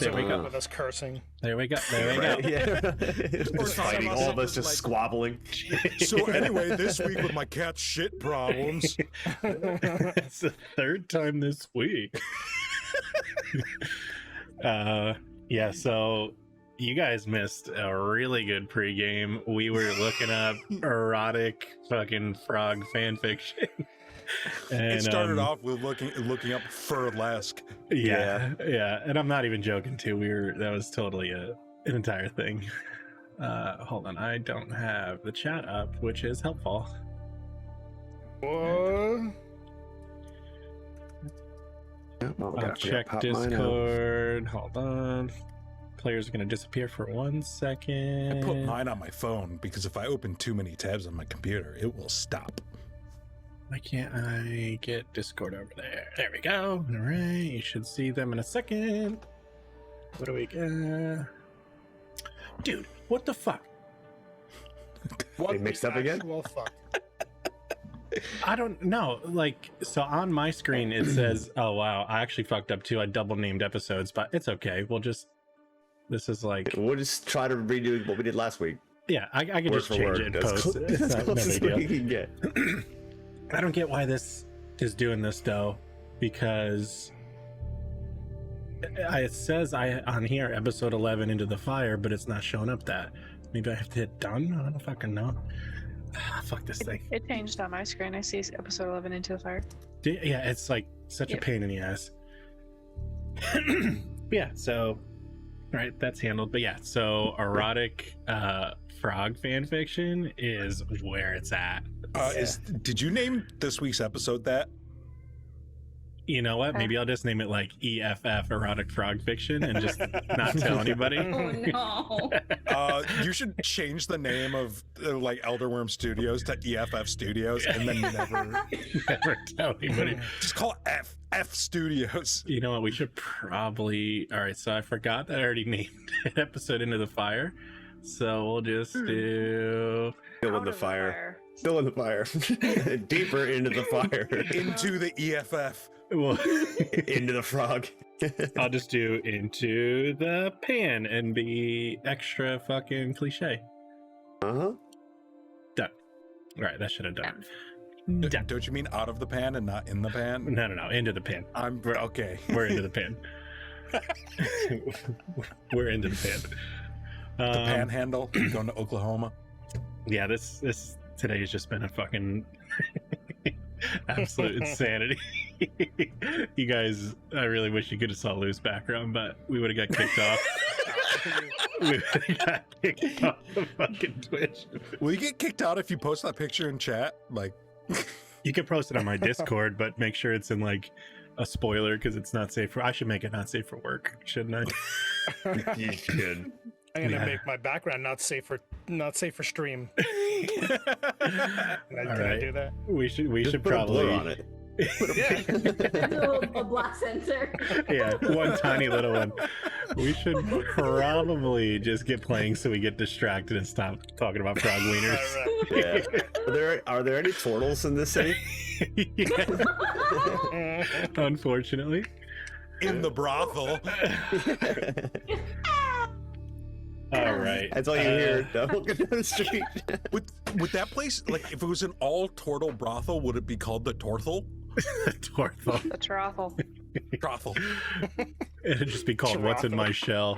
always There we open go. up with us cursing. There we go. There we go. Yeah. Or Just fighting, all of us just like- squabbling. So anyway, this week with my cat's shit problems. It's the third time this week. Yeah, so you guys missed a really good pregame. We were looking up erotic fucking frog fan fiction. And, It started off with looking up Furlesque. yeah, and I'm not even joking too. That was totally an entire thing. Hold on, I don't have the chat up, which is helpful. What? I'll check Discord. Hold on. Players are going to disappear for 1 second. I put mine on my phone because if I open too many tabs on my computer, it will stop. Why can't I get Discord over there? There we go. All right, you should see them in a second. What do we got? Dude, what the fuck? What They mixed up again? Well, fuck. I don't know. Like, so on my screen it says, oh wow, I actually fucked up too. I double named episodes, but it's okay. This is like, We'll just try to redo what we did last week. yeah, I can Word just for change word. it and As post it. It's as not, close no as big we deal. can get. I don't get why this is doing this though, because it says on here episode 11 Into the Fire, but it's not showing up that. Maybe I have to hit done? I don't fucking know. Fuck this thing. It changed on my screen. I see episode 11 Into the Fire. Yeah, it's like such a pain in the ass. Yeah, so right, that's handled. But yeah, so erotic frog fan fiction is where it's at. Did you name this week's episode that? You know what? Maybe I'll just name it like EFF erotic frog fiction and just not tell anybody. Oh no. You should change the name of like Elderworm Studios to EFF Studios and then Never tell anybody. just call it F Studios. You know what? We should probably. All right, so I forgot that I already named an episode Into the Fire. So we'll just do. Still in the fire. Still in the fire. Deeper into the fire. Into the EFF. Well, Into the frog. I'll just do Into the Pan and be extra fucking cliche. Uh-huh. Done. All right, that should have done it. Done. Don't you mean out of the pan and not in the pan? No. Into the pan. I'm okay. We're into the pan. We're into the pan. The panhandle going to Oklahoma. Yeah, this today has just been a fucking absolute insanity. You guys, I really wish you could have saw Lou's background, but we would have got kicked off. We would have got kicked off the fucking Twitch. Will you get kicked out if you post that picture in chat? Like, You can post it on my Discord, but make sure it's in like a spoiler because it's not safe for. I should make it not safe for work, shouldn't I? You should. I'm gonna make my background not safe for stream. Did I do that? We should Just put probably a blur on it. A blast sensor. Yeah, one tiny little one. We should probably just get playing so we get distracted and stop talking about frog wieners. Yeah. Are there any turtles in this city? Yeah. Unfortunately. in the brothel. All right. That's all you hear. Walking down the street. Would that place, like, if it was an all-turtle brothel, would it be called the Torthel? Torthel. The Trothel. Brothel. It'd just be called What's in My Shell.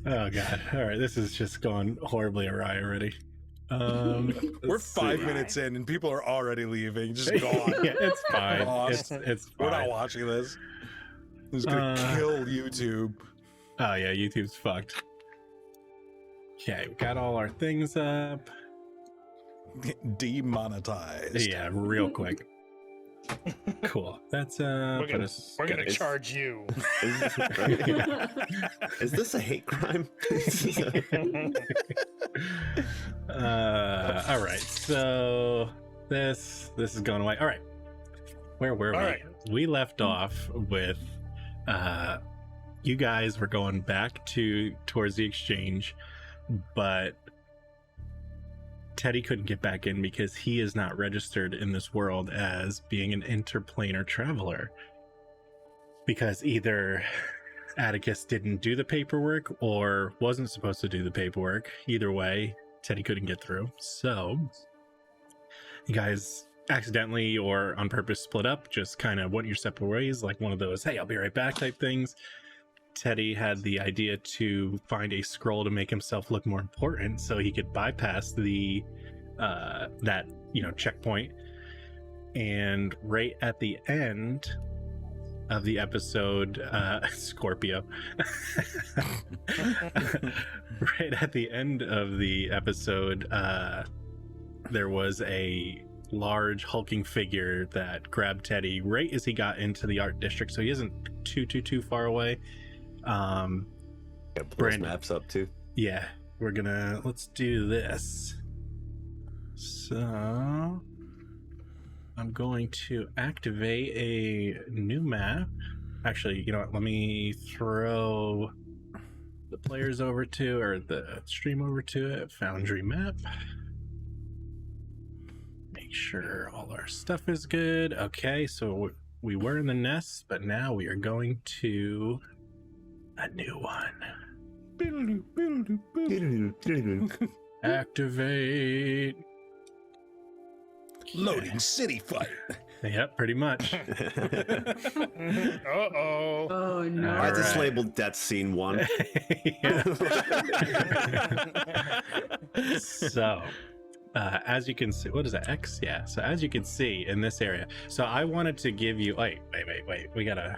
Oh god. All right, this is just going horribly awry already. We're 5 minutes in and people are already leaving. Just gone. Yeah, it's fine. Lost. It's We're fine. not watching this. This is gonna kill YouTube. Oh yeah, YouTube's fucked. Okay, we got all our things up. Demonetized. Yeah, real quick. Cool. That's We're gonna charge you. Is this a hate crime? All right. So this is going away. All right. Where were we? All right. We left off with you guys were going back towards the exchange, but Teddy couldn't get back in because he is not registered in this world as being an interplanar traveler. Because either Atticus didn't do the paperwork or wasn't supposed to do the paperwork. Either way, Teddy couldn't get through. So you guys accidentally or on purpose split up, just kind of went your separate ways, like one of those, hey, I'll be right back type things. Teddy had the idea to find a scroll to make himself look more important so he could bypass the that checkpoint. And right at the end of the episode, Scorpio. Right at the end of the episode, there was a large hulking figure that grabbed Teddy right as he got into the art district, so he isn't too far away. Brand maps up too. Yeah, let's do this. So I'm going to activate a new map. Actually, you know what? Let me throw the players over to, or the stream over to it. Foundry map. Make sure all our stuff is good. Okay, so we were in the nest, but now we are going to a new one. Activate. Loading city fight. Yep, pretty much. Uh-oh. Oh no. Why is this Alright. labeled Death Scene 1? So, as you can see, what is that? X? Yeah. So as you can see in this area, so I wanted to give you. Wait. We gotta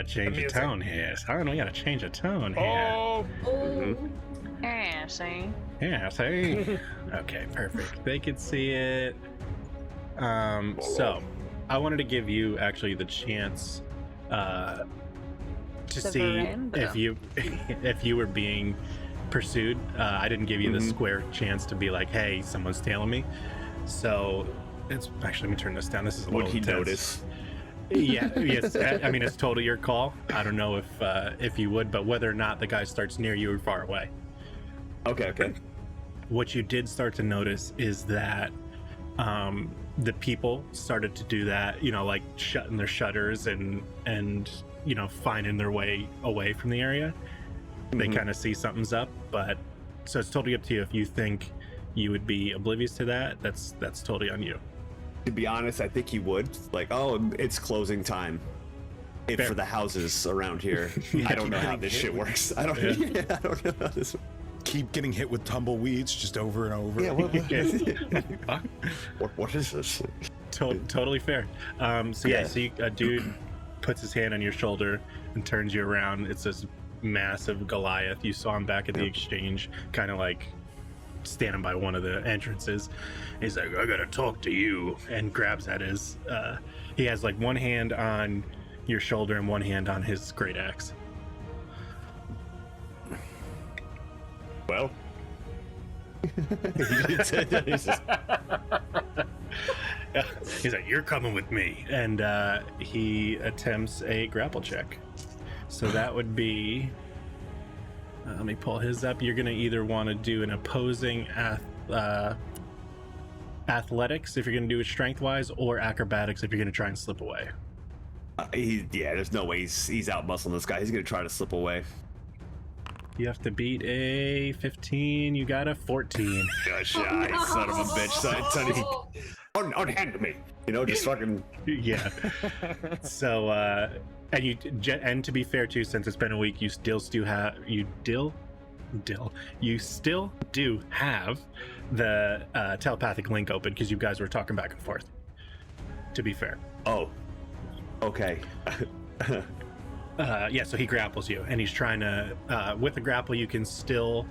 change the music. tone here, son. We gotta change the tone here. Oh, Oh. Yeah, see? Yeah. See. Okay. Perfect. They can see it. So I wanted to give you actually the chance to The see veranda. if you were being pursued. I didn't give you the square chance to be like, hey, someone's tailing me. So it's actually, let me turn this down. This is a Would little he intense. notice? Yes. I mean, it's totally your call. I don't know if you would, but whether or not the guy starts near you or far away. Okay. What you did start to notice is that the people started to do that, like shutting their shutters and finding their way away from the area. They kind of see something's up, but so it's totally up to you. If you think you would be oblivious to that, that's totally on you. To be honest, I think he would. Like, oh, it's closing time. Fair. For the houses around here. I don't know how this shit works. I don't know how this works. Keep getting hit with tumbleweeds just over and over. Yeah, what is this? Totally fair. So a dude puts his hand on your shoulder and turns you around. It's this massive Goliath. You saw him back at the exchange, kind of like standing by one of the entrances. He's like, I gotta talk to you, and grabs at his he has like one hand on your shoulder and one hand on his great axe. Well, He's like, you're coming with me, and he attempts a grapple check. So that would be, let me pull his up. You're gonna either want to do an opposing athletics if you're gonna do it strength wise, or acrobatics if you're gonna try and slip away. there's no way he's out muscling this guy. He's gonna try to slip away. You have to beat a 15. You got a 14. Gosh, yeah, son of a bitch. Unhand me. Just fucking. Yeah. So, and to be fair too, since it's been a week, you still do have the telepathic link open because you guys were talking back and forth. To be fair. Oh. Okay. So he grapples you, and he's trying to. With the grapple, you can still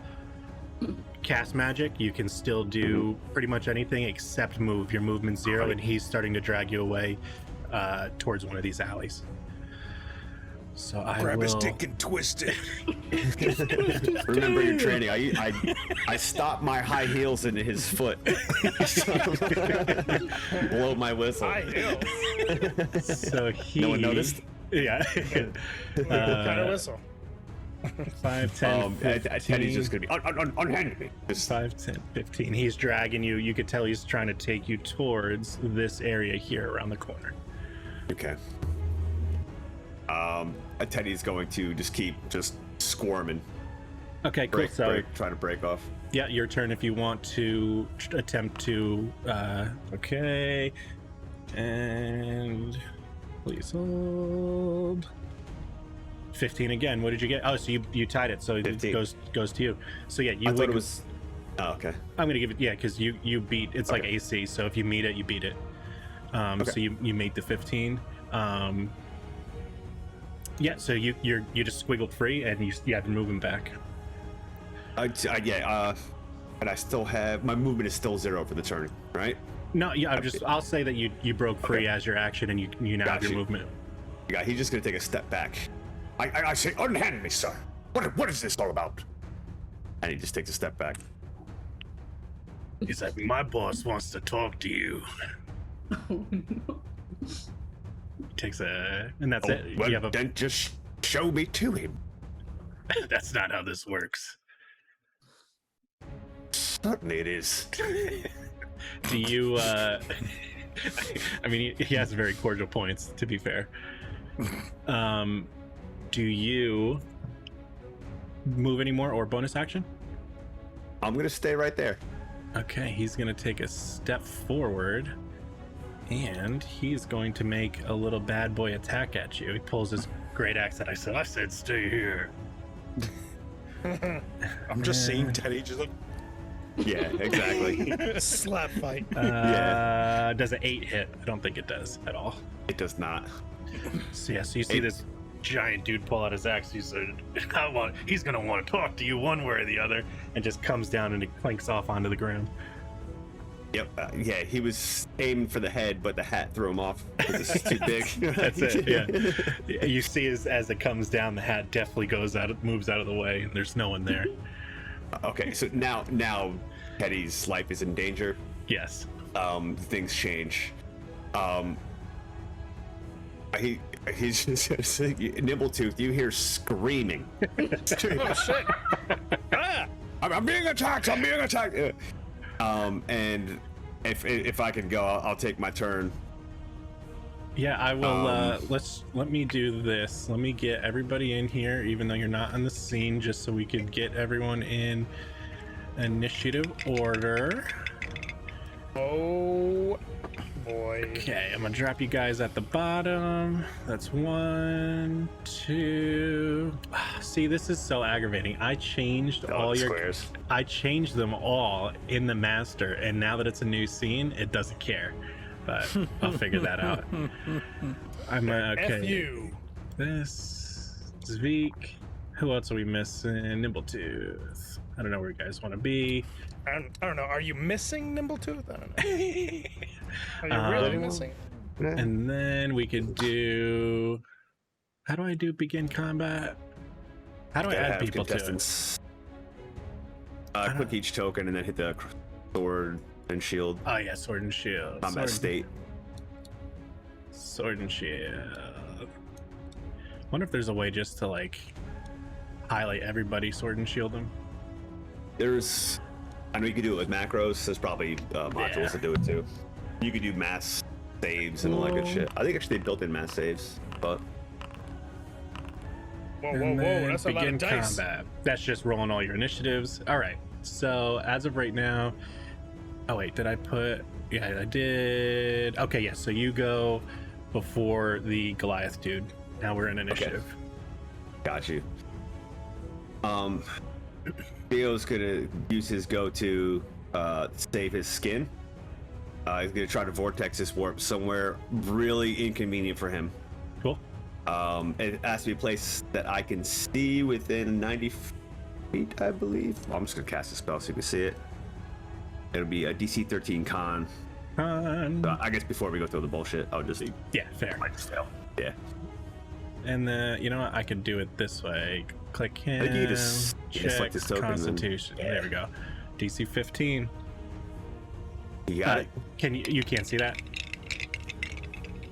cast magic. You can still do pretty much anything except move. Your movement's 0, and he's starting to drag you away towards one of these alleys. So I Grab will. his dick and twist it. Remember your training. I stopped my high heels into his foot. Blow my whistle. high heels. So he. No one noticed? Yeah. What kind of whistle? 5, 10, 15. Teddy's just gonna be unhand me. 5, 10, 15. He's dragging you. You could tell he's trying to take you towards this area here around the corner. Okay. Teddy's going to just keep squirming. Okay, cool. Trying to break off. Yeah, your turn if you want to attempt to. Okay, and please hold. 15 again. What did you get? Oh, so you tied it. So 15. It goes to you. So yeah, you. I thought it was. Oh, okay. I'm gonna give it. Yeah, because you beat. It's like AC. So if you meet it, you beat it. Okay. So you made the 15. Yeah. So you just squiggled free and you have to move him back. And I still have my movement is still 0 for the turn, right? No, yeah. I'll say that you broke free as your action and you now have your movement. Yeah, he's just gonna take a step back. I say, unhand me, sir. What is this all about? And he just takes a step back. He's like, my boss wants to talk to you. Takes and that's it. Well, then just show me to him. That's not how this works. Certainly it is. Do you, I mean, he has very cordial points, to be fair. Do you move anymore or bonus action? I'm going to stay right there. Okay, he's going to take a step forward and he's going to make a little bad boy attack at you. He pulls his great axe and I said, stay here. I'm just seeing Teddy just like. Yeah, exactly. Slap fight. Yeah. Does an 8 hit? I don't think it does at all. It does not. So yeah, so you see this giant dude pull out his axe. He said, he's gonna want to talk to you one way or the other, and just comes down and it clanks off onto the ground. Yep. Yeah, he was aiming for the head, but the hat threw him off because it's too big. That's it. Yeah. You see as it comes down, the hat definitely moves out of the way, and there's no one there. Okay, so now Teddy's life is in danger. Yes. Things change. He's just Nimbletooth. You hear screaming. Oh shit! I'm being attacked. I'm being attacked. And if I can go, I'll take my turn. Yeah, I will. Let me do this. Let me get everybody in here, even though you're not on the scene, just so we could get everyone in initiative order. Oh boy. Okay, I'm gonna drop you guys at the bottom. That's 1, 2. See, this is so aggravating. I changed all your squares. I changed them all in the master, and now that it's a new scene, it doesn't care. But I'll figure that out. I'm okay. F you. This Zveek. Who else are we missing? Nimbletooth. I don't know where you guys want to be. I don't know. Are you missing Nimbletooth? I don't know. Are you really missing? And then we could do. How do I do begin combat? How do I add people to it? Click each token and then hit the sword and shield. Oh yeah, sword and shield. Combat state. Sword and shield. Wonder if there's a way just to like highlight everybody, sword and shield them. I know you can do it with macros. There's probably modules that do it too. You could do mass saves and all that good shit. I think actually they built in mass saves, but. Whoa! That's a lot of dice. Combat. That's just rolling all your initiatives. All right. So as of right now. Oh wait, did I put? Yeah, I did. Okay, yeah. So you go before the Goliath dude. Now we're in initiative. Okay. Got you. Theo's gonna use his go-to save his skin. He's gonna try to vortex his warp somewhere really inconvenient for him. Cool. It has to be a place that I can see within 90 feet, I believe. I'm just gonna cast a spell so you can see it. It'll be a DC 13 con. I guess before we go through the bullshit, I'll just see. Yeah, fair. Might just fail. Yeah. And you know what? I could do it this way. Click him. I think you just select this token. Constitution. And... There we go. DC 15. You got it. You can't see that?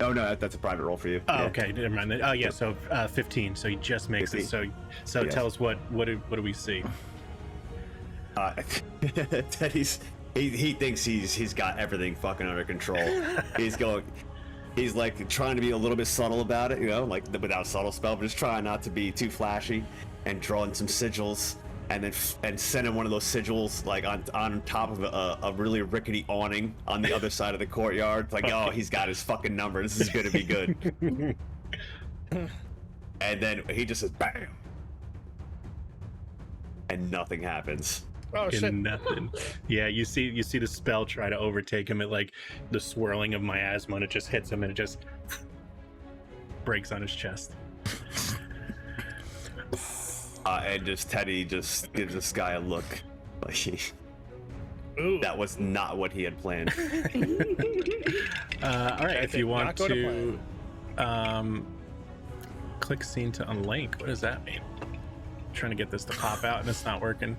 Oh no, that's a private roll for you. Oh, okay, never mind. Oh yeah, so 15. So he just makes 15. it. So Yes. tell us what do we see? Teddy's he thinks he's got everything fucking under control. He's like trying to be a little bit subtle about it, like without subtle spell, but just trying not to be too flashy, and drawing some sigils, and then sending one of those sigils like on top of a really rickety awning on the other side of the courtyard. It's like, oh, he's got his fucking number. This is gonna be good. And then he just says bam, and nothing happens. Oh shit! Nothing. Yeah, you see the spell try to overtake him at like the swirling of miasma, and it just hits him, and it just breaks on his chest. And just Teddy just gives this guy a look like Ooh. that was not what he had planned. All right, if you want not go to to click scene to unlink, what does that mean? Trying to get this to pop out, and it's not working.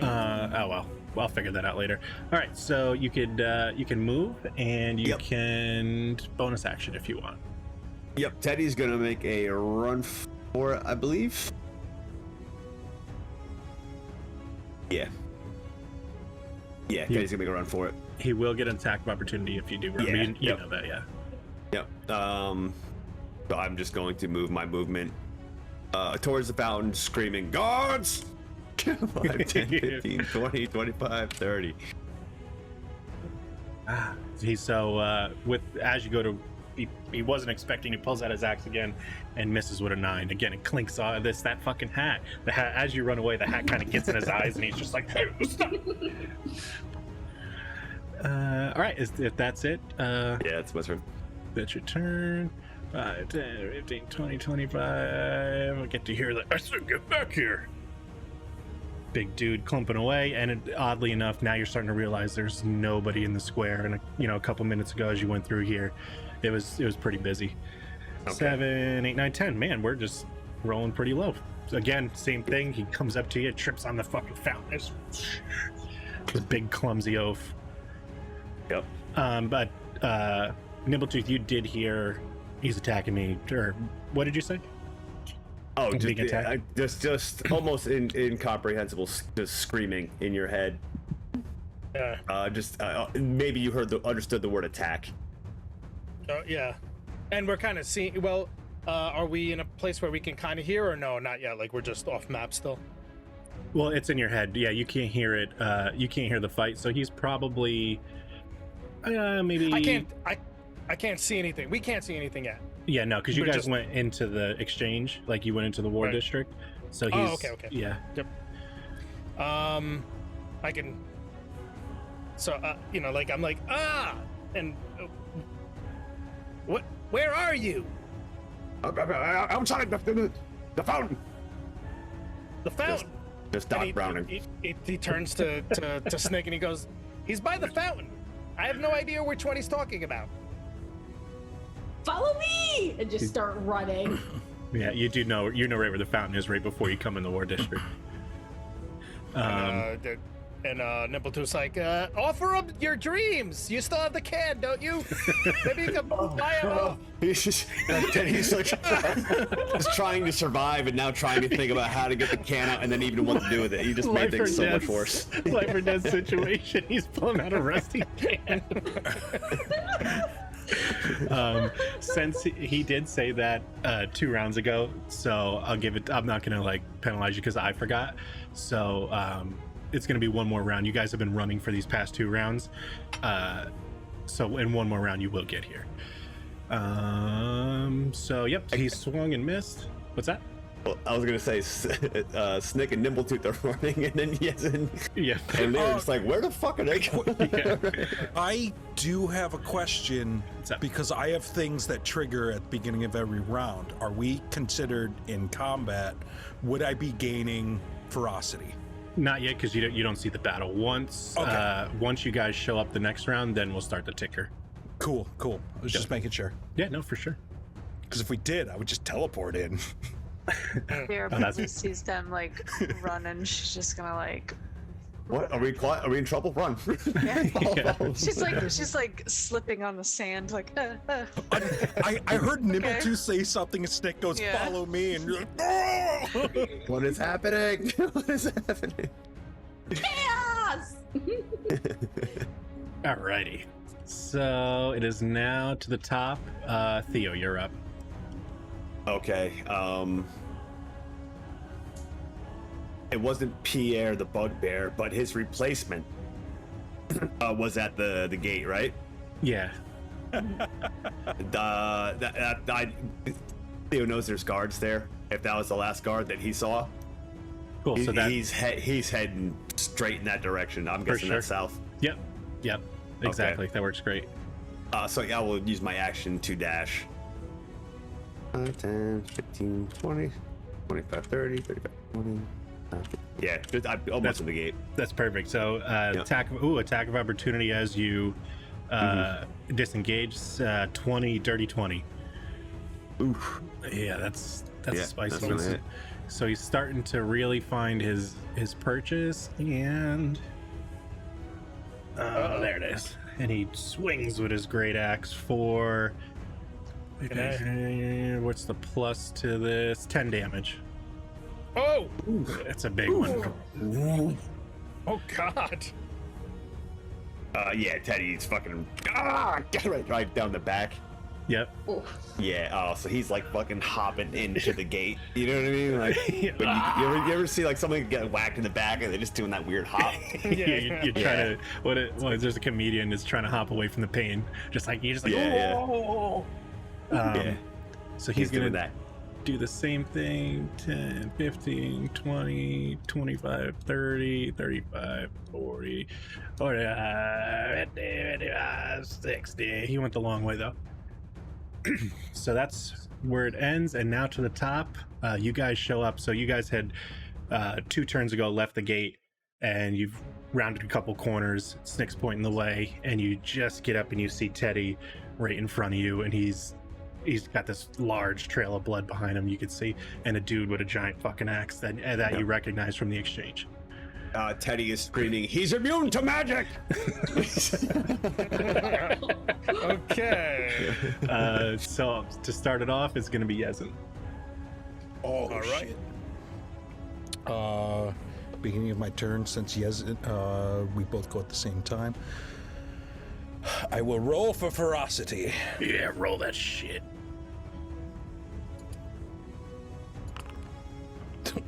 Oh well, I'll figure that out later. All right, so you can move, and you can bonus action if you want. Yep, Teddy's gonna make a run for it, I believe. Yeah, Teddy's gonna make a run for it. He will get an attack of opportunity if you do run. Yeah, You know that, yeah. Yep. So I'm just going to move my movement towards the fountain, screaming, guards! 5, 10, 15, 20, 25, 30. As you go to, he wasn't expecting, he pulls out his axe again and misses with a 9. Again, it clinks on that fucking hat. The hat, as you run away, the hat kind of gets in his eyes, and he's just like, hey, stop. All right, if that's it, Yeah, it's my turn. that's your turn. 5, 10, 15, 20, 25. I'll get to hear that. I said, get back here. Big dude clumping away, and oddly enough, now you're starting to realize there's nobody in the square. And a couple minutes ago, as you went through here, it was pretty busy. Okay. 7, 8, 9, 10. Man, we're just rolling pretty low. Again, same thing. He comes up to you, trips on the fucking fountain. It's a big clumsy oaf. Yep. But Nimbletooth, you did hear he's attacking me, or what did you say? Oh, Big attack? just almost incomprehensible, just screaming in your head. Yeah. Maybe you understood the word attack. Yeah. And we're kind of seeing. Well, are we in a place where we can kind of hear, or no, not yet? Like we're just off map still. Well, it's in your head. Yeah, you can't hear it. You can't hear the fight. So he's probably maybe. I can't see anything. We can't see anything yet. Yeah, no, because you guys went into the exchange, like you went into the war district. So he's. Oh, okay. Yeah. Yep. I can. So like I'm like and what? Where are you? Outside the fountain. The fountain. Just Doc Browning. He turns to Snick and he goes, "He's by the fountain. I have no idea which one he's talking about." Follow me! And just start running. Yeah, you know right where the fountain is right before you come in the war district. And Nimbletooth's like, offer up your dreams. You still have the can, don't you? Maybe you can buy them off. He's like just trying to survive and now trying to think about how to get the can out and then even what to do with it. You just made things so much worse. Life or death situation. He's pulling out a rusty can. Since he did say that 2 rounds ago, so I'll give it. I'm not gonna like penalize you because I forgot. So it's gonna be one more round. You guys have been running for these past 2 rounds, so in one more round you will get here. So yep, he swung and missed. What's that? Well, I was gonna say Snick and Nimbletooth are running, and then and they're just like, where the fuck are they going? Yeah. I do have a question because I have things that trigger at the beginning of every round. Are we considered in combat? Would I be gaining ferocity? Not yet, because you don't see the battle. Once you guys show up the next round, then we'll start the ticker. Cool. I was just making sure. Yeah, no, for sure. Because if we did, I would just teleport in. Vera probably sees them like running. She's just gonna like What? Are we in trouble? Run. Yeah. She's like slipping on the sand, like. I heard Nimble2 say something, and Snick goes, Yeah. "Follow me," and you're like, "No!" What is happening? What is happening? Chaos! Alrighty. So it is now to the top. Theo, you're up. Okay. It wasn't Pierre the bugbear, but his replacement was at the gate, right? Yeah. Theo knows there's guards there. If that was the last guard that he saw, Cool. So that. he's heading straight in that direction. I'm guessing sure. that's south. Yep. Yep. Exactly. That works great. So yeah, I will use my action to dash. 10, 15, 20, 25, 30, 35, 20. Yeah, I'm almost in the gate. That's perfect. So attack of opportunity as you disengage. 20, dirty 20. Oof. Yeah, that's Yeah, a spicy that's one. gonna hit. So he's starting to really find his purchase, and there it is. And he swings with his great axe for. What's the plus to this? 10 damage. Oh! That's a big one. Oh God! Yeah, Teddy's fucking right down the back. Yep. Yeah. Oh, so he's like fucking hopping into the gate. You know what I mean? Like, but you ever see like somebody get whacked in the back and they're just doing that weird hop? You're trying to. There's a comedian that's trying to hop away from the pain, just like Yeah. yeah. So he's doing gonna that. do the same thing. 10, 15, 20, 25, 30, 35, 40, 60. He went the long way though. So that's where it ends, and now to the top. You guys show up. So you guys had 2 turns ago left the gate, and you've rounded a couple corners. Snick's pointing the way, and you just get up and you see Teddy right in front of you, and he's got this large trail of blood behind him. You can see, and a dude with a giant fucking axe that you recognize from the exchange. Teddy is screaming, "He's immune to magic!" Okay. So to start it off, it's going to be Yezin. Oh, All right. shit. Beginning of my turn, since we both go at the same time. I will roll for ferocity. Yeah, roll that shit.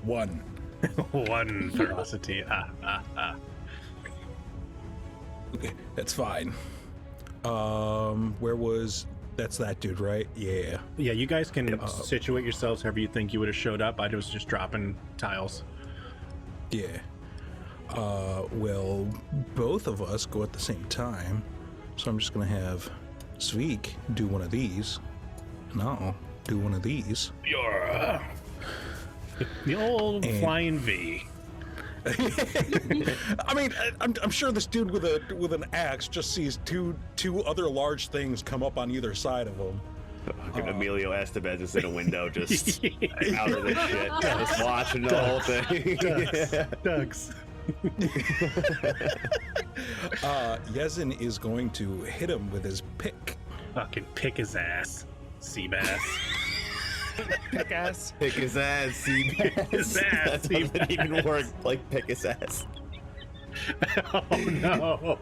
1. 1 ferocity. Okay, that's fine. That's that dude, right? Yeah. Yeah, you guys can situate yourselves however you think you would have showed up. I was just dropping tiles. Yeah. Well, both of us go at the same time. So I'm just gonna have Sveek do one of these. And I'll do one of these. You're the old flying V. I mean, I'm sure this dude with an axe just sees two other large things come up on either side of him. Emilio Estevez is in a window, just out of this shit, just watching the whole thing. Ducks. Yezin is going to hit him with his pick. Fucking pick his ass, sea bass. Pick ass. Pick his ass, see. His ass, That doesn't even work. Like pick his ass. Oh no!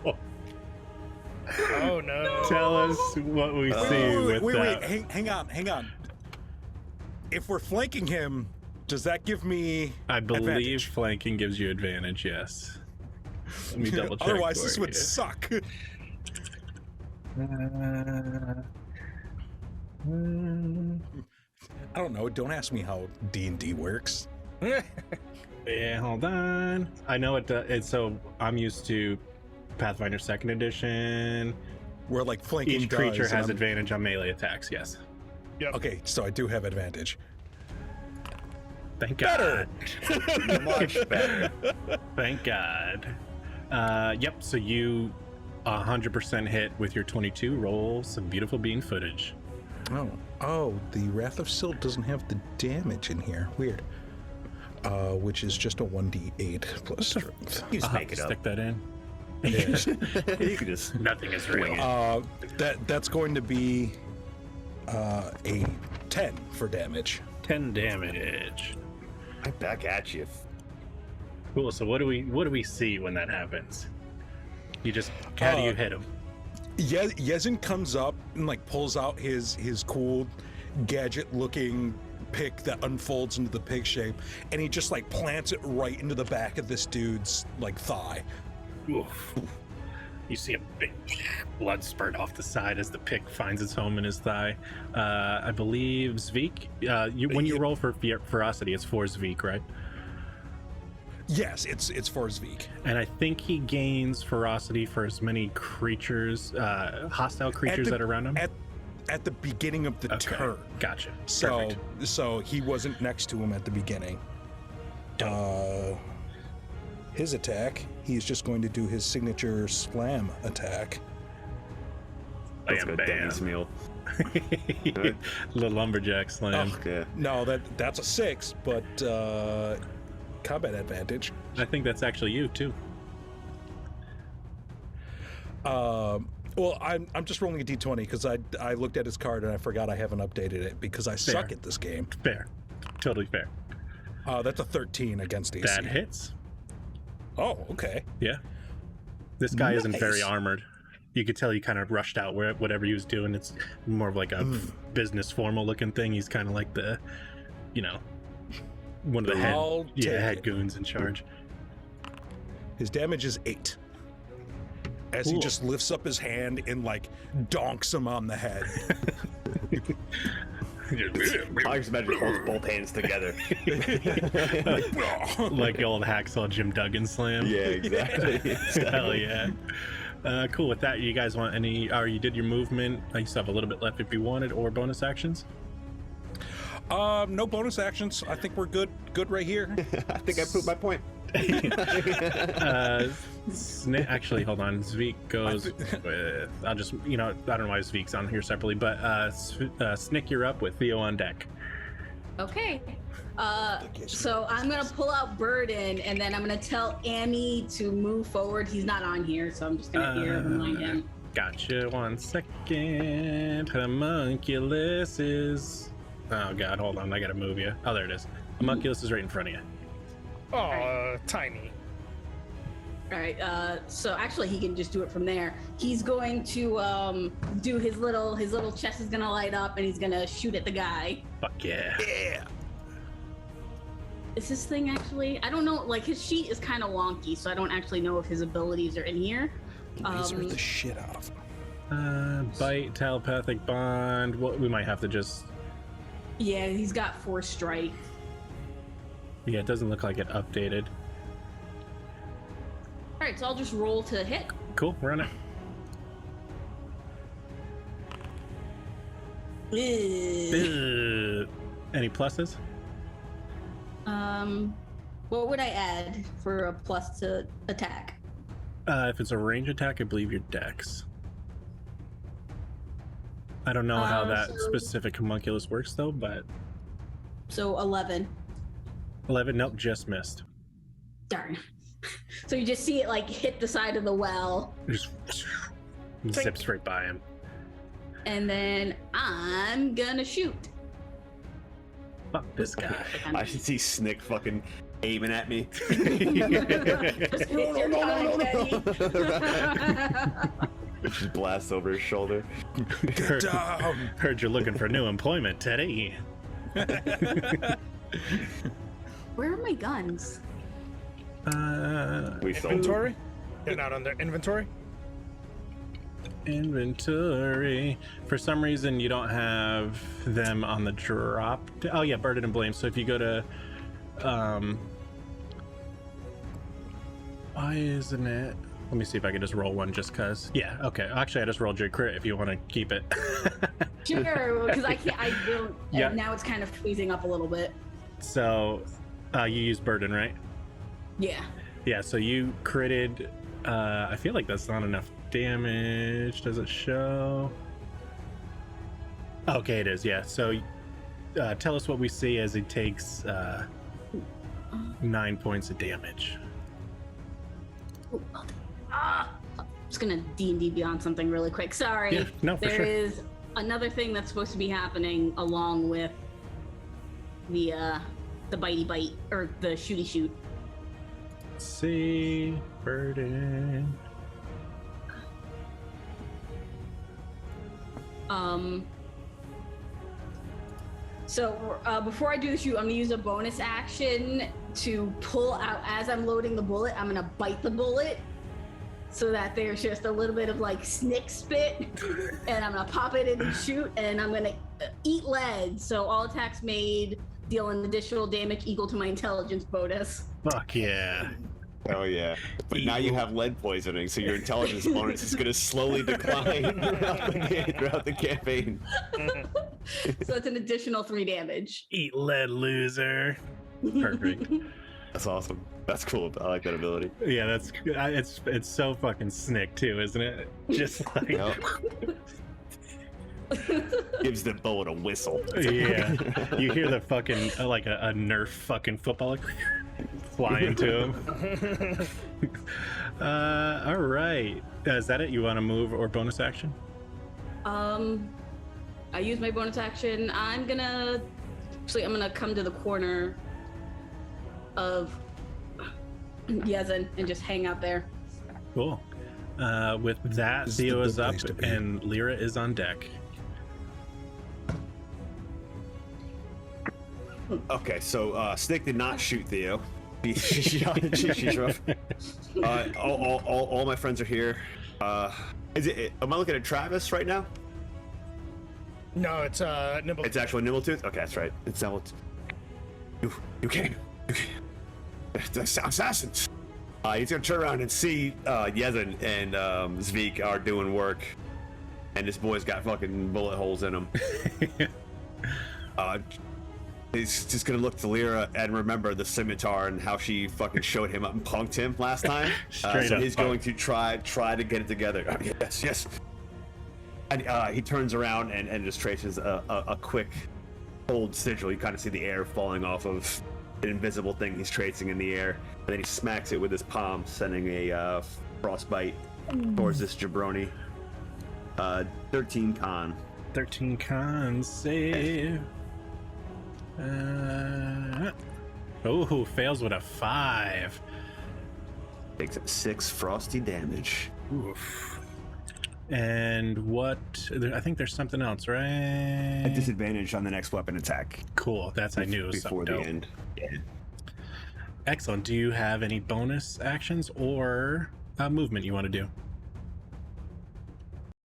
Oh no. Tell us what we see with that. Wait, hang on. If we're flanking him, does that give me I believe advantage? flanking gives you advantage. Yes. Let me double check. Otherwise, for this you. would suck. I don't know. Don't ask me how D&D works. Yeah, hold on. I know it. So I'm used to Pathfinder 2nd Edition. We're like flanking. Each creature does, has and advantage on melee attacks. Yes. Okay, so I do have advantage. Thank Better. God. Much better. Thank God. Yep. So you 100% hit with your 22. Roll some beautiful bean footage. Oh, the Wrath of Silt doesn't have the damage in here. Weird. which is just a 1d8 plus strength. You just I'll make have it to up. stick that in. You can just Nothing is real. wing it. That's going to be a 10 for damage. 10 damage. Right back at you. Cool. So what do we see when that happens? You just how do you hit him? Yezin comes up and like pulls out his cool gadget-looking pick that unfolds into the pig shape, and he just like plants it right into the back of this dude's like thigh. Oof. You see a big blood spurt off the side as the pick finds its home in his thigh. I believe Zvik. When you roll for ferocity, it's for Zvik, right? Yes, it's for Zvik. And I think he gains ferocity for as many creatures, hostile creatures that are around him. At the beginning of the turn. Gotcha. So Perfect. so he wasn't next to him at the beginning. His attack, he's just going to do his signature slam attack. Let's Bam, go bam. Denny's meal. The lumberjack slam. Yeah. No, that's a 6, but combat advantage. I think that's actually you too. Well, I'm just rolling a d20 because I looked at his card and I forgot I haven't updated it because I suck at this game. Fair. Totally fair. That's a 13 against AC. That hits. Oh, okay. Yeah. This guy isn't very Nice. armored. You could tell he kind of rushed out whatever he was doing. It's more of like a business formal looking thing. He's kind of like the, one of the I'll take head it. goons in charge. His damage is 8. As he Cool. just lifts up his hand and like donks him on the head. I just imagine both hands together. Like old hacksaw Jim Duggan slam. Yeah, exactly. Hell yeah. Cool. With that, you guys want any? Or you did your movement. You still have a little bit left if you wanted, or bonus actions. No bonus actions. I think we're good right here. I think I proved my point. Actually, hold on. Zvik goes with. I'll just, I don't know why Zvik's on here separately, but Snick, you're up with Theo on deck. Okay. So I'm gonna pull out Burden, and then I'm gonna tell Amy to move forward. He's not on here, so I'm just gonna remind him. Gotcha. 1 second. Homunculus is. Oh god, hold on. I gotta move you. Oh, there it is. Homunculus is right in front of you. Oh, tiny. All right. So actually, he can just do it from there. He's going to do his little chest is gonna light up, and he's gonna shoot at the guy. Fuck yeah. Yeah. Is this thing actually? I don't know. Like his sheet is kind of wonky, so I don't actually know if his abilities are in here. Laser the shit out of him. Bite, telepathic bond. What we might have to just. Yeah, he's got 4 strike. Yeah, it doesn't look like it updated. All right, so I'll just roll to hit. Cool, run it. Any pluses? What would I add for a plus to attack? If it's a range attack, I believe your dex. I don't know how that specific homunculus works though, but So 11. 11. Nope, just missed. Darn. So you just see it like hit the side of the well, Just zips right by him. and then I'm gonna shoot. Fuck this guy. I should see Snick fucking aiming at me. Just hit your time, Teddy. Just blast over his shoulder. Get down. Heard you're looking for new employment, Teddy. Where are my guns? We sold. Inventory? They're not on their inventory? Inventory. For some reason, you don't have them on the drop. Oh yeah, Burden and Blame. So if you go to, why isn't it? Let me see if I can just roll one just cause. Yeah, okay. Actually, I just rolled your crit if you want to keep it. Sure, because I can't. I don't. Yeah. Now it's kind of freezing up a little bit. So, you use Burden, right? Yeah. Yeah, so you critted. I feel like that's not enough damage. Does it show? Okay, it is. Yeah. So, tell us what we see as he takes 9 points of damage. I'm just gonna D&D Beyond something really quick. Sorry. Yeah, no, for There sure. is another thing that's supposed to be happening along with the bitey bite or the shooty shoot. Let's see, burden. So before I do the shoot, I'm gonna use a bonus action to pull out as I'm loading the bullet. I'm gonna bite the bullet so that there's just a little bit of like snick spit, and I'm gonna pop it in and shoot, and I'm gonna eat lead. So all attacks made deal an additional damage equal to my intelligence bonus. Fuck yeah. Oh yeah, but now you have lead poisoning, so your intelligence bonus is going to slowly decline throughout the campaign. So it's an additional 3 damage. Eat lead, loser. Perfect. That's awesome. That's cool. I like that ability. Yeah, that's it's so fucking snick too, isn't it? Just like Yep. Gives the bullet a whistle. yeah, you hear the fucking like a Nerf fucking football like, flying to him. All right, is that it? You want to move or bonus action? I use my bonus action. I'm gonna come to the corner of Yezin and just hang out there. Cool. With that, This is the Theo good is up place to be. and Lyra is on deck. Okay, so Snick did not shoot Theo. She's rough. All my friends are here. Am I looking at Travis right now? No, it's Nimble. It's actually Nimbletooth? Okay, that's right. It's Nimble. You can't. The assassins. He's gonna turn around and see Yezin and Zveek are doing work, and this boy's got fucking bullet holes in him. He's just gonna look to Lyra and remember the scimitar and how she fucking showed him up and punked him last time. Straight So up he's going to try to get it together. Yes. And he turns around and just traces a quick cold sigil. You kind of see the air falling off of an invisible thing he's tracing in the air, and then he smacks it with his palm, sending a frostbite towards this jabroni. 13 con. 13 con save. Fails with a 5. Takes 6 frosty damage. Oof. And what? I think there's something else, right? A disadvantage on the next weapon attack. Cool. That's I knew. Before the end. Yeah. Excellent. Do you have any bonus actions or movement you want to do?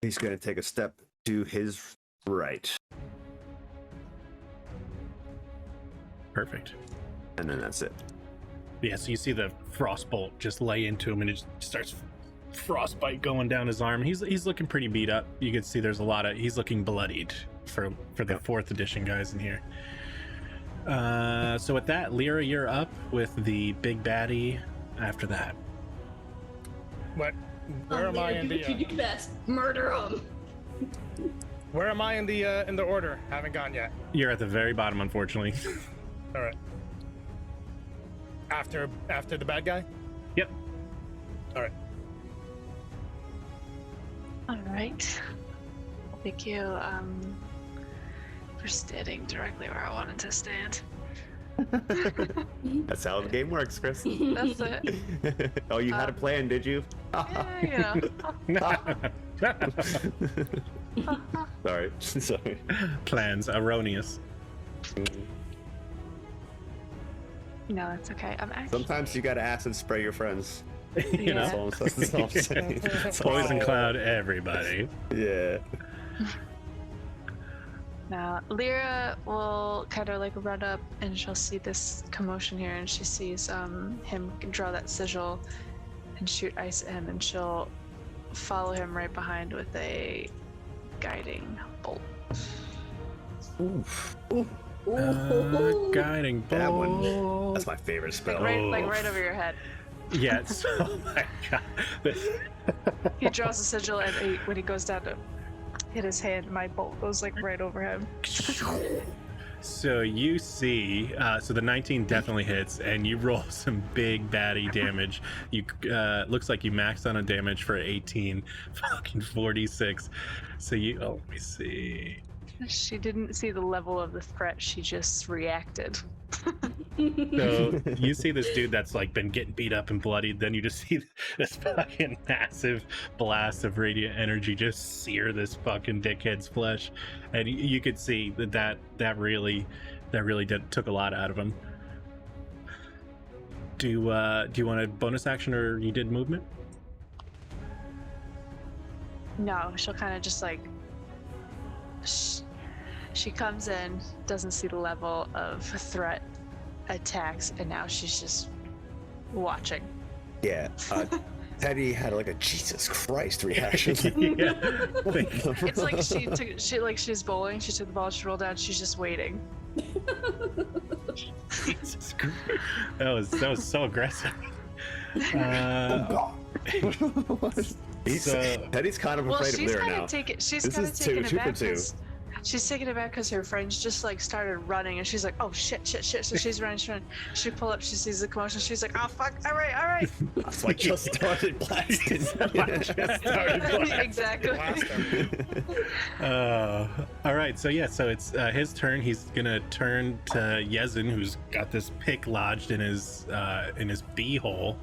He's going to take a step to his right. Perfect. And then that's it. Yeah, so you see the frostbolt just lay into him, and it just starts frostbite going down his arm. He's looking pretty beat up. You can see there's he's looking bloodied for the 4th edition guys in here. So with that, Lyra, you're up with the big baddie after that. What? Where am I in Do what you the? do best. Murder him. Where am I in the order? Haven't gone yet. You're at the very bottom, unfortunately. All right. After the bad guy. Yep. All right. All right. Thank you for standing directly where I wanted to stand. That's how the game works, Chris. That's it. Oh, you had a plan, did you? Yeah, you know. Sorry. Plans erroneous. No, it's okay. I'm actually. Sometimes you gotta acid spray your friends. You Yeah. know, That's all I'm saying. poison cloud everybody. Yeah. Now, Lyra will kind of like run up and she'll see this commotion here, and she sees him draw that sigil and shoot ice at him, and she'll follow him right behind with a guiding bolt. Oof. Guiding That one. bolt. That's my favorite spell. Like right over your head. Yeah. Oh my god. He draws a sigil, and when he goes down to hit his hand, my bolt goes like right over him. So you see, so the 19 definitely hits, and you roll some big baddie damage. You looks like you maxed on a damage for 18, fucking 46. So you, let me see. She didn't see the level of the threat. She just reacted. So you see this dude that's like been getting beat up and bloodied. Then you just see this fucking massive blast of radiant energy just sear this fucking dickhead's flesh, and you could see that really took a lot out of him. Do you want a bonus action, or you did movement? No, she'll kind of just like. She comes in, doesn't see the level of threat, attacks, and now she's just watching. Yeah. Teddy had like a Jesus Christ reaction. Yeah. It's like she's bowling. She took the ball, she rolled down. She's just waiting. Jesus Christ. That was so aggressive. Oh God. Teddy's kind of afraid of Lyra now. She's kind of taken it back. She's taking it back because her friends just like started running, and she's like, "Oh shit!" So she's running. She pull up. She sees the commotion. She's like, "Oh fuck! All right." It's like just started blasting. Exactly. All right. So it's his turn. He's gonna turn to Yezin, who's got this pick lodged in his beehole.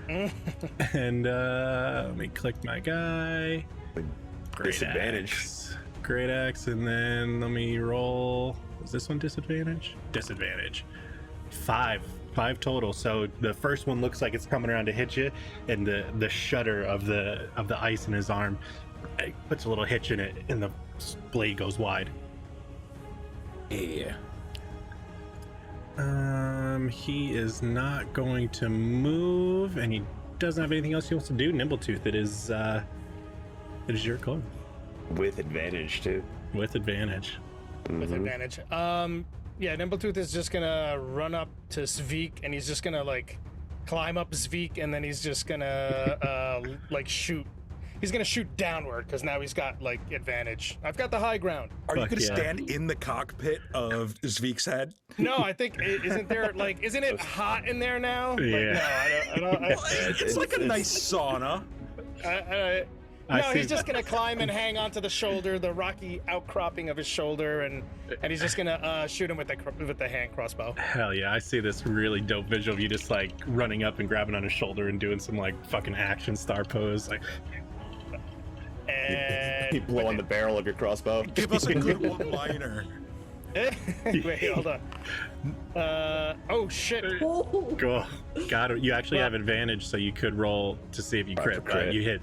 And let me click my guy. Great axe, and then let me roll. Is this one disadvantage? Disadvantage. 5 total. So the first one looks like it's coming around to hit you, and the shudder of the ice in his arm puts a little hitch in it, and the blade goes wide. Yeah. He is not going to move, and he doesn't have anything else he wants to do. Nimbletooth, it is your call. With advantage too. With advantage. With advantage. Yeah, Nimbletooth is just gonna run up to Zvik, and he's just gonna like climb up Zvik, and then he's just gonna like shoot. He's gonna shoot downward because now he's got like advantage. I've got the high ground. Are you gonna stand in the cockpit of Zvik's head? No, I think isn't it hot in there now? Yeah. Like, no, I don't. It's like a nice sauna. No, he's just gonna climb and hang onto the shoulder, the rocky outcropping of his shoulder, and he's just gonna shoot him with the hand crossbow. Hell yeah, I see this really dope visual of you just like running up and grabbing on his shoulder and doing some like fucking action star pose, like. And you blow on the barrel of your crossbow. Give us a good one-liner. Wait, hold on. Oh shit. Cool. Got it. You actually have advantage, so you could roll to see if you crit, but you hit.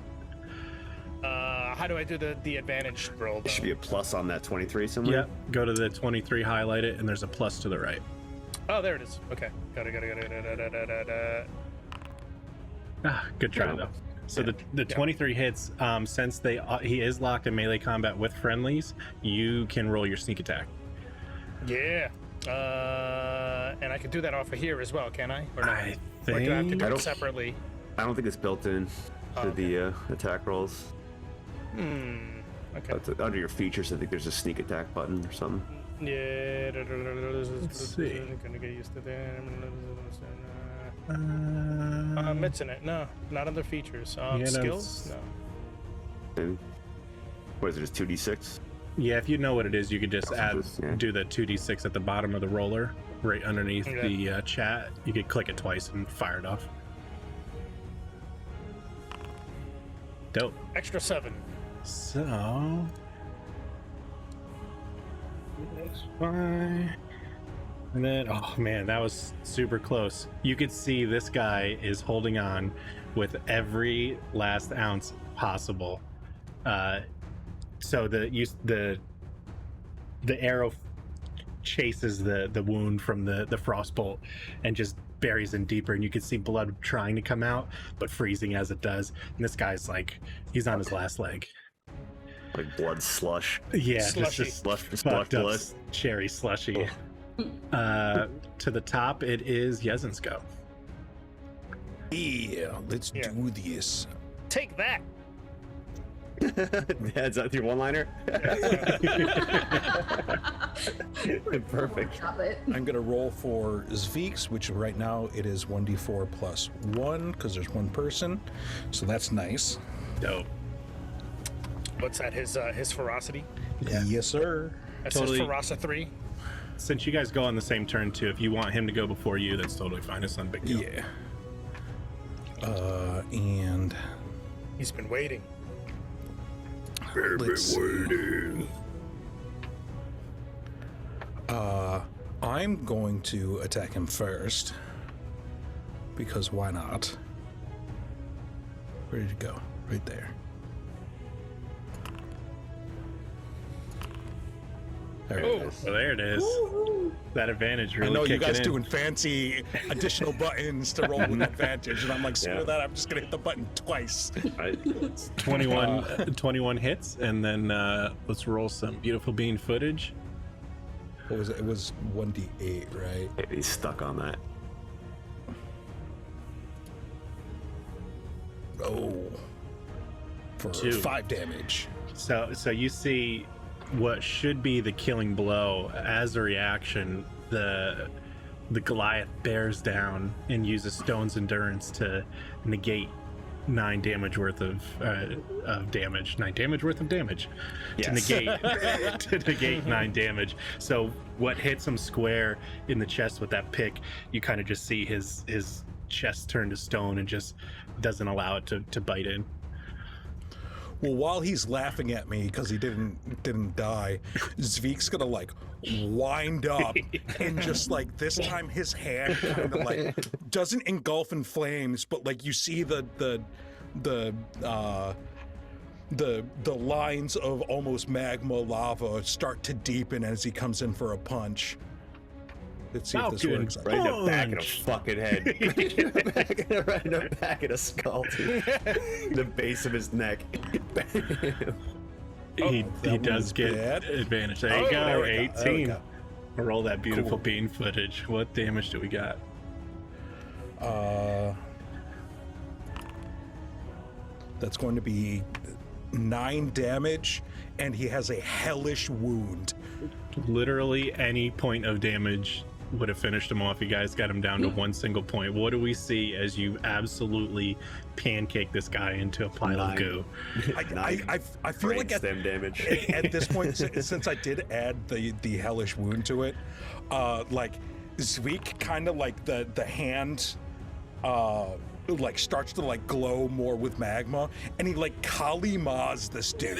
How do I do the advantage roll? Though? There should be a plus on that 23 somewhere. Yep. Go to the 23, highlight it, and there's a plus to the right. Oh, there it is. Okay. Got it. Good try though. So the 23 hits. Since he is locked in melee combat with friendlies, you can roll your sneak attack. Yeah. And I can do that off of here as well, can I? Or no? I think. Or do I have to do it separately? I don't think it's built in to the attack rolls. Okay. Under your features, I think there's a sneak attack button or something. Yeah. Let's see. Gonna get used to that. I'm missing it. No, not under features. Skills? No. Maybe. What is it, just 2d6? Yeah, if you know what it is, you could just do the 2d6 at the bottom of the roller, right underneath the chat. You could click it twice and fire it off. Dope. Extra 7. So that's fine. And then, oh man, that was super close. You could see this guy is holding on with every last ounce possible. So the arrow chases the wound from the frostbolt and just buries in deeper, and you can see blood trying to come out, but freezing as it does. And this guy's like, he's on his last leg. Like blood slush. Yeah, slushy. just Slush blood. Cherry slushy. Oh. To the top, it is Yezin's go. Yeah, let's do this. Take that. Is that your one-liner? Perfect. Stop it. I'm gonna roll for Zveek's, which right now it is 1d4 plus 1 because there's one person, so that's nice. Dope. What's that? His ferocity? Yeah. Yes, sir. That's Totally. his ferocity 3. Since you guys go on the same turn too, if you want him to go before you, that's totally fine. It's not a big deal. Yeah. And He's been waiting. let's see. I'm going to attack him first because why not? Where did it go? Right there. There it is. Well, there it is. That advantage really I know you kicking guys in. doing fancy additional buttons to roll with advantage, and I'm like, screw Yeah. that, I'm just gonna hit the button twice. 21 hits, and then let's roll some beautiful bean footage. What was it? It was 1d8, right? He's stuck on that. Oh. For 2. 5 damage. So you see what should be the killing blow. As a reaction, the Goliath bears down and uses Stone's Endurance to negate 9 damage worth of damage. 9 damage worth of damage to Yes. negate to negate 9 damage. So what hits him square in the chest with that pick, you kind of just see his chest turn to stone and just doesn't allow it to bite in. Well, while he's laughing at me because he didn't die, Zveek's gonna like wind up and just like this time his hand kind of like doesn't engulf in flames, but like you see the lines of almost magma lava start to deepen as he comes in for a punch. Let's see if this Falcon. works. Right in the back of the Punch. fucking head. Right in the back of the skull, too. The base of his neck. He that does was get bad. advantage. There you Oh, go, there we go, there we 18. go. Roll that beautiful Cool. bean footage. What damage do we got? That's going to be 9 damage, and he has a hellish wound. Literally any point of damage would have finished him off. You guys got him down to one single point. What do we see as you absolutely pancake this guy into a pile of 9. goo? I feel like Brainstem damage. at this point, since I did add the hellish wound to it, like Zveek kind of like the hand like starts to like glow more with magma, and he like Kali Ma's this dude.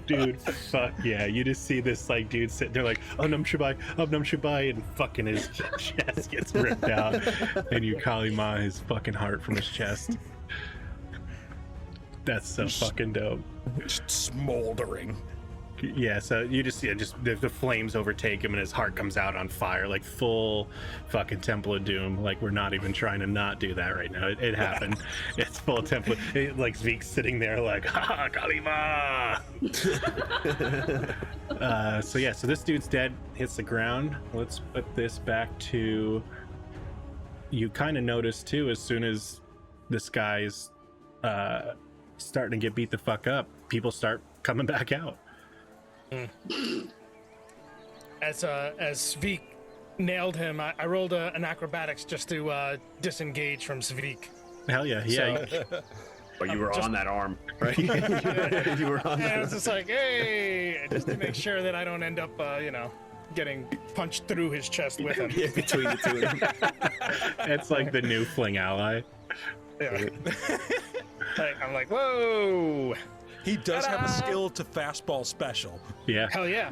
Dude, fuck yeah. You just see this like dude sitting there like, oh Num Shabai, and fucking his chest gets ripped out, and you Kali Ma his fucking heart from his chest. That's so fucking dope. Just smoldering. Yeah, so you just see the flames overtake him and his heart comes out on fire, like full fucking Temple of Doom. Like we're not even trying to not do that right now. It happened. It's full Temple. Like Zveek's sitting there like, ha, Kalima. So this dude's dead, hits the ground. Let's put this back to. You kind of notice too, as soon as this guy's starting to get beat the fuck up, people start coming back out. As Svik nailed him, I rolled an acrobatics just to disengage from Svik. Hell yeah, yeah. Or you were Just- on that arm, right? You were on And I that was just like, hey, just to make sure that I don't end up, getting punched through his chest with him. Yeah, between the two of them. It's like the new fling ally. Yeah. I'm like, whoa, He does have a Ta-da! skill to fastball special. Yeah. hell yeah.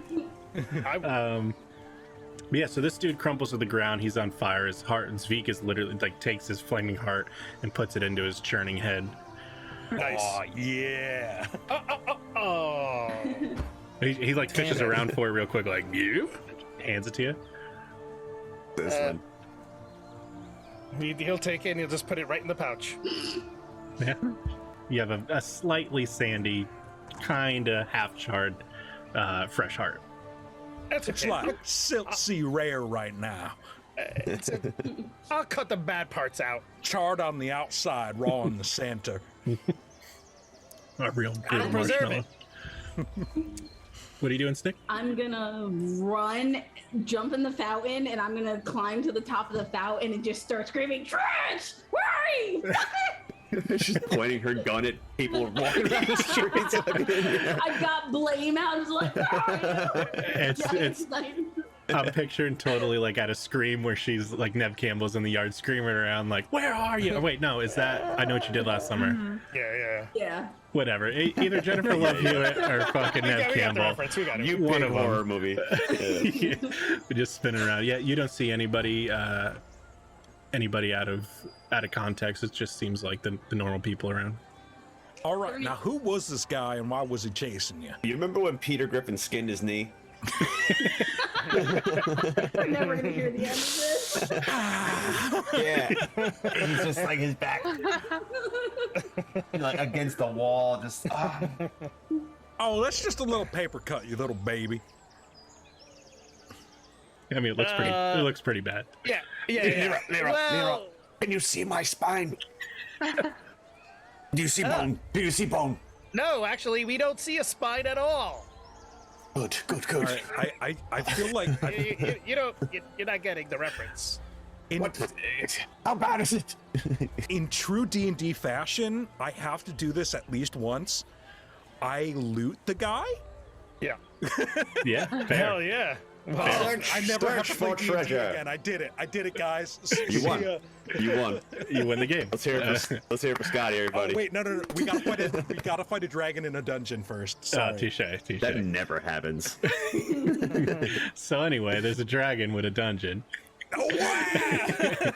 Yeah, so this dude crumples to the ground. He's on fire. His heart, and Zveek is literally like takes his flaming heart and puts it into his churning head. Nice. Oh yeah. Oh. He like fishes Damn it. around for it real quick, like you, hands it to you. This one. He'll take it and he'll just put it right in the pouch. Yeah. You have a slightly sandy, kind of half charred, fresh heart. That's It's okay. like Silksea rare right now. I'll cut the bad parts out. Charred on the outside, raw in the center. A real I'll good preserve marshmallow. What are you doing, Stick? I'm gonna run, jump in the fountain, and I'm gonna climb to the top of the fountain and just start screaming, "Trash! Where are you?" She's pointing her gun at people walking around the streets. I've got Blame out. I was like, "Where are you?" It's I'm picturing totally like at a scream where she's like Nev Campbell's in the yard screaming around like, "Where are you?" Oh, wait, no, is that I Know What You Did Last Summer? Yeah. Whatever. Either Jennifer Love Hewitt or fucking Nev Campbell. You One big of them. horror movie. Yeah. We're just spinning around. Yeah, you don't see anybody out of context. It just seems like the normal people around. All right, now who was this guy and why was he chasing you? You remember when Peter Griffin skinned his knee? We're never gonna hear the end of this. Yeah. He's just like his back, like against the wall, just. Oh, that's just a little paper cut, you little baby. I mean, it looks pretty bad. Yeah. Nero, can you see my spine? Do you see bone? Do you see bone? No, actually, we don't see a spine at all. Good. All right, I feel like You're not getting the reference. How bad is it? in true D&D fashion, I have to do this at least once. I loot the guy. Yeah. Yeah, fair. Hell yeah. Well, I never have to search play for D&D treasure. again. I did it, guys. You won. See ya. You won. You win the game. Let's hear it for Scotty, Oh everybody. wait, no. We gotta fight a dragon in a dungeon first. Sorry. Touche. That never happens. So anyway, there's a dragon with a dungeon. No way!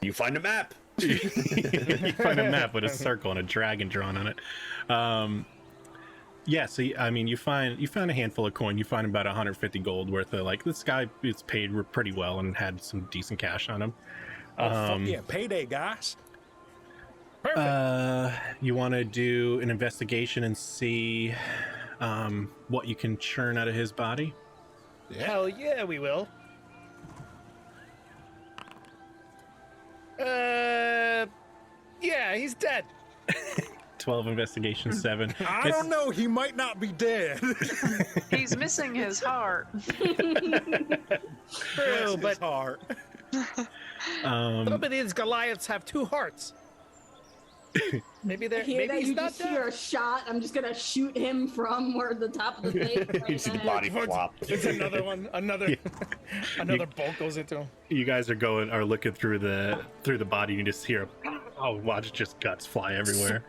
You find a map. You find a map with a circle and a dragon drawn on it. Yeah, so I mean, you find a handful of coin. You find about 150 gold worth of like this guy. It's paid pretty well and had some decent cash on him. Oh, fuck yeah, payday, guys. You want to do an investigation and see what you can churn out of his body? hell yeah, we will. Yeah, he's dead. 12 investigation, 7. I don't know. He might not be dead. He's missing his heart. True, but heart. some of these Goliaths have 2 hearts. Maybe they're Hear maybe that? he's You not just hear dead. a shot. I'm just gonna shoot him from where the top of the face. You see the Right body there. flop. It's another one. Another bolt goes into him. You guys are looking through the body. You just hear, watch just guts fly everywhere.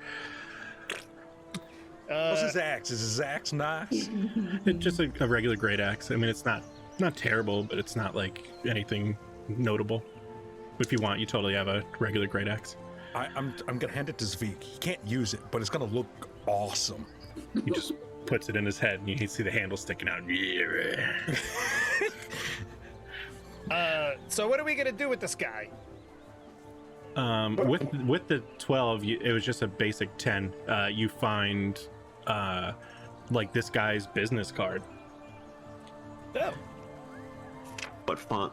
What's his axe? Is his axe nice? It's just a regular great axe. I mean, it's not terrible, but it's not like anything notable. If you want, you totally have a regular great axe. I'm gonna hand it to Zvik. He can't use it, but it's gonna look awesome. He just puts it in his head, and you see the handle sticking out. So what are we gonna do with this guy? With the 12, it was just a basic 10. You find like this guy's business card. Oh, What font?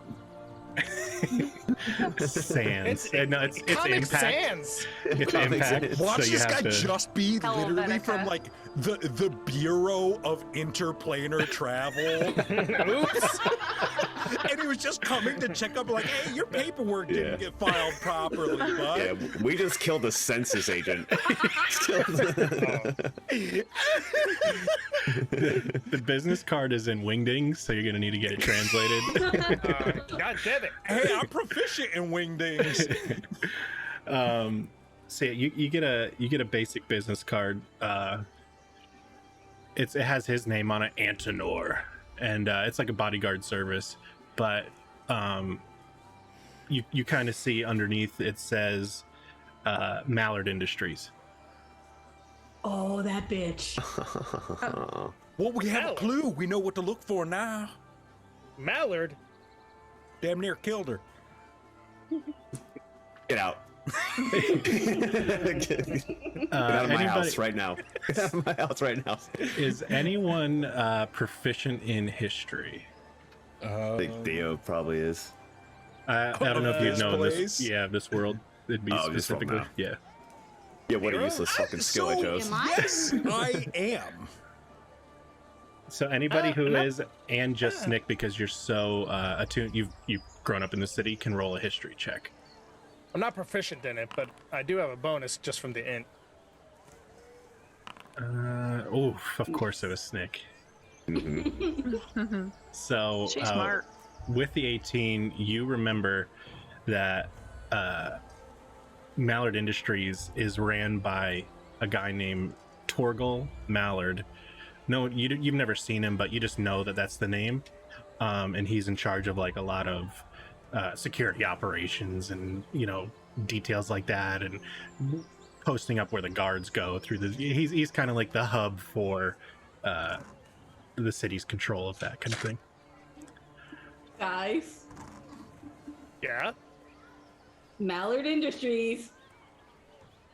Sans. No, it's Comic Impact. Sans. It's Comic Impact. Sans. Watch so you this have guy to, just be literally Helvetica. from like the Bureau of Interplanar Travel. Oops. And he was just coming to check up like, hey, your paperwork didn't get filed properly, bud. Yeah, we just killed a census agent. the business card is in Wingdings, so you're gonna need to get it translated. God damn it. Hey, I'm proficient in wingdings. So yeah, you get a basic business card. It has his name on it, Antonor, and it's like a bodyguard service. But you kind of see underneath it says Mallard Industries. Oh, that bitch. Well, we have a Mallard. clue. We know what to look for now. Mallard. Damn near killed her. Get out. Get out of my house right now. Get out of my house right now. Is anyone proficient in history? I think Theo probably is. I don't know if you'd this know this. place? Yeah, this world. It'd be Oh, this world specifically. now. Yeah. Yeah, what a useless fucking skill I chose. Am I? Yes, I am. So anybody who no. is, and just Nick, because you're so attuned, you've grown up in the city, can roll a history check. I'm not proficient in it, but I do have a bonus just from the int. Of course it was Snick. Mm-hmm. So She's smart. with the 18, you remember that Mallard Industries is ran by a guy named Torgal Mallard. No, you've never seen him, but you just know that that's the name. And he's in charge of like a lot of security operations and, you know, details like that, and posting up where the guards go through the. He's kind of like the hub for the city's control of that kind of thing. Guys, Yeah? Mallard Industries.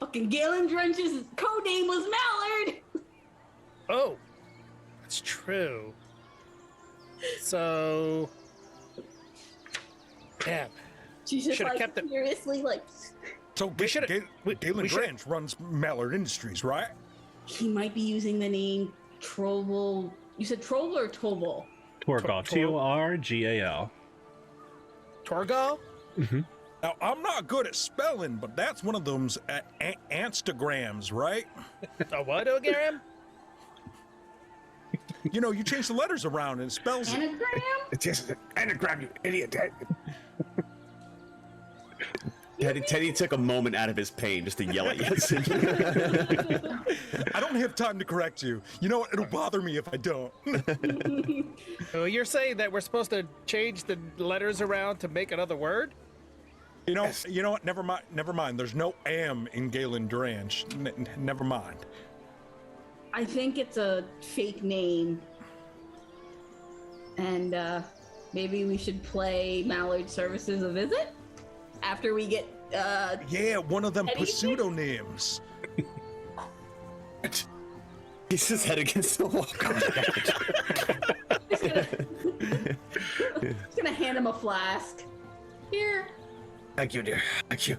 Fucking Galen Drench's code name was Mallard. Oh, that's true. So, damn. She's just Should've like kept it- seriously like So should've- Galen we should've- Drench runs Mallard Industries, right? he might be using the name Trovel. You said Trovel or Tovel? Torgal, Torgal. Torgal? Now, I'm not good at spelling, but that's one of them's Instagrams, right? A what, Ogaram? You know, you change the letters around and it spells it. Anagram? It's just an anagram, you idiot. Teddy took a moment out of his pain just to yell at you. I don't have time to correct you. You know what? It'll bother me if I don't. Oh, you're saying that we're supposed to change the letters around to make another word? You know what? Never mind. There's no am in Galen Drench. Never mind. I think it's a fake name. And maybe we should play Mallard Services a visit after we get Yeah, one of them Eddie? pseudonyms. He's his head against the wall. just gonna hand him a flask. Here. Thank you, dear. Thank you.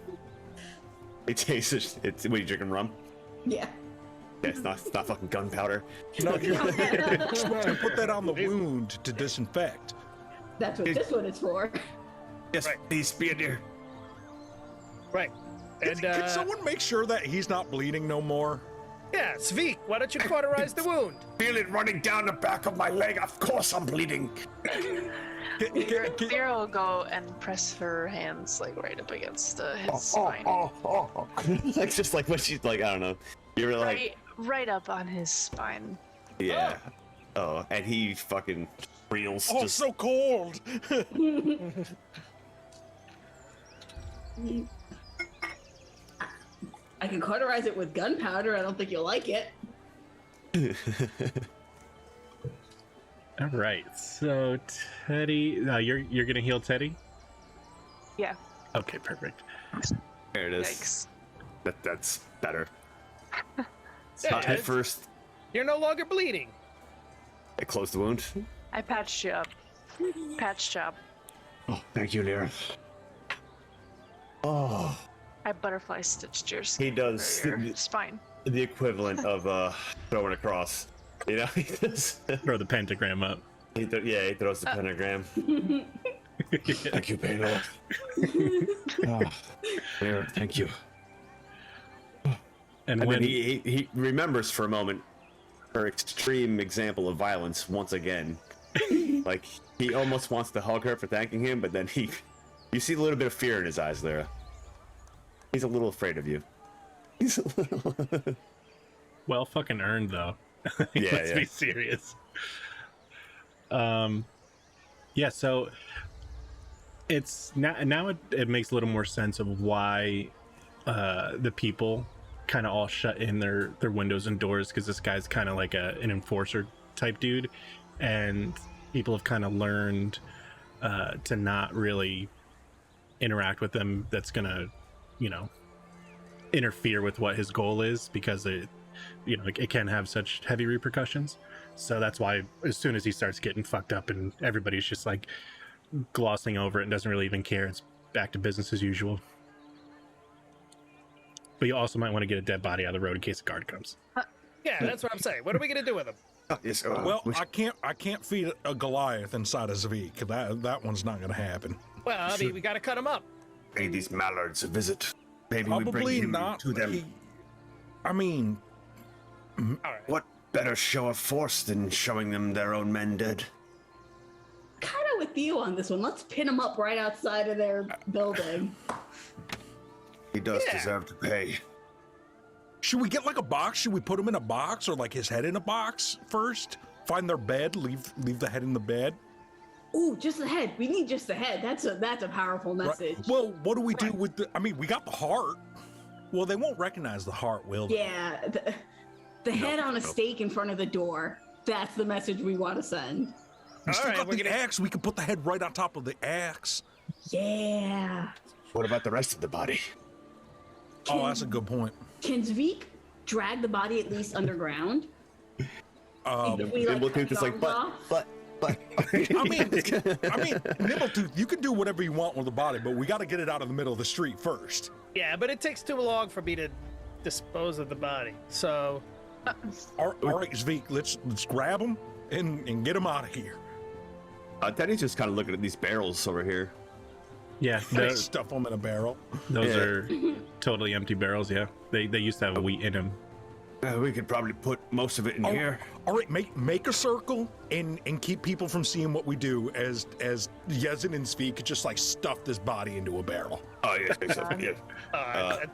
It tastes. It's what are you drinking? Rum? Yeah. Yeah, it's not fucking gunpowder. No, you're supposed to put that on the wound to disinfect. That's what this one is for. Yes, Right. please be a dear. Right. And, Can someone make sure that he's not bleeding no more? yeah, Sveek, why don't you cauterize the wound? Feel it running down the back of my leg. Of course I'm bleeding. Vera will go and press her hands like right up against his spine. Like just like when she's like, I don't know. You're like, Right up on his spine. yeah. Oh, and he fucking reels. Oh, just so cold. I can cauterize it with gunpowder. I don't think you'll like it. All right, so Teddy, you're gonna heal Teddy. Yeah. Okay, perfect. there it is. Yikes. That's better. Yeah, At first, you're no longer bleeding. I closed the wound. I patched you up. Patch job. Oh, thank you, Lyra. Oh, I butterfly stitched your skin. he does or your spine. the equivalent of throwing a cross. You know, he does. Throw the pentagram up. He throws the pentagram. Thank you, Pedro. Lyra, thank you. And And when then he remembers for a moment her extreme example of violence once again. Like, he almost wants to hug her for thanking him, but then you see a little bit of fear in his eyes, Lyra. He's a little afraid of you. He's a little... well, fucking earned though. Yeah, Let's yeah. be serious. Yeah, so it's now it makes a little more sense of why the people kind of all shut in their windows and doors, because this guy's kind of like an enforcer type dude, and people have kind of learned to not really interact with them. That's gonna, interfere with what his goal is, because it can have such heavy repercussions. So that's why as soon as he starts getting fucked up and everybody's just like glossing over it and doesn't really even care, it's back to business as usual. But you also might want to get a dead body out of the road in case a guard comes. Yeah, that's what I'm saying. What are we gonna do with him? Yes, Well, I can't feed a Goliath inside of Zvik. That one's not gonna happen. Well, I mean, we gotta cut him up. pay these mallards a visit. Maybe we bring Probably him not. to them. I mean, All right. What better show of force than showing them their own men dead? Kind of with you on this one. Let's pin them up right outside of their building. He does Yeah. deserve to pay. should we get like a box? Should we put him in a box or like his head in a box first? Find their bed, leave the head in the bed. Ooh, just the head. We need just the head. That's a powerful message. Right. Well, what do we do with the? I mean, we got the heart. Well, they won't recognize the heart, will they? Yeah, the head on a stake in front of the door. That's the message we want to send. We still All right, got we're the gonna- axe. We can put the head right on top of the axe. Yeah. What about the rest of the body? Oh, that's a good point. Can Zvik drag the body at least underground? If we, like, Nimble-tooth cut is like, arms but. off? I mean, Nibbletooth, you can do whatever you want with the body, but we got to get it out of the middle of the street first. Yeah, but it takes too long for me to dispose of the body. So, All right, Zvik, let's grab him and get him out of here. Teddy's just kind of looking at these barrels over here. Yeah, Stuff them in a barrel. those Yeah. are totally empty barrels. Yeah, they used to have wheat in them. We could probably put most of it in here. All right, make a circle and keep people from seeing what we do as Yezin and Zvik could just like stuff this body into a barrel. Oh, yeah. Yeah.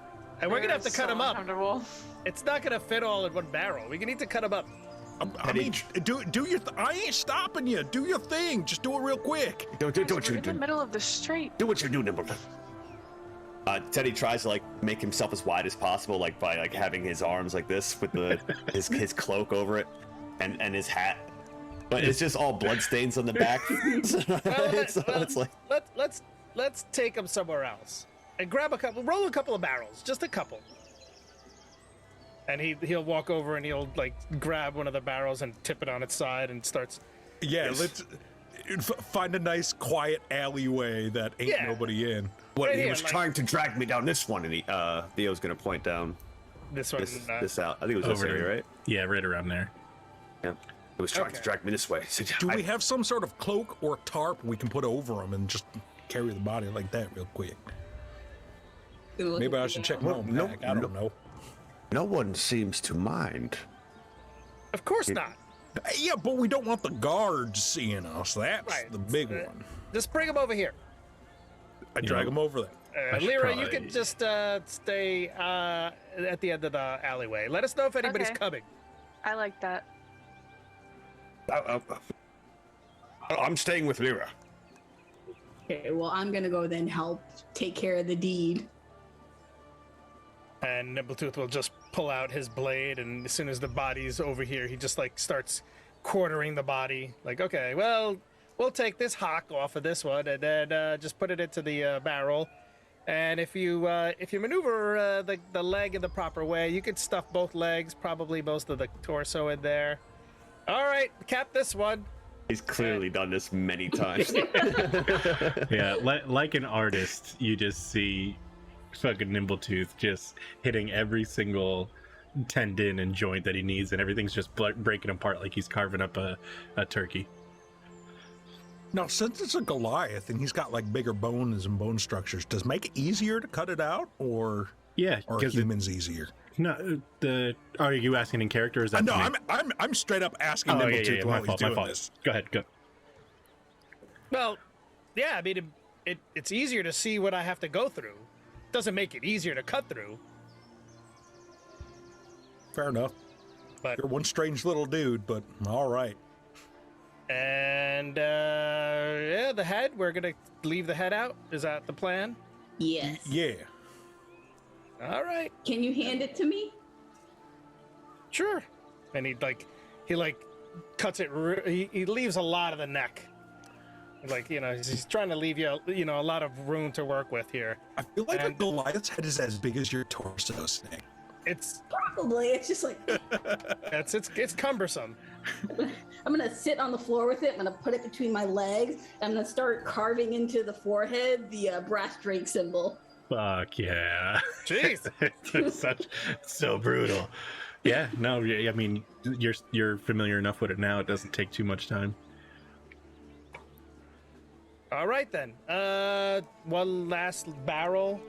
and we're gonna have to So cut him up. uncomfortable. It's not gonna fit all in one barrel. We need to cut him up. I mean, do your. I ain't stopping you. Do your thing. Just do it real quick. Do what We're you in the do. middle of the street. Do what you do, Nimble. Teddy tries to like make himself as wide as possible, like by like having his arms like this with the his cloak over it and his hat. But it's just all bloodstains on the back. It's like Let's take him somewhere else and roll a couple of barrels, just a couple. And he'll walk over and he'll like grab one of the barrels and tip it on its side and starts. Yeah, Yes. let's find a nice quiet alleyway that ain't Yeah. nobody in. what Right he here, was like- trying to drag me down this one, and Theo's gonna point down This one. this out. I think it was this Over area, there. right? Yeah, right around there. Yeah. It was trying to Okay. drag me this way. So Do we have some sort of cloak or tarp we can put over him and just carry the body like that real quick? Maybe I should check my own No, bag. I don't know. No one seems to mind. Of course not. Yeah, but we don't want the guards seeing us. That's Right. the big one. Just bring him over here. I drag him over there. I should Lyra, you probably- can just stay at the end of the alleyway. Let us know if anybody's Okay. coming. I like that. I'm staying with Lyra. Okay, well, I'm gonna go then help take care of the deed. And Nibbletooth will just pull out his blade, and as soon as the body's over here, he just like starts quartering the body. Like, okay, well, we'll take this hock off of this one, and then just put it into the barrel. And if you maneuver the leg in the proper way, you could stuff both legs, probably most of the torso in there. All right, cap this one. He's clearly done this many times. Yeah, like an artist, you just see fucking Nimbletooth just hitting every single tendon and joint that he needs, and everything's just breaking apart like he's carving up a turkey. Now, since it's a Goliath and he's got like bigger bones and bone structures, does it make it easier to cut it out, or Yeah, are because humans easier? no, are you asking in character? Or is that No, to me? I'm straight up asking Oh, Nimbletooth yeah, while my he's fault, my doing fault. this. Go ahead, go. Well, yeah, I mean, it's easier to see what I have to go through. Doesn't make it easier to cut through, Fair enough. but You're one strange little dude, but all right. and yeah, the head. We're gonna leave the head out. Is that the plan? Yes. Yeah. All right, Can you hand it to me? sure. And he cuts it. He leaves a lot of the neck. Like, he's trying to leave you a lot of room to work with here. I feel like And- a Goliath's head is as big as your torso, Snake. It's Probably. It's just like it's cumbersome. I'm gonna sit on the floor with it. I'm gonna put it between my legs. I'm gonna start carving into the forehead the brass drake symbol. Fuck yeah. Jeez. It's so brutal. Yeah, no, I mean, you're familiar enough with it now. It doesn't take too much time. All right then. One last barrel,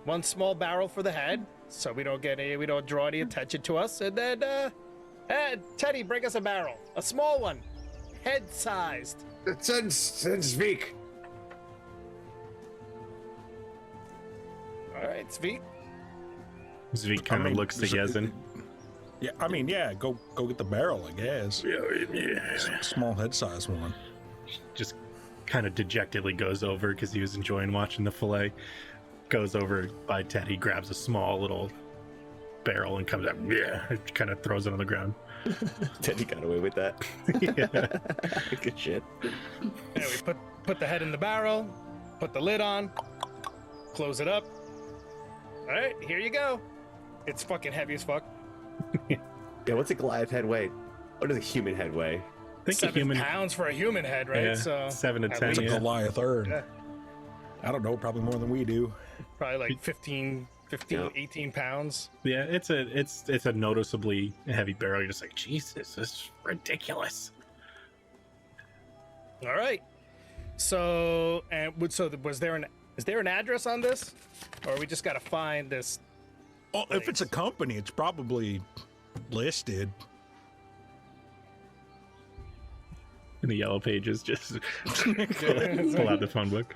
one small barrel for the head, so we don't draw any attention to us. And then, Teddy, bring us a barrel, a small one, head-sized. Send Sveek. All right, Sveek. Zvik kind of looks to Yezin. Yeah, I mean, yeah, go get the barrel, I guess. Yeah. Small head size one. Just kind of dejectedly goes over because he was enjoying watching the fillet. Goes over by Teddy, grabs a small little barrel and comes up. Yeah, kind of throws it on the ground. Teddy got away with that. Yeah. Good shit. Yeah, we put the head in the barrel, put the lid on, close it up. All right, here you go. It's fucking heavy as fuck. Yeah, what's a Goliath head weigh? What does a human head weigh? I think 7 pounds for a human head, right? Yeah, So 7 to at 10. It's a least- Yeah. Goliath urn. Yeah. I don't know, probably more than we do. Probably like 15, Yeah. 18 pounds. Yeah, it's a noticeably heavy barrel. You're just like, Jesus, this is ridiculous. All right. So, is there an address on this, or we just gotta find this? Oh, if it's a company, it's probably listed. In the yellow pages, just pull out the phone book.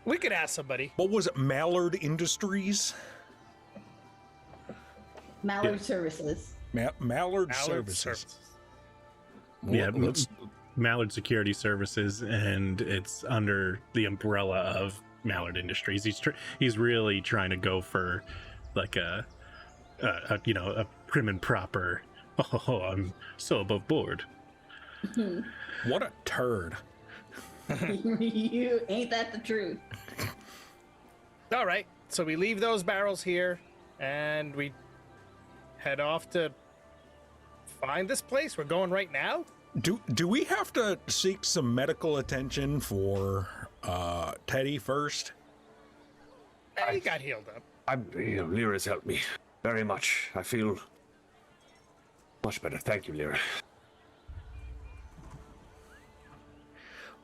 We could ask somebody. What was it? Mallard Industries? Mallard Yeah. Services. Mallard Mallard Services. Yeah, Let's, Mallard Security Services, and it's under the umbrella of Mallard Industries. He's really trying to go for like a prim and proper. Oh, I'm so above board. what a turd. You ain't that the truth? All right. So we leave those barrels here, and we head off to find this place. We're going right now. Do we have to seek some medical attention for Teddy first? He got healed up. Lyra's helped me very much. I feel much better. Thank you, Lyra.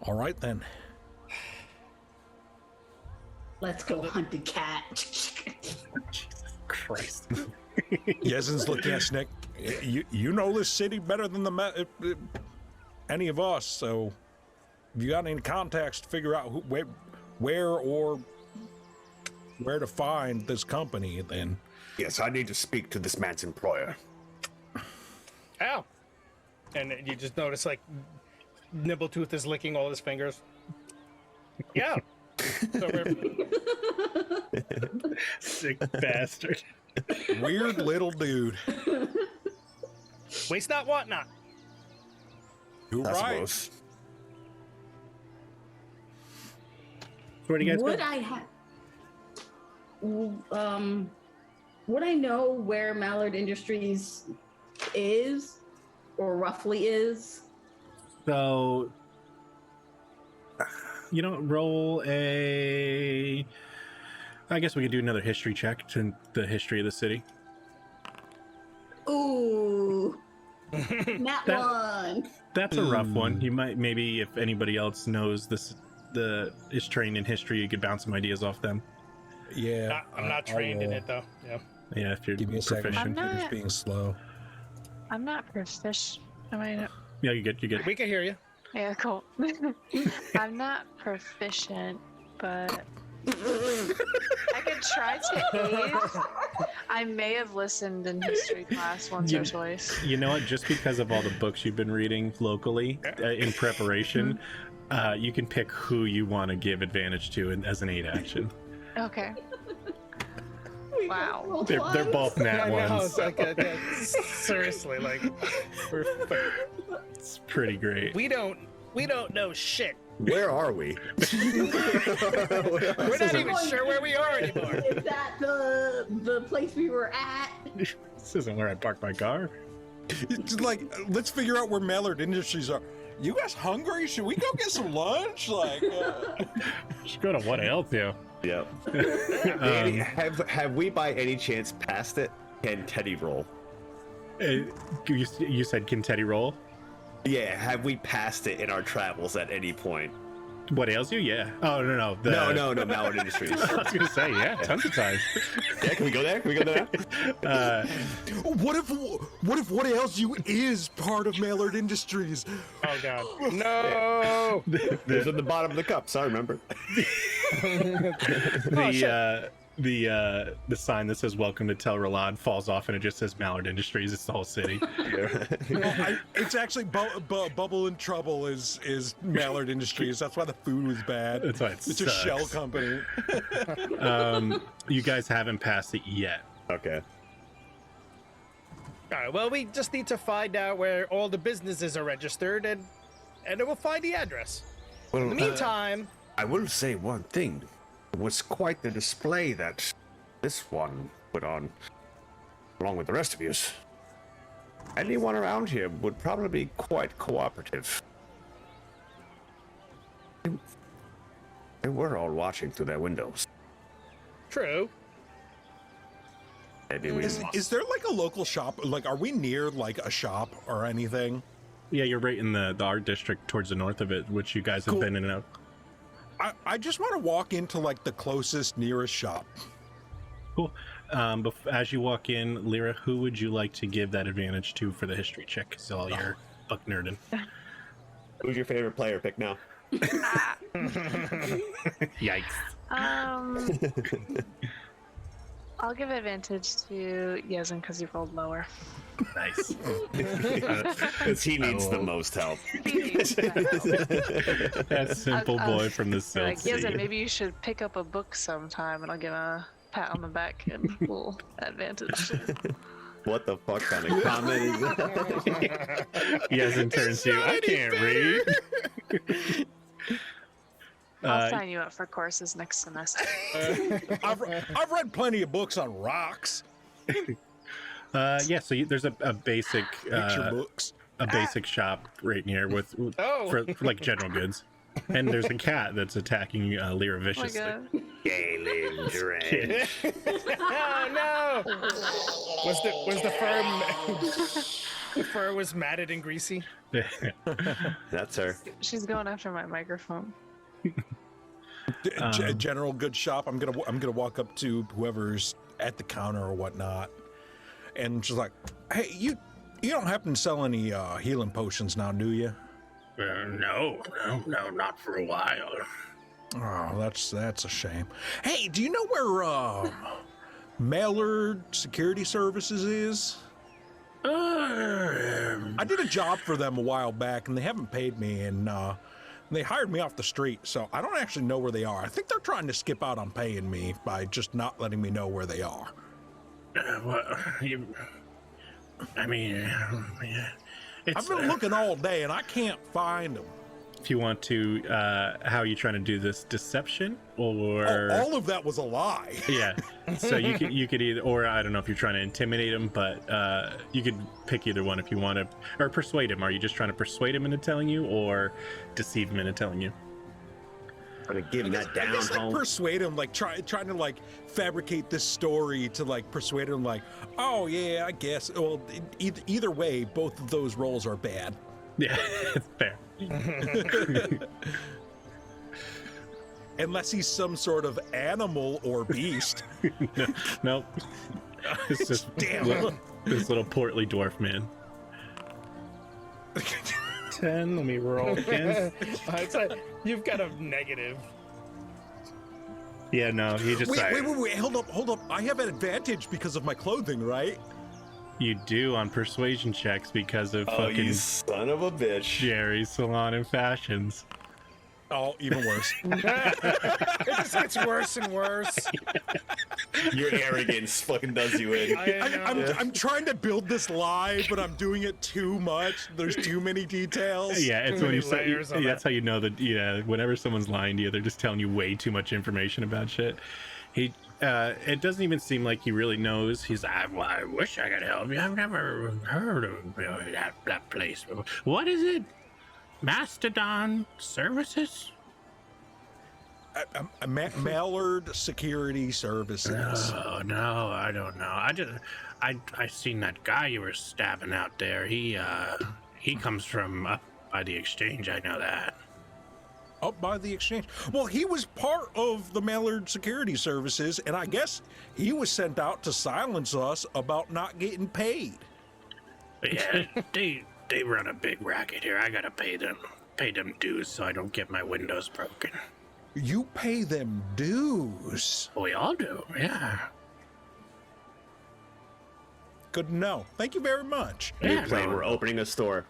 All right then. Let's go hunt the cat. Jesus Christ. Yezin's looking at Snick. You know this city better than any of us. So, if you got any contacts to figure out where to find this company, then Yes, I need to speak to this man's employer. Ow! And you just notice like Nibbletooth is licking all his fingers. Yeah. So Sick bastard. weird little dude. waste not, want not. You're I right. suppose. Where do you guys Would go? I have? Would I know where Mallard Industries is, or roughly is? So, roll a. I guess we could do another history check to the history of the city. Ooh, not That- one. That's a rough one. You might maybe if anybody else knows is trained in history, you could bounce some ideas off them. Yeah, I'm not trained in it though. Yeah. Yeah, if you're Give me a second. proficient. I'm not- Computer's being slow. I'm not proficient. Am I? Not? Yeah, you get. We can hear you. Yeah, cool. I'm not proficient, but I could try to aid. I may have listened in history class once or twice. You know what? Just because of all the books you've been reading locally in preparation, you can pick who you want to give advantage to as an aid action. Okay. We Wow. roll They're twice. both nat I know, ones. it's like seriously, like It's pretty great. we don't know shit. Where are we? We're not even sure where we are anymore. Is that the place we were at? This isn't where I parked my car. It's like, let's figure out where Mallard Industries are. You guys hungry? Should we go get some lunch? Like, Should go to what else, yo? Yep. Um, Have we by any chance passed it? can Teddy roll? You said can Teddy roll? Yeah, have we passed it in our travels at any point? What ails you? Yeah. Oh, no. No, Mallard Industries. I was going to say, yeah, tons of times. Yeah, can we go there? Can we go there now? What if what ails you is part of Mallard Industries? Oh god. No. It's at the bottom of the cups, I remember. The sign that says "Welcome to Tel Ralad" falls off, and it just says Mallard Industries. It's the whole city. It's actually Bubble and Trouble is Mallard Industries. That's why the food was bad. That's why it's a shell company. You guys haven't passed it yet. Okay. All right. Well, we just need to find out where all the businesses are registered, and it will find the address. Well, In the meantime, I will say one thing. It was quite the display that this one put on, along with the rest of you. Anyone around here would probably be quite cooperative. They were all watching through their windows. true. Maybe we Is there like a local shop? Like, are we near like a shop or anything? Yeah, you're right in the art district towards the north of it, which you guys have Cool. been in and out. I just want to walk into like the closest nearest shop. Cool. As you walk in, Lyra, who would you like to give that advantage to for the history check? Because all your buck nerding. Who's your favorite player? Pick now. Yikes. I'll give advantage to Yezin because you rolled lower. Nice. Because he needs the most help. That simple boy from the Silk Like, Sea. Yezin, maybe you should pick up a book sometime, and I'll give a pat on the back and we'll advantage. What the fuck kind of comment is that? Yezin turns to you. I can't read. I'll sign you up for courses next semester. I've read plenty of books on rocks. Yeah, so there's a basic Picture books. a basic shop right near with Oh. for like general goods, and there's a cat that's attacking Lyra Oh my viciously. god. Galen Dren. Oh no! Was the fur the fur was matted and greasy? That's her. She's going after my microphone. General good shop. I'm gonna walk up to whoever's at the counter or whatnot, and just like, hey, you don't happen to sell any healing potions now, do you? No, not for a while. Oh, that's a shame. Hey, do you know where Mallard Security Services is? I did a job for them a while back, and they haven't paid me, and they hired me off the street, so I don't actually know where they are. I think they're trying to skip out on paying me by just not letting me know where they are. I mean, I've been looking all day, and I can't find them. If you want to, how are you trying to do this? Deception or All of that was a lie. yeah? So you could either, or I don't know if you're trying to intimidate him, but you could pick either one if you want to, or persuade him. Are you just trying to persuade him into telling you, or deceive him into telling you? Gonna give him that I down guess like home. persuade him, like trying to like fabricate this story to like persuade him, like, oh yeah, I guess. Well, either way, both of those roles are bad. Yeah, it's fair. Unless he's some sort of animal or beast. Nope. It's just Damn. this little portly dwarf man. 10. Let me roll again. It's like, you've got a negative. Yeah, no, he just Wait, hold up. I have an advantage because of my clothing, right? You do on persuasion checks because of Oh, fucking you son of a bitch. Jerry's Salon and Fashions. Oh, even worse. It just gets worse and worse. Your arrogance fucking does you in. I'm trying to build this lie, but I'm doing it too much. There's too many details. Yeah, it's Too when many you say layers on that's that. how you know that. Yeah, whenever someone's lying to you, they're just telling you way too much information about shit. It doesn't even seem like he really knows. He's like, well, I wish I could help you. I've never heard of that place before. What is it? Mastodon Services? Mallard Security Services. No, I don't know. I seen that guy you were stabbing out there. He comes from up by the exchange. I know that. Up by the exchange. Well, he was part of the Mallard Security Services, and I guess he was sent out to silence us about not getting paid. Yeah, they run a big racket here. I gotta pay them dues so I don't get my windows broken. You pay them dues. We all do, yeah. Good to know. Thank you very much. New plan, we're opening a store.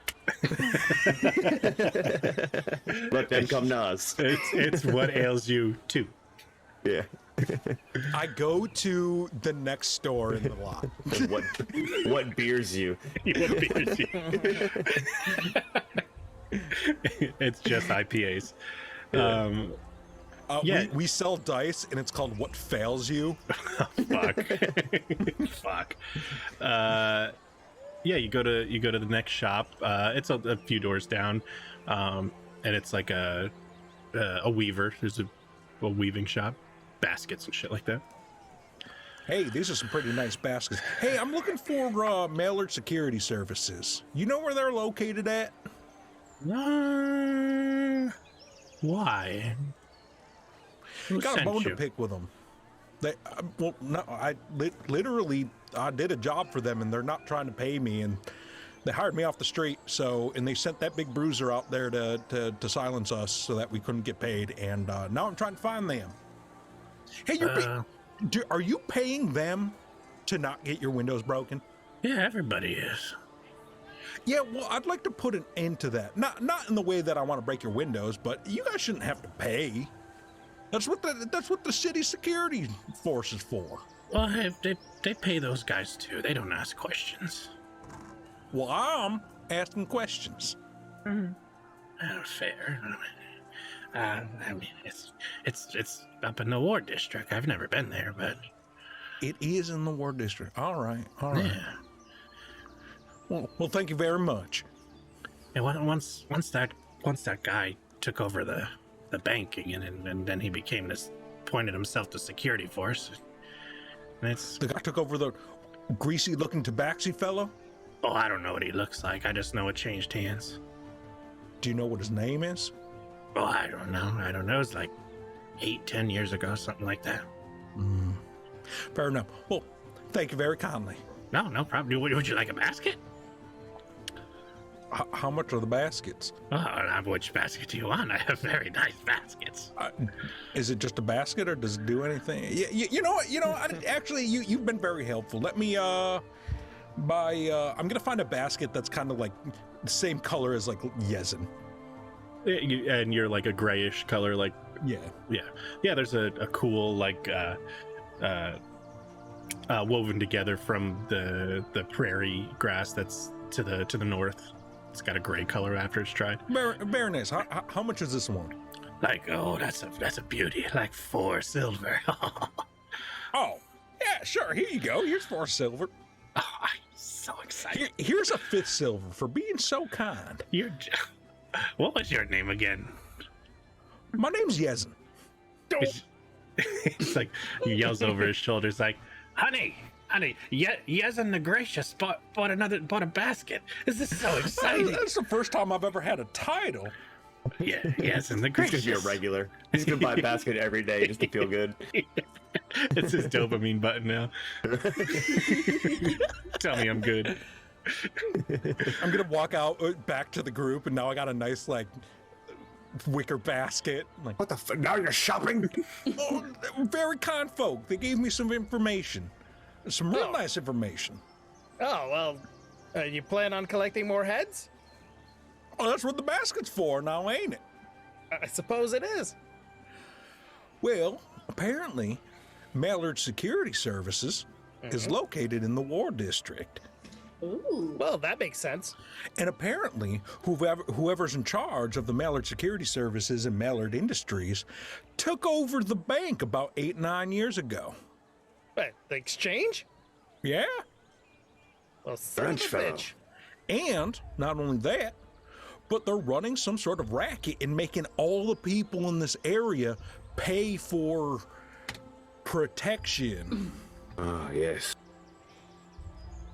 Let them come to us. It's what ails you too. Yeah. I go to the next store in the lot. What beers you? What beers you? It's just IPAs. Yeah. We sell dice, and it's called What Fails You. Fuck. Fuck. Yeah, you go to the next shop. It's a few doors down, and it's like a weaver. There's a weaving shop, baskets and shit like that. Hey, these are some pretty nice baskets. Hey, I'm looking for Mallard Security Services. You know where they're located at? Why? Who Got a sent bone you? to pick with them. Literally, I did a job for them, and they're not trying to pay me, and they hired me off the street. And they sent that big bruiser out there to silence us so that we couldn't get paid. And now I'm trying to find them. Hey, are you paying them to not get your windows broken? Yeah, everybody is. Yeah, well, I'd like to put an end to that. Not in the way that I want to break your windows, but you guys shouldn't have to pay. That's what the city security force is for. Well, hey, they pay those guys too. They don't ask questions. Well, I'm asking questions. Fair. I mean, it's up in the War District. I've never been there, but It is in the War District. All right. yeah. Well, thank you very much. And once that guy took over the banking, and then he became pointed himself to security force. And it's The guy took over the greasy-looking tabaxi fellow. I don't know what he looks like. I just know it changed hands. Do you know what his name is? I don't know. It's like 8-10 years ago, something like that. Fair enough. Well, thank you very kindly. No problem. Would you like a basket? How much are the baskets? Which basket do you want? I have very nice baskets. Is it just a basket, or does it do anything? You know what? Actually, you've been very helpful. Let me I'm gonna find a basket that's kind of like the same color as like Yezin. And you're like a grayish color, like Yeah. There's a cool like woven together from the prairie grass that's to the north. It's got a gray color after it's dried. Very nice. How much is this one? Like, that's a beauty. Like 4 silver. Oh, yeah, sure. Here you go. Here's 4 silver. I'm so excited. Here's a 5th silver for being so kind. What was your name again? My name's Yezin. It's like he yells over his shoulder. It's like, honey, Yezin the Gracious bought a basket. This is so exciting. That's the first time I've ever had a title. Yeah, Yezin the He's Gracious. gonna be a regular. He's gonna buy a basket every day just to feel good. It's his dopamine button now. Tell me I'm good. I'm gonna walk out back to the group, and now I got a nice like wicker basket. Like, What the fuck? Now you're shopping? oh, very kind folk. They gave me some information, some real nice information. Oh, well, you plan on collecting more heads? Oh, that's what the basket's for now, ain't it? I suppose it is. Well, apparently, Mallard Security Services is located in the War District. Ooh. Well, that makes sense. And apparently, whoever's in charge of the Mallard Security Services and Mallard Industries took over the bank about 8-9 years ago. What, the exchange? Yeah. Well, son of a French fellow. bitch. And not only that, but they're running some sort of racket and making all the people in this area pay for protection. Ah, yes.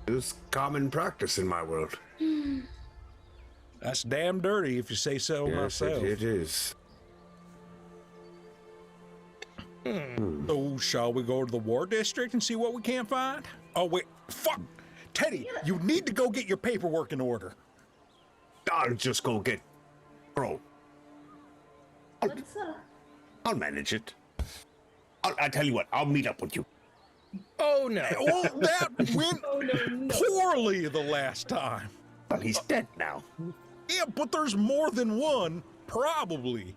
It's common practice in my world. That's damn dirty if you say so Yes, myself. it is. So shall we go to the war district and see what we can't find? Oh wait, fuck! Teddy, you need to go get your paperwork in order. I'll just go get... Bro, Let's, I'll manage it. I tell you what, I'll meet up with you. Oh no. Well, that went no. poorly the last time. Well, he's dead now. Yeah, but there's more than one, probably.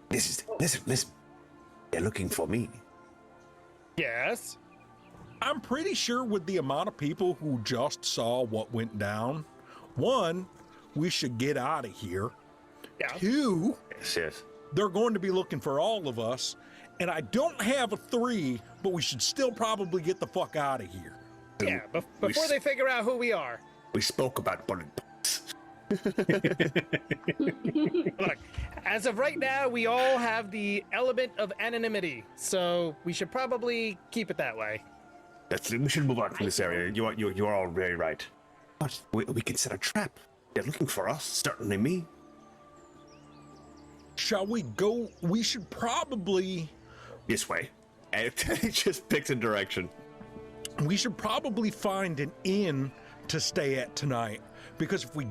Listen. They're looking for me. Yes. I'm pretty sure with the amount of people who just saw what went down, one, we should get out of here. Yeah. Two, Yes. they're going to be looking for all of us. And I don't have a three, but we should still probably get the fuck out of here. Yeah. Before they figure out who we are. We spoke about bullet points. Look, as of right now, we all have the element of anonymity, so we should probably keep it that way. We should move on from this area. You are all very right. But we can set a trap. They're looking for us. Certainly me. Shall we go? We should probably... This way. And he just picks a direction. We should probably find an inn to stay at tonight, because if we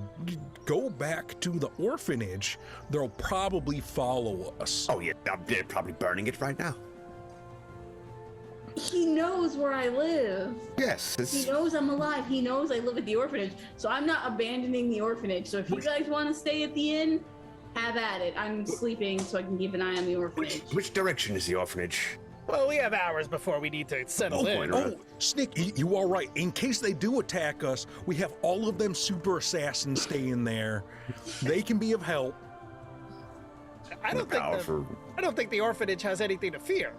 go back to the orphanage, they'll probably follow us. Oh yeah, they're probably burning it right now. He knows where I live. Yes. He knows I'm alive. He knows I live at the orphanage. So I'm not abandoning the orphanage. So if you guys want to stay at the inn, have at it. I'm sleeping so I can keep an eye on the orphanage. Which direction is the orphanage? Well, we have hours before we need to settle in. Oh, Snick, you are right. In case they do attack us, we have all of them super assassins staying there. They can be of help. I don't think the orphanage has anything to fear.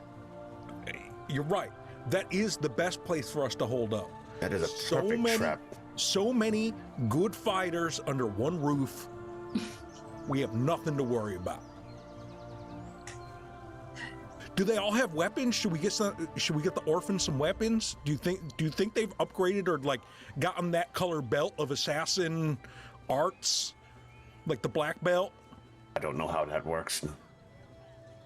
You're right. That is the best place for us to hold up. That is a perfect trap. So many good fighters under one roof. We have nothing to worry about. Do they all have weapons? Should we get the orphans some weapons? Do you think they've upgraded or like gotten that color belt of assassin arts, like the black belt? I don't know how that works.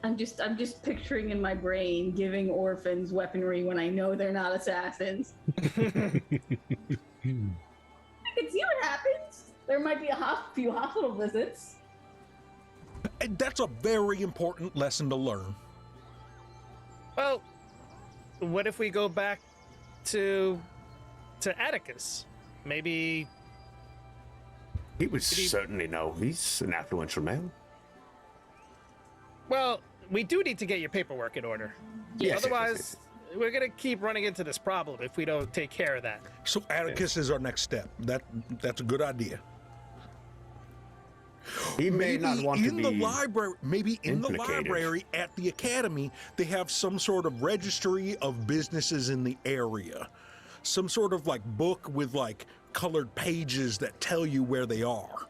I'm just picturing in my brain giving orphans weaponry when I know they're not assassins. I can see what happens. There might be a few hospital visits. And that's a very important lesson to learn. Well, what if we go back to Atticus? Maybe He would certainly know. He's an affluential man. Well, we do need to get your paperwork in order. Yes, Otherwise, we're gonna keep running into this problem if we don't take care of that. So Atticus is our next step. That's a good idea. He may not want to in be the library. Maybe in the implicated. library at the academy, they have some sort of registry of businesses in the area, some sort of like book with like colored pages that tell you where they are.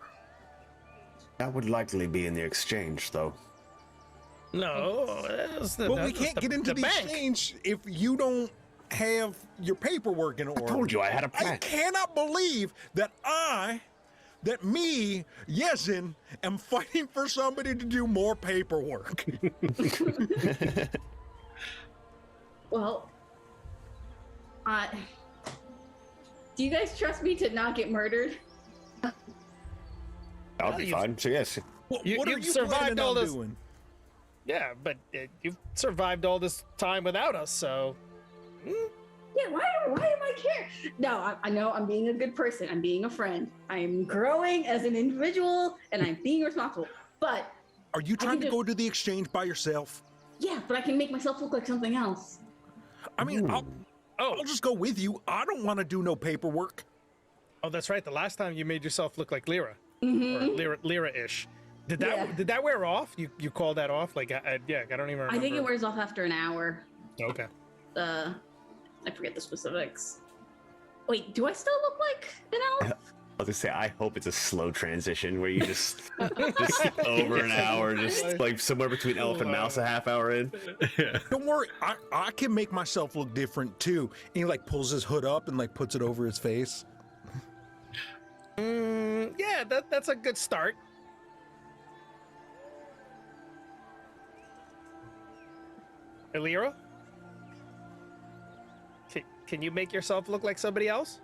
That would likely be in the exchange, though. No, Well, we can't get into the exchange if you don't have your paperwork in order. I told you I had a plan. I cannot believe that me, Yezin, am fighting for somebody to do more paperwork. Well, do you guys trust me to not get murdered? I'll be fine. So yes. What are you've you survived planning all on this. doing? Yeah, but you've survived all this time without us, so. Yeah, why am I care? No, I know I'm being a good person. I'm being a friend. I'm growing as an individual, and I'm being responsible. But Are you trying to can go to the exchange by yourself? yeah, but I can make myself look like something else. I mean, I'll just go with you. I don't want to do no paperwork. Oh, that's right. The last time you made yourself look like Lyra, Mm-hmm. or Lyra-ish. Did Yeah. that wear off? You called that off? Like, I don't even remember. I think it wears off after an hour. Okay. I forget the specifics. Wait, do I still look like an elf? was gonna say, I hope it's a slow transition where you just over an hour, just like somewhere between elephant and mouse, a half hour in. Don't worry, I can make myself look different too. And he like pulls his hood up and like puts it over his face. Yeah, that's a good start. Elira? Can you make yourself look like somebody else?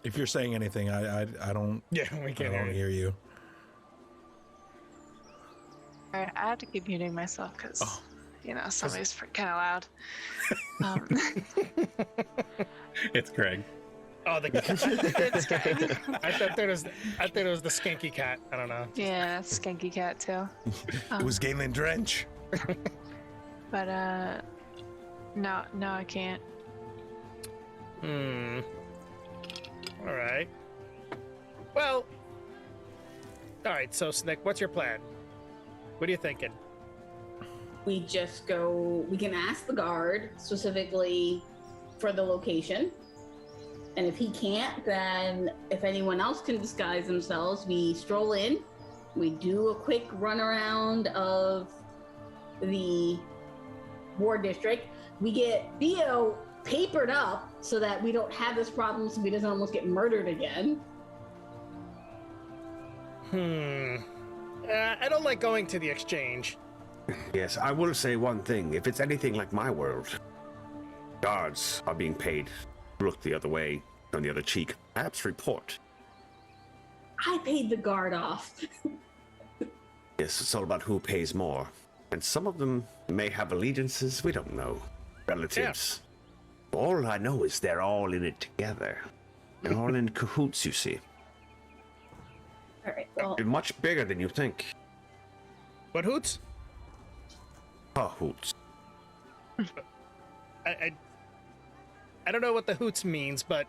If you're saying anything, I don't. Yeah, we can't I don't hear you. All right, I have to keep muting myself because, somebody's kind of loud. It's Greg. Oh, it's Greg. I thought it was the skanky cat. I don't know. Yeah, skanky cat too. It was Galen Drench. But no, I can't. All right. Well. All right. So, Snick, what's your plan? What are you thinking? We just go. We can ask the guard specifically for the location, and if he can't, then if anyone else can disguise themselves, we stroll in. We do a quick run around of the war district. We get Theo papered up so that we don't have this problem, so he doesn't almost get murdered again. I don't like going to the exchange. Yes, I will say one thing. If it's anything like my world, guards are being paid to look the other way, on the other cheek. Perhaps report. I paid the guard off. Yes, it's all about who pays more. And some of them may have allegiances, we don't know. Relatives. All I know is they're all in it together. They're all in cahoots, you see. All right, well, They're much bigger than you think. What hoots? Cahoots. I don't know what the hoots means, but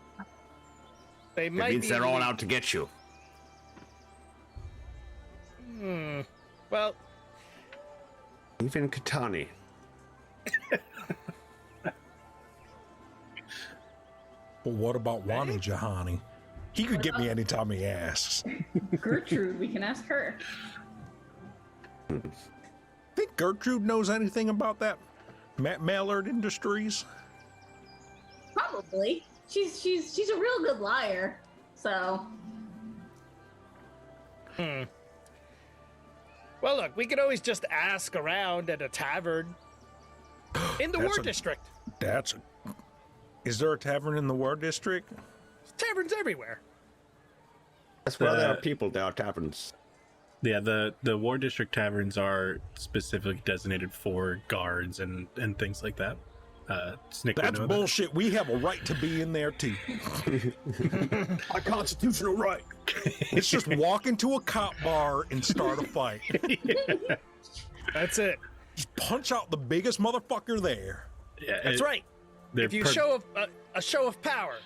they It might means be. they're all out to get you. Well, Even Katani. But what about Wani Jahani? He could get me anytime he asks. Gertrude, we can ask her. Think Gertrude knows anything about that? Mallard Industries? Probably. She's a real good liar. So well, look, we could always just ask around at a tavern in the war district. Is there a tavern in the War District? Taverns everywhere. That's where there are people, there are taverns. Yeah, the War District taverns are specifically designated for guards and things like that. Snick would That's know bullshit. We have a right to be in there too. A constitutional right. It's just walk into a cop bar and start a fight. That's it. Just punch out the biggest motherfucker there. that. Yeah, That's right. They're If you show a show of power.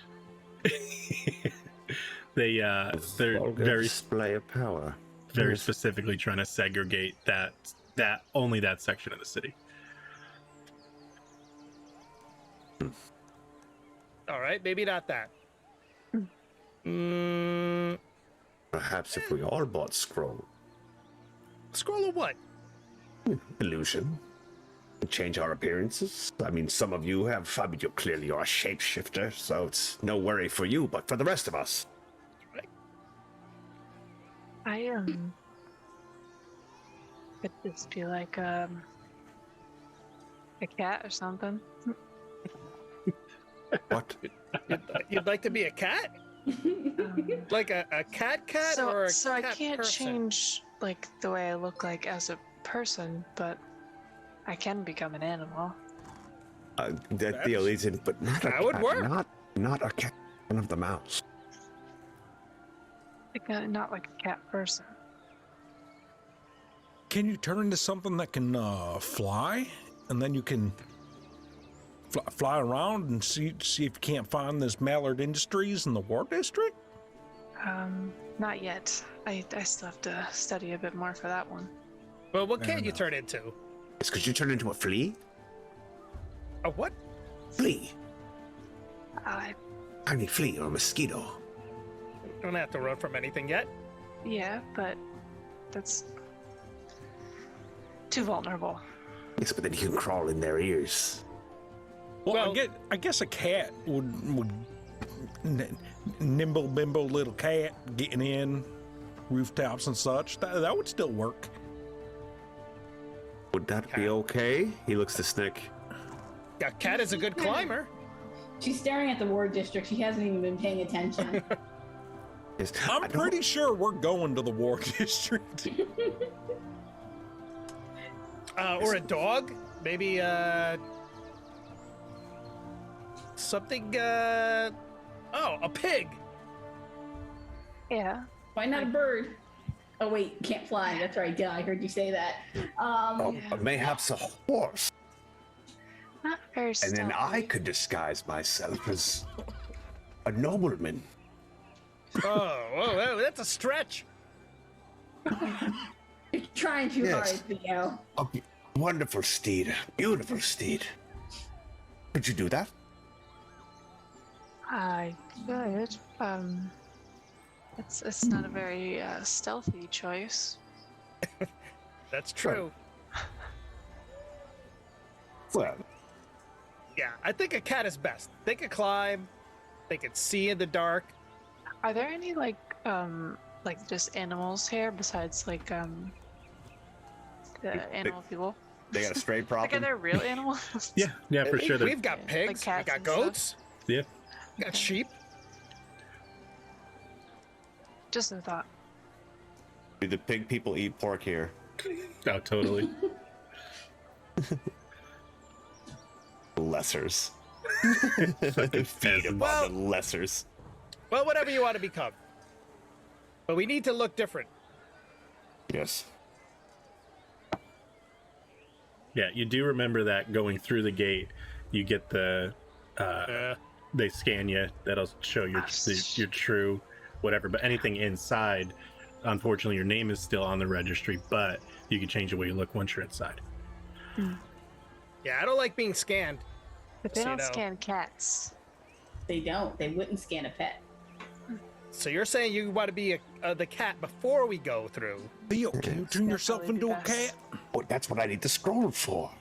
they're Vulgar very display of power. very specifically trying to segregate that only that section of the city. All right, maybe not that. Perhaps if we all bought scroll. Scroll of what? Illusion. Change our appearances. I mean, some of you have. I mean, you're a shapeshifter, so it's no worry for you, but for the rest of us. I could just be like a cat or something. What? You'd like to be a cat? Like a cat or a so cat I can't person? change like the way I look like as a person, but I can become an animal. That deal isn't, but not a That cat. would work. Not a cat. One of the mouse. Like not like a cat person. Can you turn into something that can fly, and then you can fly around and see if you can't find this Mallard Industries in the War District? Not yet. I still have to study a bit more for that one. Well, what Fair can you enough. turn into? It's because you turn into a flea? A what? Flea. Tiny flea or mosquito. Don't have to run from anything yet. Yeah, but that's too vulnerable. Yes, but then you can crawl in their ears. Well, I guess a cat would nimble bimble little cat getting in rooftops and such. That would still work. Would that be okay? He looks to Snick. Yeah, Cat is a good climber. She's staring at the war district. She hasn't even been paying attention. Yes, I'm pretty sure we're going to the war district. Or a dog, maybe. Something. Oh, a pig. Yeah. Why not a bird? Oh wait, can't fly. That's right. Yeah, I heard you say that. Mayhaps a horse. Not very And stealthy. then I could disguise myself as a nobleman. Oh, that's a stretch. You're trying too hard, Theo. A wonderful steed. Beautiful steed. Could you do that? I could. It's not a very stealthy choice. That's true. Well, Yeah, I think a cat is best. They can climb. They can see in the dark. Are there any like just animals here besides like the animal people? They got a stray Like, are problem. there real animals? Yeah, for sure. We've got pigs. Like We cats got and stuff? goats. Yeah. We got sheep. Just a thought. Do the pig people eat pork here? Oh, totally. Lessers. Feed them Well- on the lessers. Well, whatever you want to become. But we need to look different. Yes. Yeah, you do remember that going through the gate, you get the they scan you. That'll show your true whatever. But anything inside, unfortunately, your name is still on the registry. But you can change the way you look once you're inside. Yeah, I don't like being scanned. But they So, don't scan cats. They don't. They wouldn't scan a pet. So you're saying you want to be the cat before we go through? Theo, can you turn yourself probably into be a best. cat? oh, that's what I need the scroll for.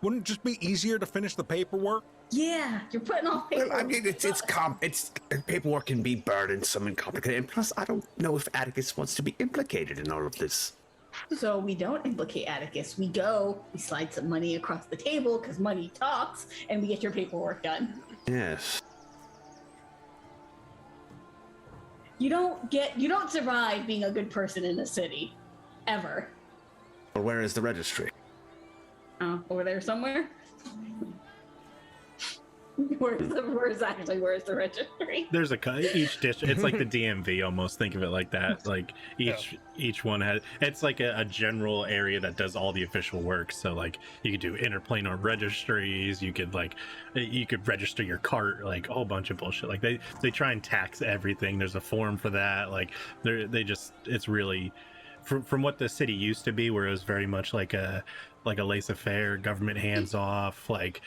Wouldn't it just be easier to finish the paperwork? Yeah, you're putting off paper. Well, I mean, it's paperwork can be burdensome and complicated, and plus, I don't know if Atticus wants to be implicated in all of this. So we don't implicate Atticus. We go, we slide some money across the table because money talks, and we get your paperwork done. Yes. You don't survive being a good person in a city, ever. Or where is the registry? Over there somewhere. Where's the registry? There's each district. It's like the DMV almost. Think of it like that. Like each one has. It's like a general area that does all the official work. So like you could do interplanar registries. You could register your cart. Like a whole bunch of bullshit. Like they try and tax everything. There's a form for that. Like it's really from what the city used to be, where it was very much like a laissez-faire, government hands off, like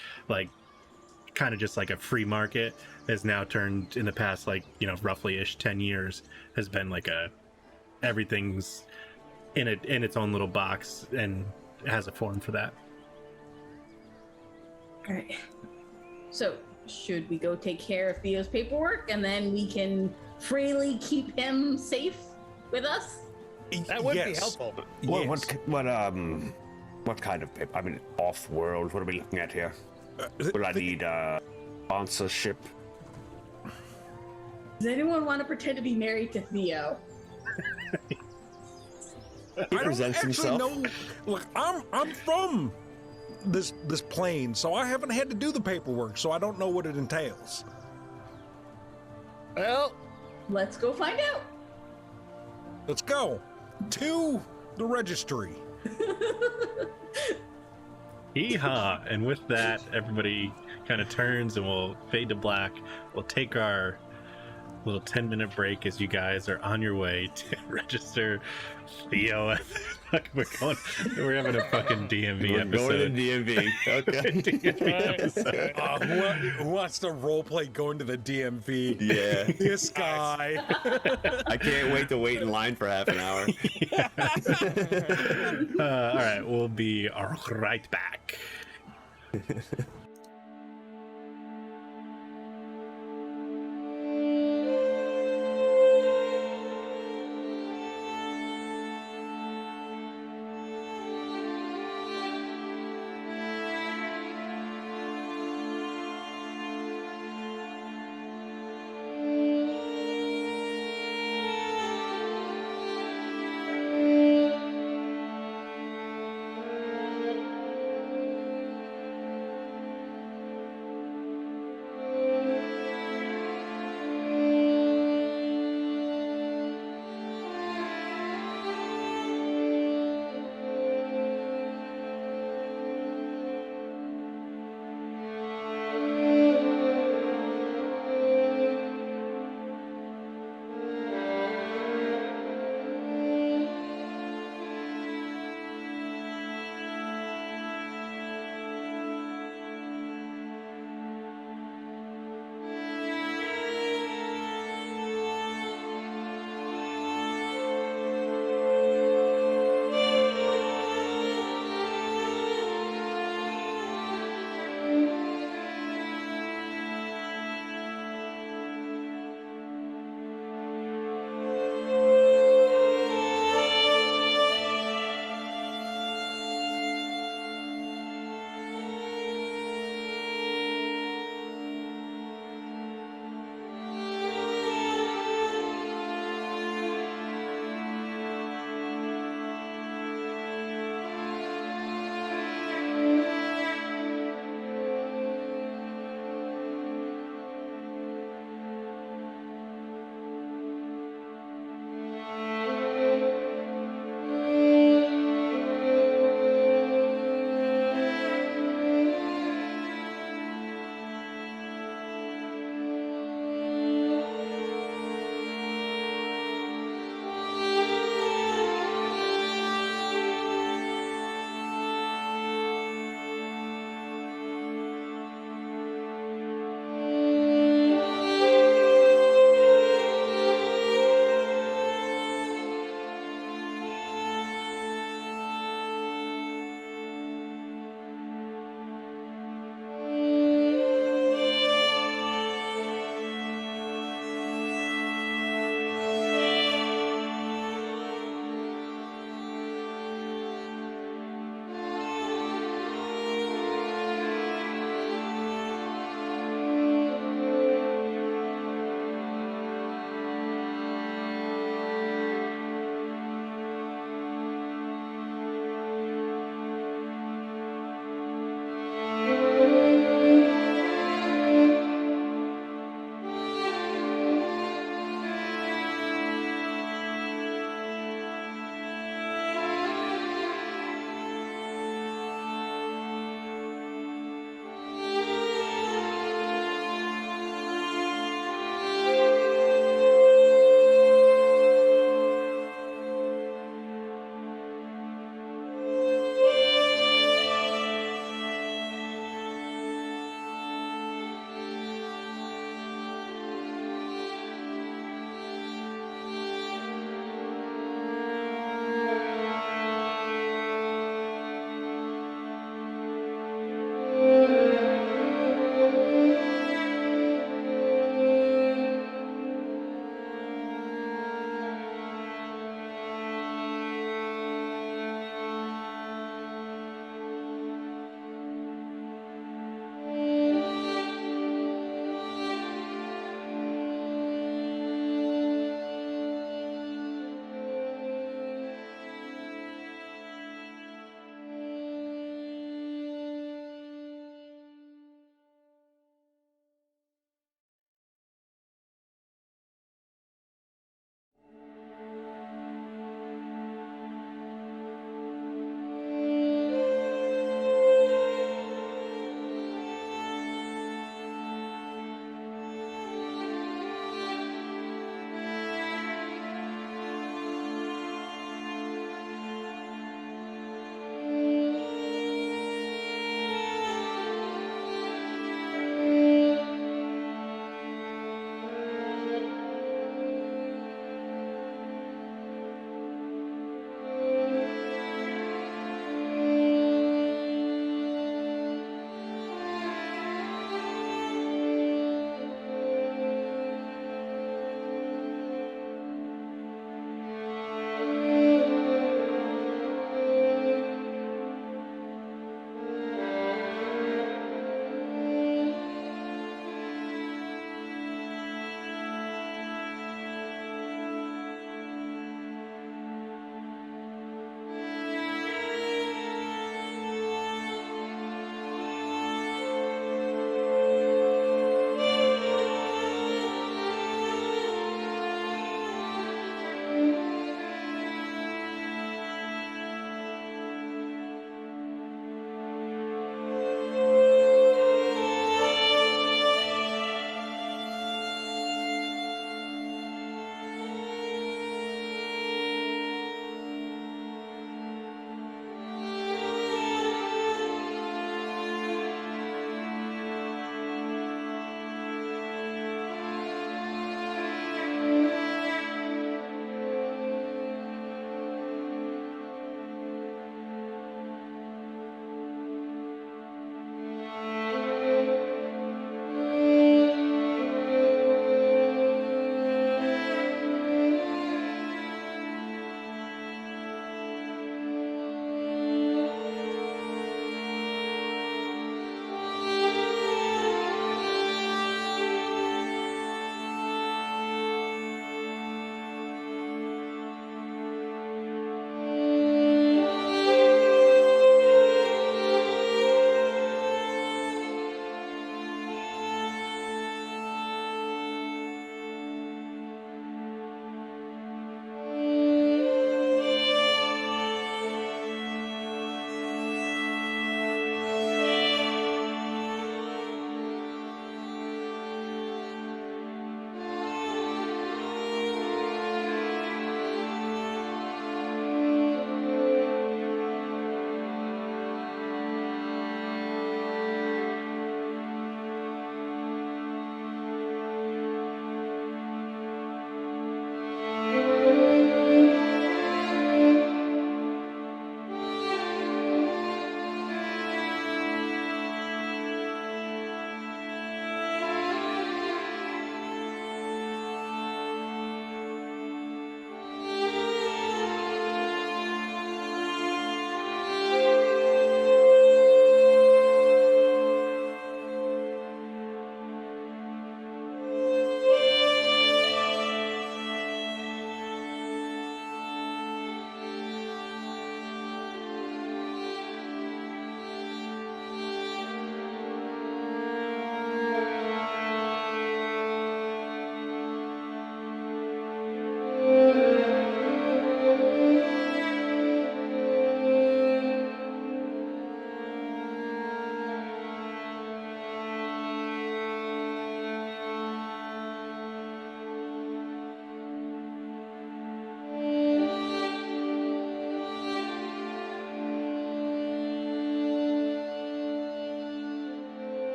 kind of just like a free market, has now turned in the past roughly-ish 10 years has been like everything's in its own little box and has a form for that. All right. So should we go take care of Theo's paperwork and then we can freely keep him safe with us? That would be Yes. helpful. What, Yes. what kind of paper? I mean, off-world. What are we looking at here? Will I need sponsorship? Does anyone want to pretend to be married to Theo? He I don't presents actually himself. know. Look, I'm from this plane, so I haven't had to do the paperwork, so I don't know what it entails. Well, Let's go find out. Let's go to the registry. Yeehaw! And with that, everybody kind of turns and we'll fade to black. We'll take our little 10-minute break as you guys are on your way to register Theo. We're having a fucking DMV We're episode. going to DMV. Okay. DMV episode. Who wants to roleplay going to the DMV? Yeah. This guy. I can't wait to wait in line for half an hour. All right, we'll be right back.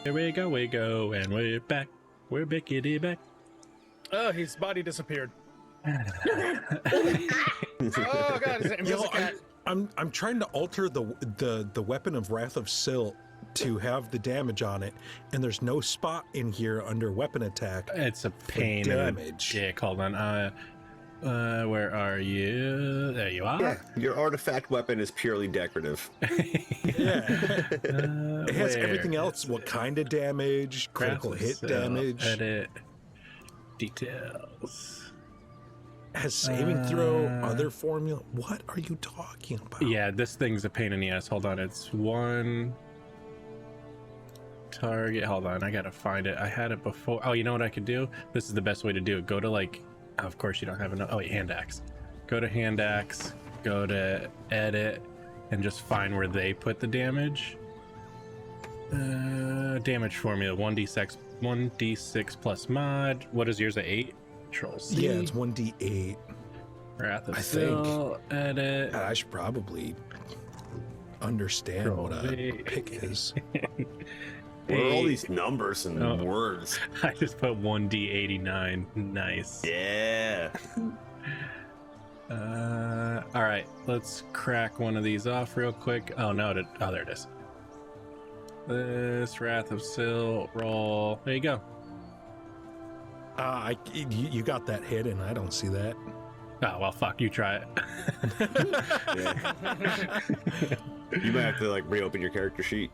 Here we go, and we're back. We're bickety back. Oh, his body disappeared. Oh god, he's an Yo, invisible cat. I'm trying to alter the weapon of Wrath of Silt to have the damage on it, and there's no spot in here under weapon attack. It's a pain in the dick. Hold on. Where are you? There you are. Yeah, your artifact weapon is purely decorative. Yeah. It has everything else. What kind of damage? Critical hit damage. Edit details. Has saving throw, other formula. What are you talking about? Yeah, this thing's a pain in the ass. Hold on, it's one target. Hold on, I gotta find it. I had it before. Oh, you know what I could do? This is the best way to do it. Go to like, of course you don't have enough. Oh wait, hand axe. Go to hand axe. Go to edit, and just find where they put the damage. Damage formula: 1d6 plus mod. What is yours at 8? Control C. Yeah, it's 1d8. Wrath of I Silt, edit. I should probably understand what a pick is. What are all these numbers and Oh. words? I just put 1d89. Nice. Yeah. All right, let's crack one of these off real quick. Oh no, there it is. This Wrath of Silt roll. There you go. You got that hidden. I don't see that. Oh well, fuck. You try it. Yeah. You might have to like reopen your character sheet.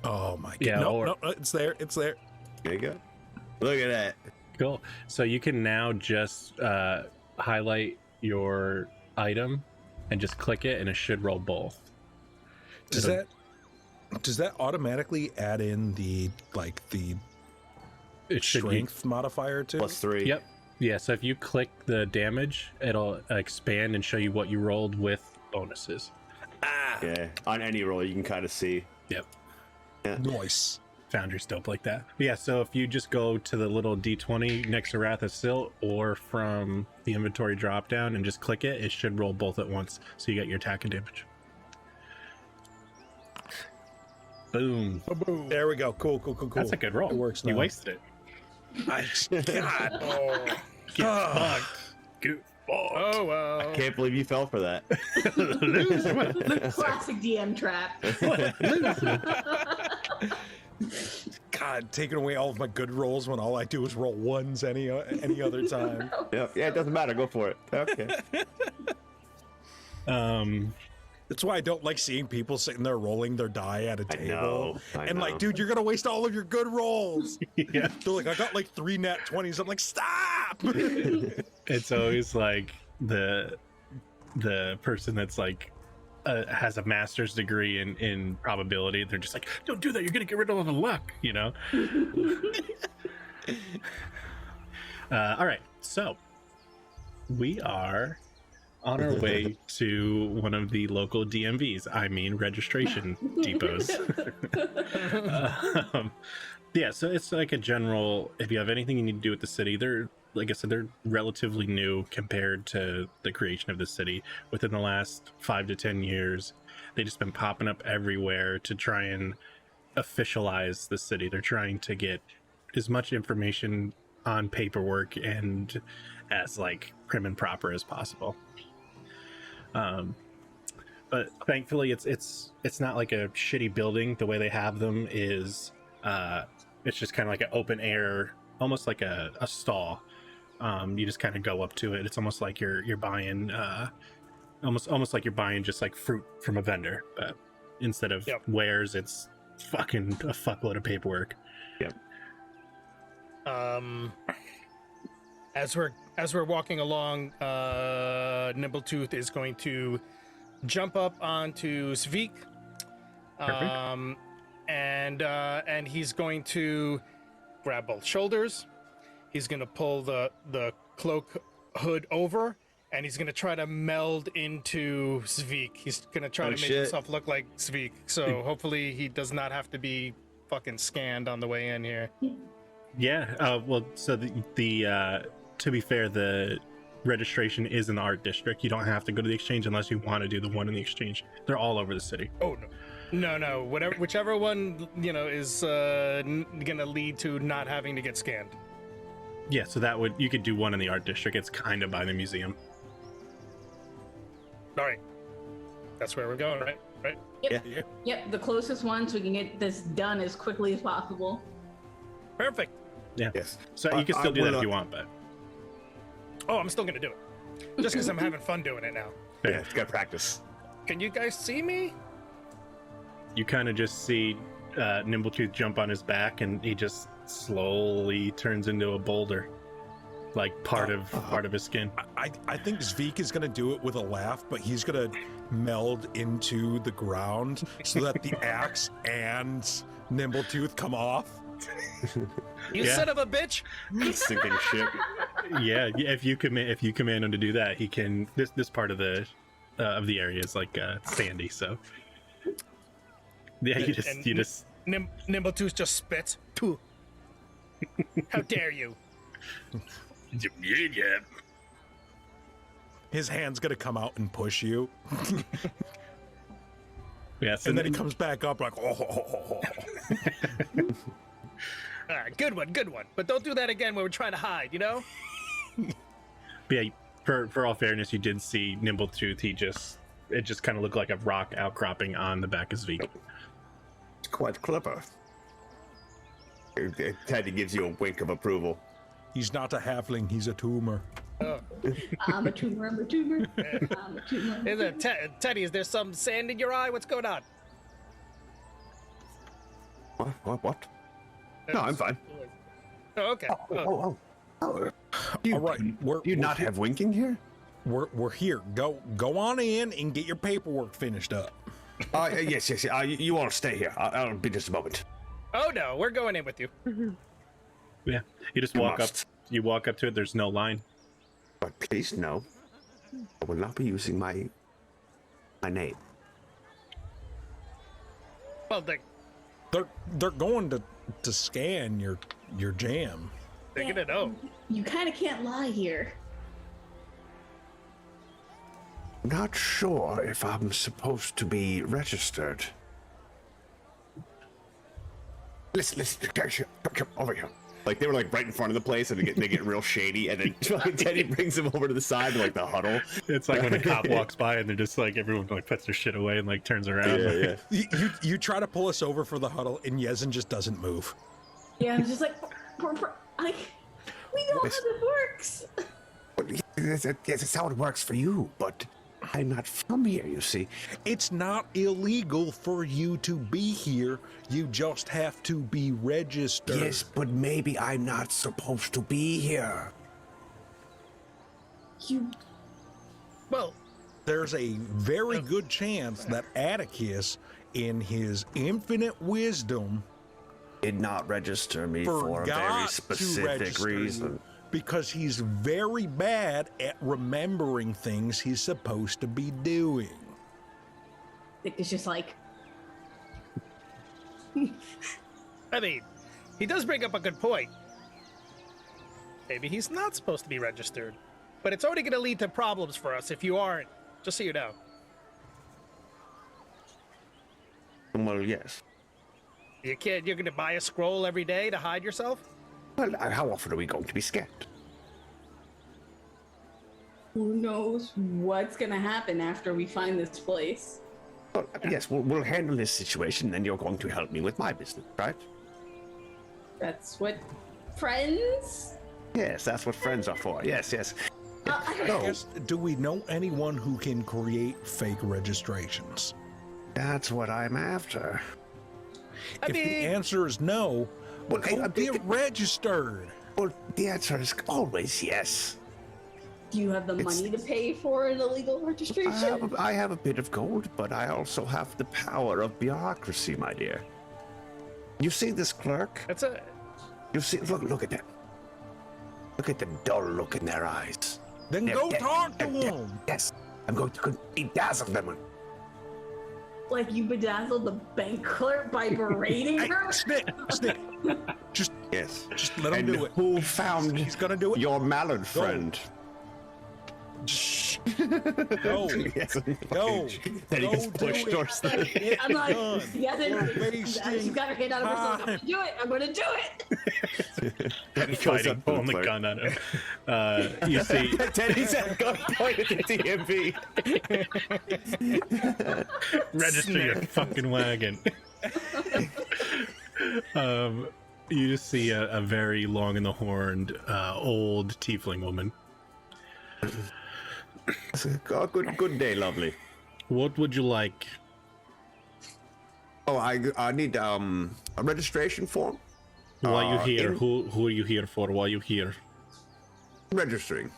Oh my god. Yeah, No, it's there. It's there. There you go. Look at that. Cool. So you can now just highlight your item and just click it, and it should roll both. Does that automatically add in the It should strength modifier too? +3. Yep. Yeah. So if you click the damage, it'll expand and show you what you rolled with bonuses. Yeah. On any roll, you can kind of see. Yep. Yeah. Nice. Founders dope like that. But yeah, so if you just go to the little D20 next to Wrath of Silt or from the inventory drop down and just click it, it should roll both at once. So you get your attack and damage. Boom. Boom. There we go. Cool. That's a good roll. It works You now. wasted it. God. Oh. Get fucked. Get fucked. Oh well. Can't believe you fell for that. Classic DM trap. God, taking away all of my good rolls when all I do is roll ones any other time. Yeah, it doesn't matter. Go for it. Okay. That's why I don't like seeing people sitting there rolling their die at a table. I And know. like, dude, you're gonna waste all of your good rolls. Yeah. They're like, I got like 3 nat 20s. I'm like, stop. It's always like the person that's like has a master's degree in probability. They're just like, don't do that. You're gonna get rid of all the luck, you know. All right, so we are on our way to one of the local DMVs. I mean, registration depots. Yeah, so it's like a general. If you have anything you need to do with the city, they're, like I said, they're relatively new compared to the creation of the city. Within the last 5 to 10 years, they've just been popping up everywhere to try and officialize the city. They're trying to get as much information on paperwork and as like prim and proper as possible. But thankfully, it's not like a shitty building. The way they have them is, it's just kind of like an open air, almost like a stall. You just kind of go up to it. It's almost like you're buying, almost like you're buying just like fruit from a vendor, but instead of wares, it's fucking a fuckload of paperwork. Yep. As we're walking along, Nimbletooth is going to jump up onto Svik, and he's going to grab both shoulders. He's going to pull the cloak hood over, and he's going to try to meld into Svik. He's going to try to make himself look like Svik. So hopefully he does not have to be fucking scanned on the way in here. Yeah. Well, so the to be fair, the registration is in the art district. You don't have to go to the exchange unless you want to do the one in the exchange. They're all over the city. Oh no. No. Whichever one is gonna lead to not having to get scanned. Yeah, so you could do one in the art district. It's kind of by the museum. All right, that's where we're going, right? Right. Yep, the closest one, so we can get this done as quickly as possible. Perfect. Yeah. Yes. So you can still do that if you want, but Oh, I'm still gonna do it, just because I'm having fun doing it now. Yeah, it's got practice. Can you guys see me? you kind of just see Nimbletooth jump on his back, and he just slowly turns into a boulder, like part of his skin. I think Zvik is gonna do it with a laugh, but he's gonna meld into the ground so that the axe and Nimbletooth come off. You Yeah. son of a bitch! Sinking ship. Yeah, if you command him to do that, he can. This part of the area is like sandy, so yeah, you just Nimbletooth just spits. Pooh. How dare you! yeah. His hand's gonna come out and push you, Yeah, so and then he comes back up like, oh. All right, good one. But don't do that again when we're trying to hide, you know? yeah. For all fairness, you did see Nimbletooth. It just kind of looked like a rock outcropping on the back of Zvik. It's quite clever. Teddy gives you a wink of approval. He's not a halfling, he's a tumor. Oh. I'm a tumor. I'm a tumor. Is it Teddy, is there some sand in your eye? What's going on? What? No, I'm fine. Oh, okay. Oh. All right, Do you not have winking here? We're here. Go on in and get your paperwork finished up. Yes. You all stay here. I'll be just a moment. Oh no, we're going in with you. Yeah, you just You walk must. up. You walk up to it. There's no line. But please know, I will not be using my name. Well, They're going to scan your jam. they're gonna know. You kind of can't lie here. Not sure if I'm supposed to be registered. Listen, come over here. Like, they were like right in front of the place, and they get real shady, and then Teddy brings them over to the side to like the huddle. It's like when a cop walks by and they're just like, everyone like puts their shit away and like turns around. Yeah. You try to pull us over for the huddle, and Yezin just doesn't move. Yeah, I'm just like, we know how this works. Yes, it's how it works for you, but I'm not from here, you see. It's not illegal for you to be here. You just have to be registered. Yes, but maybe I'm not supposed to be here. Well, There's a very good chance that Atticus, in his infinite wisdom, Did not register me for a very forgot to specific register reason. you because he's very bad at remembering things he's supposed to be doing. It's just like, I mean, he does bring up a good point. Maybe he's not supposed to be registered, but it's only gonna lead to problems for us if you aren't. Just so you know. Well, yes. You're gonna buy a scroll every day to hide yourself? Well, how often are we going to be scanned? who knows what's gonna happen after we find this place? Well, yes, we'll handle this situation, then you're going to help me with my business, right? That's what friends. Yes, that's what friends are for. Yes. Yes, do we know anyone who can create fake registrations? That's what I'm after. If the answer is no, Well, go get registered. Well, the answer is always yes. Do you have the money to pay for an illegal registration? I have a bit of gold, but I also have the power of bureaucracy, my dear. You see this clerk? That's a. You see, look at them. Look at the dull look in their eyes. Then go talk to them. Yes, I'm going to bedazzle them. Like you bedazzled the bank clerk by berating her? Snick. Just let him And do it. who found He's gonna do it. your mallard friend? Shh. Go. Yes, Go. Then he Go gets do pushed it. towards the. I'm like, Done. she's got her hand out of her soul. I'm gonna do it. I'm gonna do it. Then he goes Fighting, up to pulling the clerk. gun at him. You see, Teddy's at gunpoint at the DMV. register your fucking wagon. You just see a very long and the horned old tiefling woman. Oh, good day, lovely. What would you like? Oh, I need a registration form. Why you here? in- Who are you here for? Why you here? Registering.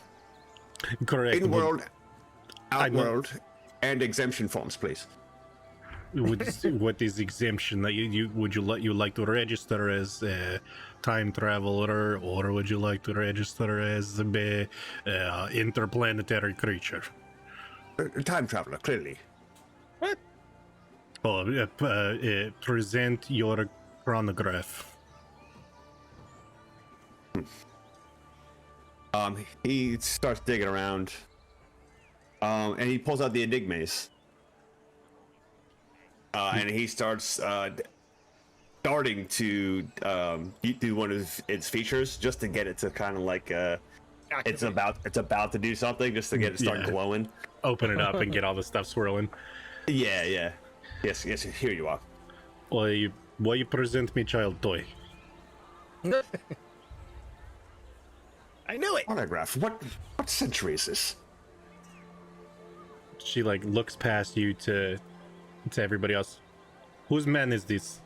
Correct. In world, I know- outworld, and exemption forms, please. What is exemption that you would you like to register as a time traveler, or would you like to register as a interplanetary creature? Time traveler, clearly. Oh, present your chronograph. He starts digging around, and he pulls out the enigmas. And he starts starting to do one of its features just to get it to kind of like it's about to do something, just to get it start Yeah. glowing. Open it up and get all the stuff swirling. Yeah. Yes. Here you are. Why you present me child toy? I knew it. Autograph. What century is this? She like looks past you to everybody else. Whose man is this?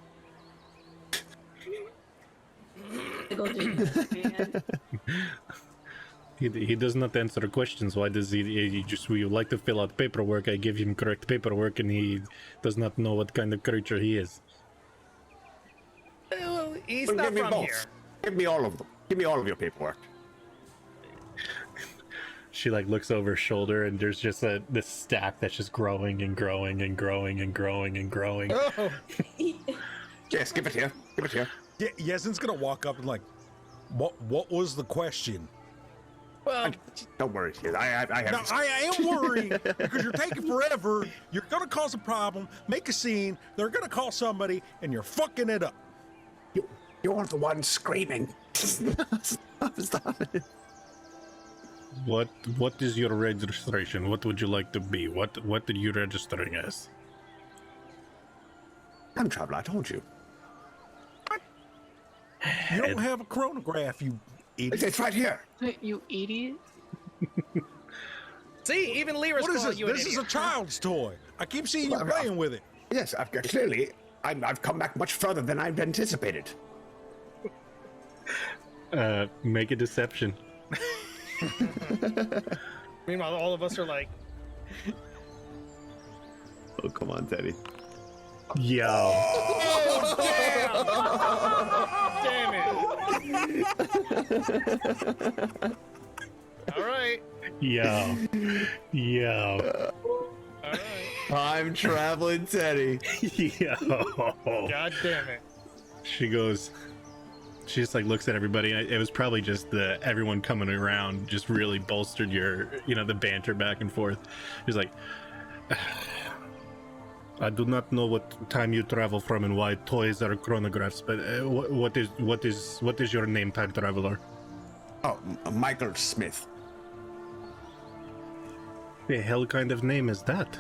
He does not answer questions. Why does he just we like to fill out paperwork? I give him correct paperwork and he does not know what kind of creature he is. Well, he's Well, not give me from both. here. Give me all of them. Give me all of your paperwork. She like looks over her shoulder and there's just this stack that's just growing and growing and growing and growing and growing. Oh, Yes, give it here. Give it here. Yeah, Yezin's gonna walk up and like, what was the question? well, Don't worry. I have. Now, I am worried because you're taking forever. You're gonna cause a problem, make a scene. They're gonna call somebody, and you're fucking it up. You're the one screaming. Stop it. What is your registration? What would you like to be? What are you registering as? Time traveler. I told you. You don't have a chronograph, you idiot. It's right here. You idiot. see, even Lyra's What is calling this? you an This is idiot. a child's toy. I keep seeing you playing with it. Yes, I've come back much further than I've anticipated. Make a deception. Meanwhile, all of us are like, Oh, come on, Teddy. Yo. damn it. All right. Yo. All right. I'm traveling Teddy. Yo. God damn it. She goes. She just like looks at everybody. It was probably just everyone coming around just really bolstered the banter back and forth. She's like, I do not know what time you travel from and why toys are chronographs, but what is your name, time traveler? Oh, Michael Smith. The hell kind of name is that?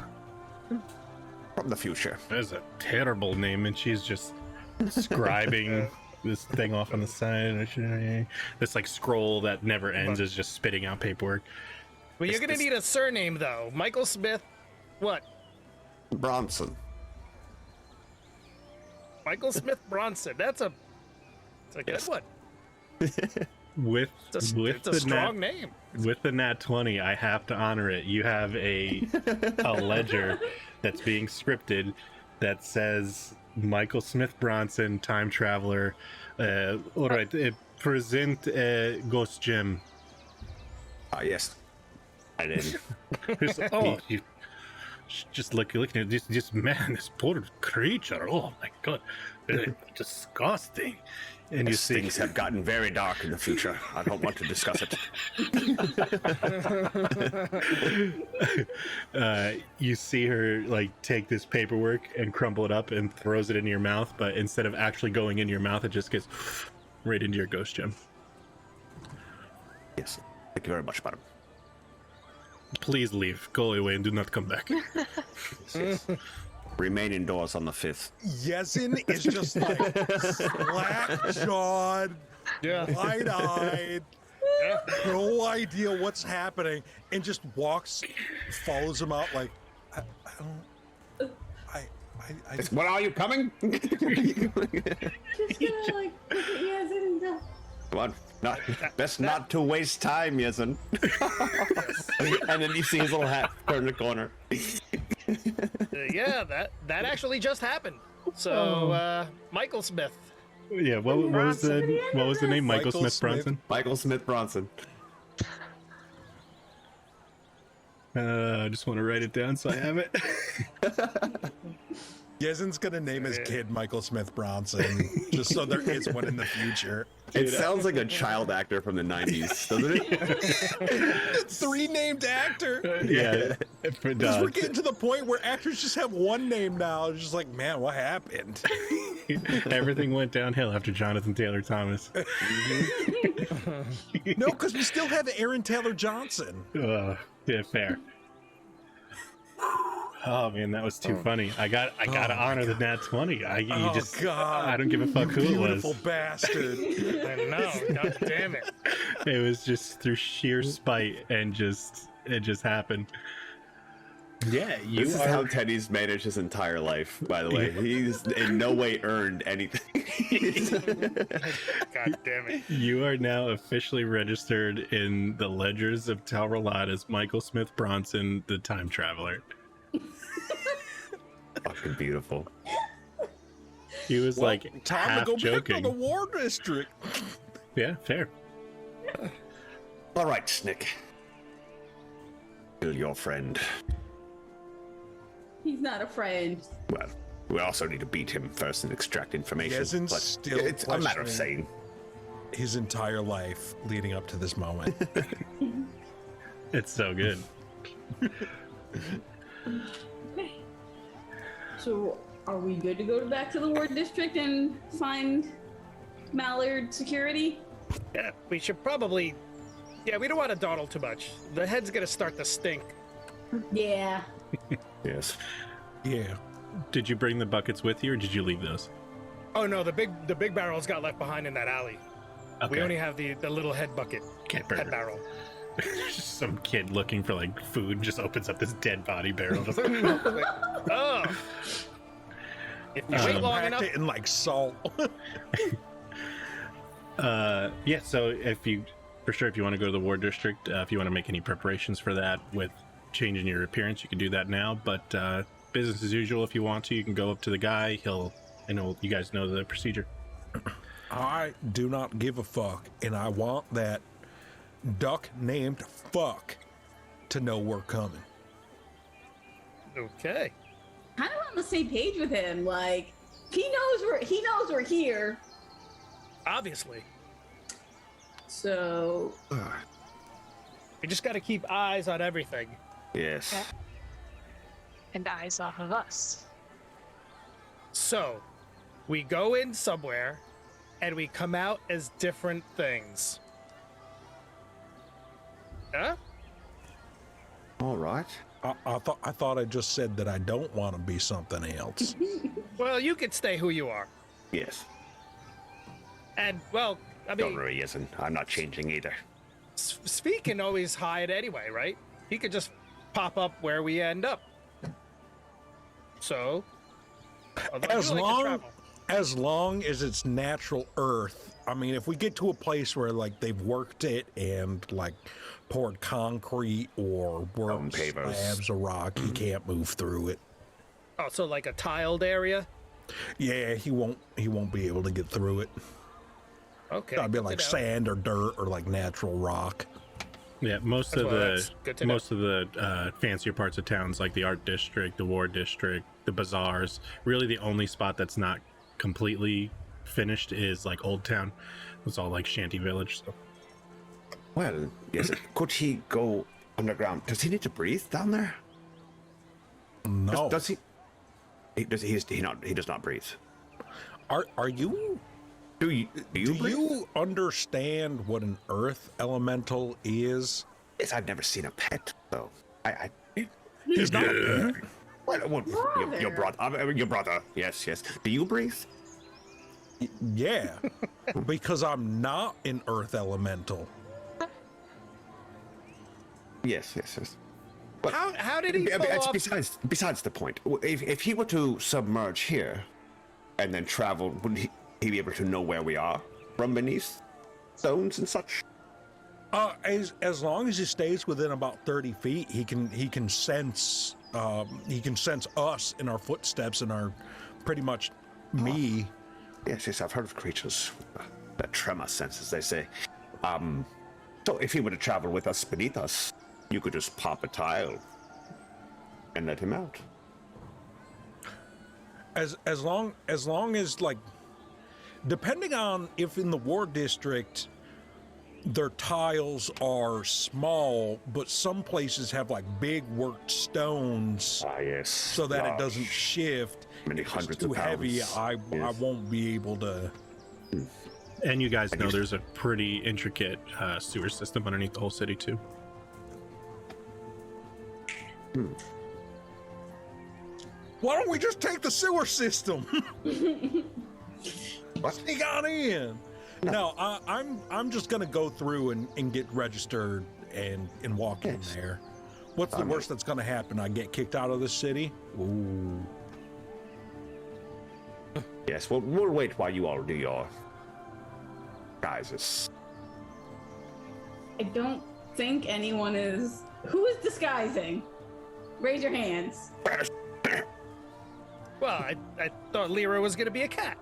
From the future. That's a terrible name, and she's just scribing this thing off on the side. This like scroll that never ends is just spitting out paperwork. Well, you're gonna need a surname though. Michael Smith. What? Bronson. Michael Smith Bronson. It's a good one. With It's a the strong name. With the nat 20, I have to honor it. You have a ledger that's being scripted that says Michael Smith Bronson, time traveler. All right, present Ghost Gym. Yes. I didn't. Oh, just looking at this man, this poor creature. Oh my god, disgusting. And you see Things have gotten very dark in the future. I don't want to discuss it. you see her like take this paperwork and crumble it up and throws it into your mouth, but instead of actually going into your mouth, it just gets right into your ghost gem. Yes. Thank you very much, madam. Please leave. Go away and do not come back. Yes. Remain indoors on the 5th. Yezin is just like slack-jawed, Yeah. wide-eyed, no idea what's happening, and just follows him out like, I What are you coming? Just gonna like look at Yazin and go. Come on. Best not to waste time, Yezin. And then you see his little hat turn the corner. Yeah, that actually just happened. So, Michael Smith. Yeah, what was the name? Michael Smith Bronson. Michael Smith Bronson. I just want to write it down so I have it. Yezin's gonna name his kid Michael Smith Bronson, just so there is one in the future. It sounds like a child actor from the 90s, doesn't it? 3 named actor. Yeah, Because we're getting to the point where actors just have one name now. It's just like, man, what happened? everything went downhill after Jonathan Taylor Thomas. No, because we still have Aaron Taylor Johnson. Yeah, fair. Oh man, that was too funny. I gotta honor the nat 20. God. I don't give a fuck who it was. Beautiful bastard. I know. God damn it. It was just through sheer spite and it just happened. Yeah, This is how Teddy's managed his entire life, by the way. He's in no way earned anything. God damn it. You are now officially registered in the ledgers of Talralad as Michael Smith Bronson, the time traveler. Fucking beautiful. He was like Time half to go joking. back to the war district. Yeah, fair. All right, Snick. Kill your friend. He's not a friend. Well, we also need to beat him first and extract information. Yezin's But still it's a matter of questioning saying. his entire life leading up to this moment. It's so good. Okay. So, are we good to go back to the ward district and find Mallard security? Yeah, we should probably. Yeah, we don't want to dawdle too much. The head's gonna start to stink. Yeah. Yes. Yeah. Did you bring the buckets with you, or did you leave those? Oh no, the big barrels got left behind in that alley. Okay. We only have the little head bucket. Can't Head barrel. Just some kid looking for like food just opens up this dead body barrel. Just Oh. If you wait long Packed enough. it in like salt. yeah. So if you want to go to the ward district, if you want to make any preparations for that with changing your appearance, you can do that now. But business as usual. If you want to, you can go up to the guy. You guys know the procedure. I do not give a fuck, and I want that duck named Fuck to know we're coming. Okay. Kind of on the same page with him. Like, he knows we're here. Obviously. So, We just got to keep eyes on everything. Yes. Yeah. And eyes off of us. So, we go in somewhere, and we come out as different things. Huh? All right. I thought I just said that I don't want to be something else. Well, you could stay who you are. Yes. And, well, I Don't mean, worry, Yezin. I'm not changing either. Speak can always hide anyway, right? He could just pop up where we end up. So, although I do like to travel. As long as it's natural earth. I mean, if we get to a place where like they've worked it and like poured concrete or worked pavers. slabs of rock, he can't move through it. Oh, so like a tiled area? Yeah, he won't be able to get through it. Okay. It'll be good like to know. sand or dirt or like natural rock. Yeah, most Well, of that's good to know. the fancier parts of towns, like the art district, the war district, the bazaars. Really, the only spot that's not completely finished is like Old Town. It's all like shanty village. So. Well, yes. Could he go underground? Does he need to breathe down there? No. Does he? He does not breathe. Are you? Do you Do breathe? you understand what an earth elemental is? Yes, I've never seen a pet though. He's not. Well, your brother. Your brother. Yes. Do you breathe? Yeah, because I'm not an earth elemental. Yes. But How did he pull off? besides the point, if he were to submerge here and then travel, would he be able to know where we are from beneath stones and such? As long as he stays within about 30 feet, he can sense us in our footsteps and our pretty much me. Yes, I've heard of creatures that tremor sense, as they say. So if he were to travel with us beneath us, you could just pop a tile and let him out. As long as, like, depending on if in the war district their tiles are small, but some places have like big worked stones. Ah, yes. So that it doesn't Large. shift. Many If it's hundreds too of heavy, pounds. I Yes. won't be able to. And you guys know there's a pretty intricate sewer system underneath the whole city too. Why don't we just take the sewer system? Sneak on in. No, I'm just gonna go through and get registered and walk in there. What's the worst that's gonna happen? I get kicked out of the city? Ooh. Yes, we'll wait while you all do your guises. I don't think anyone is. Who is disguising? Raise your hands. Well, I thought Lyra was gonna be a cat.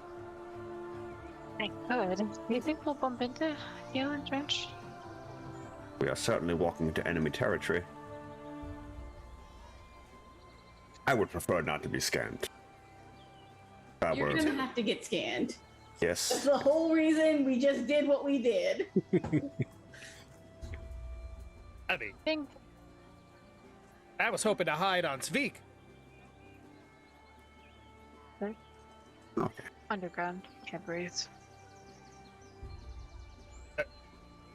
I could. Do you think we'll bump into Gale and Drench? We are certainly walking into enemy territory. I would prefer not to be scanned. You're gonna have to get scanned. That's Yes. the whole reason we just did what we did. I mean, Think I was hoping to hide on Svik. Okay. underground. Can't breathe.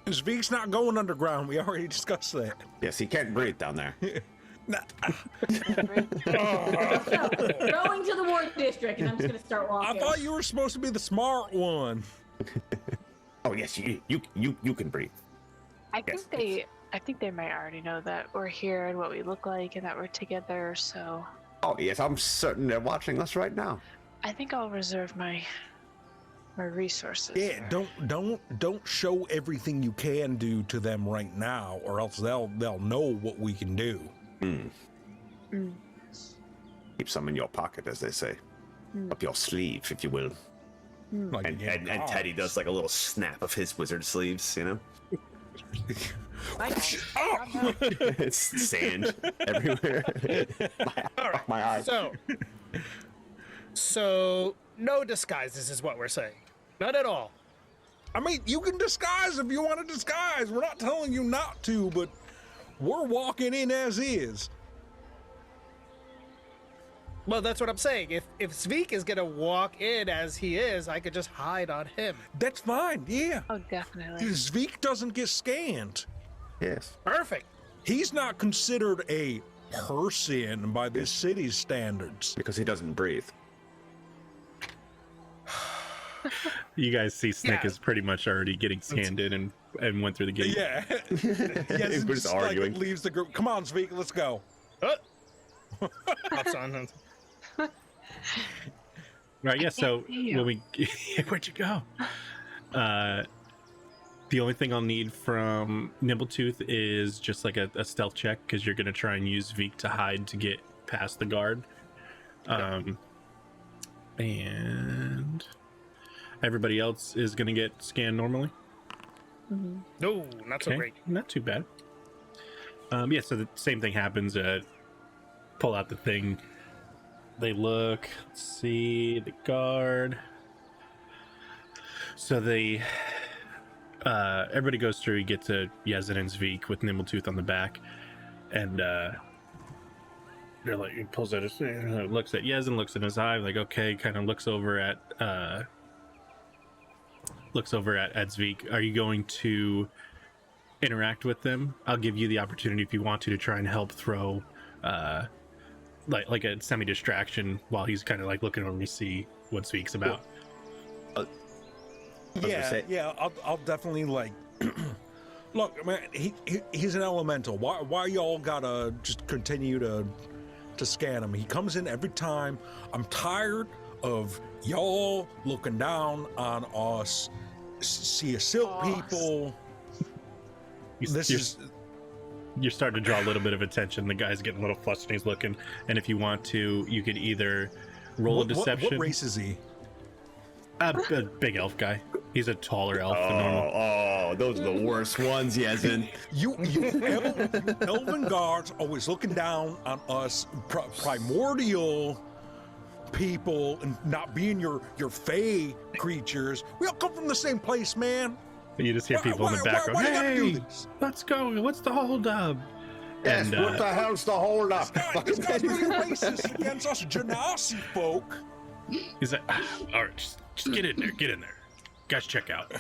Zvik's not going underground. We already discussed that. Yes, he can't breathe down there. Nah, Can't breathe. So, going to the ward district, and I'm just gonna start I walking. thought you were supposed to be the smart one. Oh yes, you can breathe. I Yes. think they might already know that we're here and what we look like and that we're together. So Oh yes, I'm certain they're watching us right now. I think I'll reserve my resources. Yeah, for- don't show everything you can do to them right now, or else they'll know what we can do. Mm. Keep some in your pocket, as they say, up your sleeve, if you will. Like, And, yeah, and Teddy does like a little snap of his wizard sleeves, you know? I know. It's sand everywhere. My eyes. So no disguises is what we're saying. None at all. I mean, you can disguise if you want to disguise. We're not telling you not to, but we're walking in as is. Well, that's what I'm saying. If Svik is gonna walk in as he is, I could just hide on him. That's fine, yeah. Oh, definitely. Zvik doesn't get scanned. Yes. Perfect. He's not considered a person by this city's standards. Because he doesn't breathe. You guys see Snick Yeah. is pretty much already getting scanned in and went through the gate. Yeah. Yes, We're just arguing. leaves the group. Come on, Zvik, let's go. Hops on. Right, yeah, I so can't see you. when we where'd you go? The only thing I'll need from Nimbletooth is just like a stealth check, because you're gonna try and use Veek to hide to get past the guard. And everybody else is gonna get scanned normally. No, not so Okay, great. not too bad. Yeah, so the same thing happens. Pull out the thing. They look, see the guard. So they, everybody goes through. You get to Yezin and Zvik with Nimbletooth on the back, and they're like, he pulls out his, looks at Yezin, looks in his eye, like okay, kind of looks over at Zvik. Are you going to interact with them? I'll give you the opportunity if you want to try and help throw like a semi-distraction while he's kind of like looking over to see what Zvik's about. Yeah, I'll definitely like look, man, he's an elemental. Why y'all gotta just continue to scan him? He comes in every time. I'm tired of y'all looking down on us, see a silk people. You're starting to draw a little bit of attention. The guy's getting a little flustered. He's looking, and if you want to, you could either roll a deception. What race is he? A big elf guy. He's a taller elf than normal. Oh, those are the worst ones, Yezin. You elven guards always looking down on us primordial people and not being your fey creatures. We all come from the same place, man. You just hear people in the background. Hey, let's go. What's the holdup? Yes, what the hell's the hold up? This guy's really racist against us Genasi folk. He's like, all right, just get in there. Get in there. Guys, check out.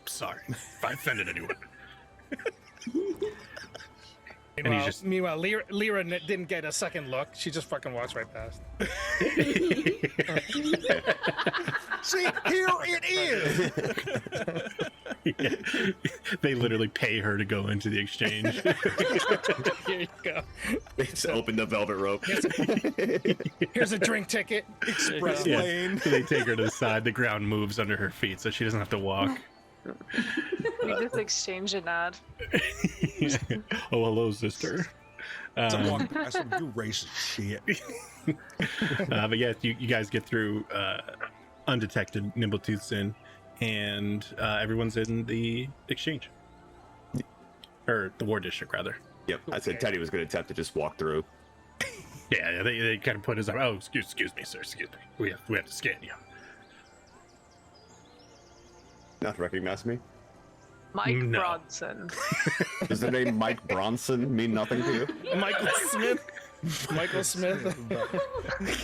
Sorry if I offended anyone. Meanwhile, Lyra didn't get a second look. She just fucking walks right past. See, here it is. Yeah. They literally pay her to go into the exchange. Here you go. They just open the velvet rope. Here's a drink ticket. Express lane. So they take her to the side. The ground moves under her feet, so she doesn't have to walk. We just exchange a nod. Oh, hello, sister. Walk past some you racist shit. But yeah, you guys get through undetected. Nimbletooth's in, and everyone's in the exchange, or the war district rather. Yep, I said Teddy was going to attempt to just walk through. Yeah, they kind of put his arm. Oh, excuse me, sir. Excuse me. We have to scan you. Not recognize me? Mike No. Bronson. Does the name Mike Bronson mean nothing to you? Michael Smith. Michael Smith.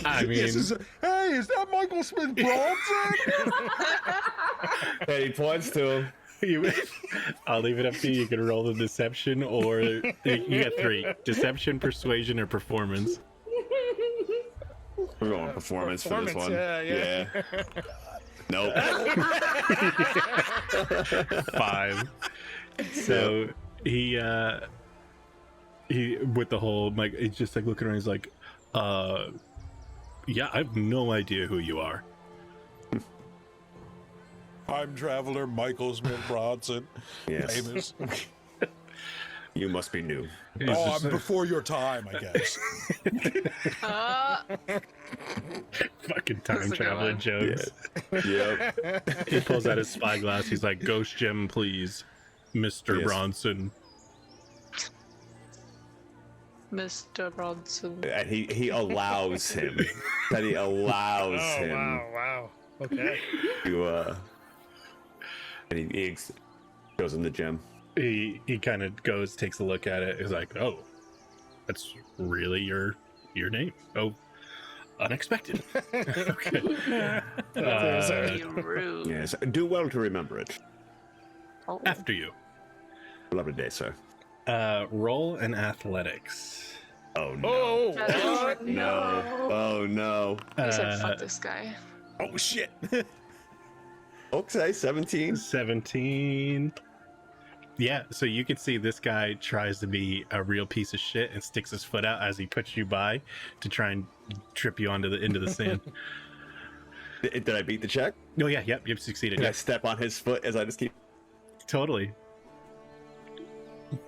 I mean, Hey, is that Michael Smith Bronson? And he points to him. I'll leave it up to you. You can roll the deception, or you got 3: deception, persuasion, or performance. We're going performance for this one. Yeah. Nope. 5. So he with the whole like, he's just like looking around. He's like, yeah, I have no idea who you are. Time traveler Michael Smith Bronson. Yes. Famous. You must be new. I'm before your time, I guess. Fucking time That's a good traveling one. jokes. Yep. He pulls out his spyglass. He's like, "Ghost Gem, please, Mr. Yes. Bronson." Mr. Bronson. And he allows him. Teddy allows Oh, him wow. Okay. to and he goes in the gym. He kind of goes, takes a look at it. He's like, "Oh, that's really your name? Oh, unexpected." Okay. Be rude. Yes. Do well to remember it. Oh. After you. Lovely day, sir. Roll an athletics. Oh no. Oh, What? No. Oh no. He said, fuck this guy. Oh shit. Okay, 17. 17. Yeah, so you can see this guy tries to be a real piece of shit and sticks his foot out as he puts you by to try and trip you into the sand. Did I beat the check? Oh yeah, yep, you've succeeded. Did I Yep, step on his foot as I just keep? totally.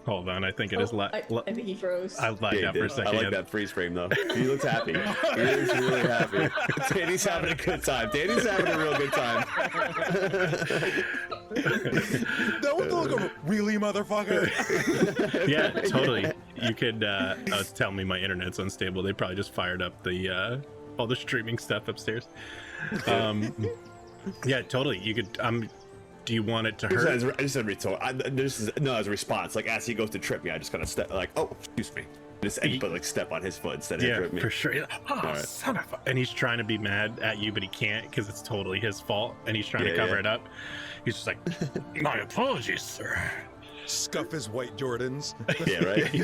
Hold on, I think it is. I think he froze. I lagged Yeah, out he for a did. second. I like Yep. that freeze frame though. He looks happy. He looks really happy. Danny's having a good time. Danny's having a real good time. Don't look over. Really, motherfucker? Yeah, totally. You could tell me my internet's unstable. They probably just fired up the all the streaming stuff upstairs. Yeah, totally. You could. Do you want it to hurt? This is a retort. As a response. Like as he goes to trip me, I just kind of step. Like, oh, excuse me. But like step on his foot instead of trip me. For sure. Oh, son of a... And he's trying to be mad at you, but he can't because it's totally his fault, and he's trying to cover it up. He's just like, my apologies, sir. Scuff his white Jordans. Yeah, right.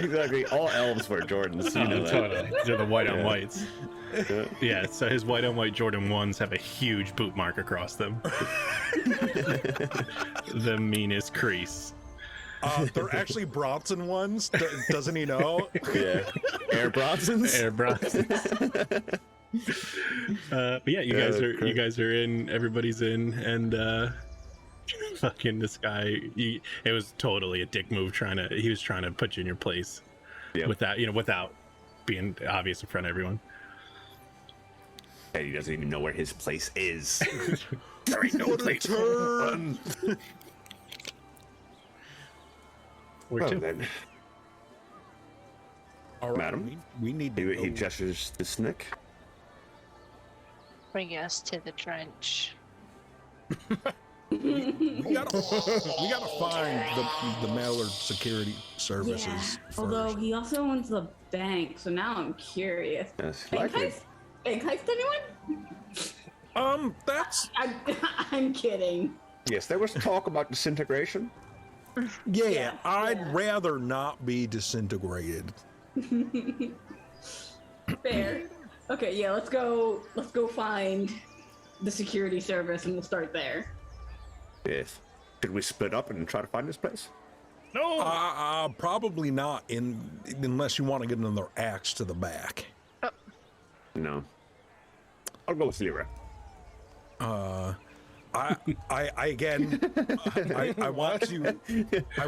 Exactly. All elves wear Jordans. You know that. Totally. They're the white on whites. Yeah, so his white on white Jordan 1s have a huge boot mark across them. The meanest crease. They're actually Bronson ones. Doesn't he know? Yeah. Air Bronsons? Air Bronsons. But yeah, you guys are in, everybody's in, and fucking this guy, it was totally a dick move he was trying to put you in your place. Yep. without being obvious in front of everyone. And he doesn't even know where his place is. There ain't no place. Turn. Well, then. All right, Madam? we need to He gestures to Snick. Bring us to the trench. we gotta find the Mallard security services first. Although he also owns the bank, so now I'm curious. Yes, Bank likely. heist anyone? That's I'm kidding. Yes, there was talk about disintegration. yeah. I'd rather not be disintegrated. Fair. Okay, yeah, let's go find the security service and we'll start there. Yes. Should we split up and try to find this place? No. Probably not unless you want to get another axe to the back. No. I'll go with Lyra. I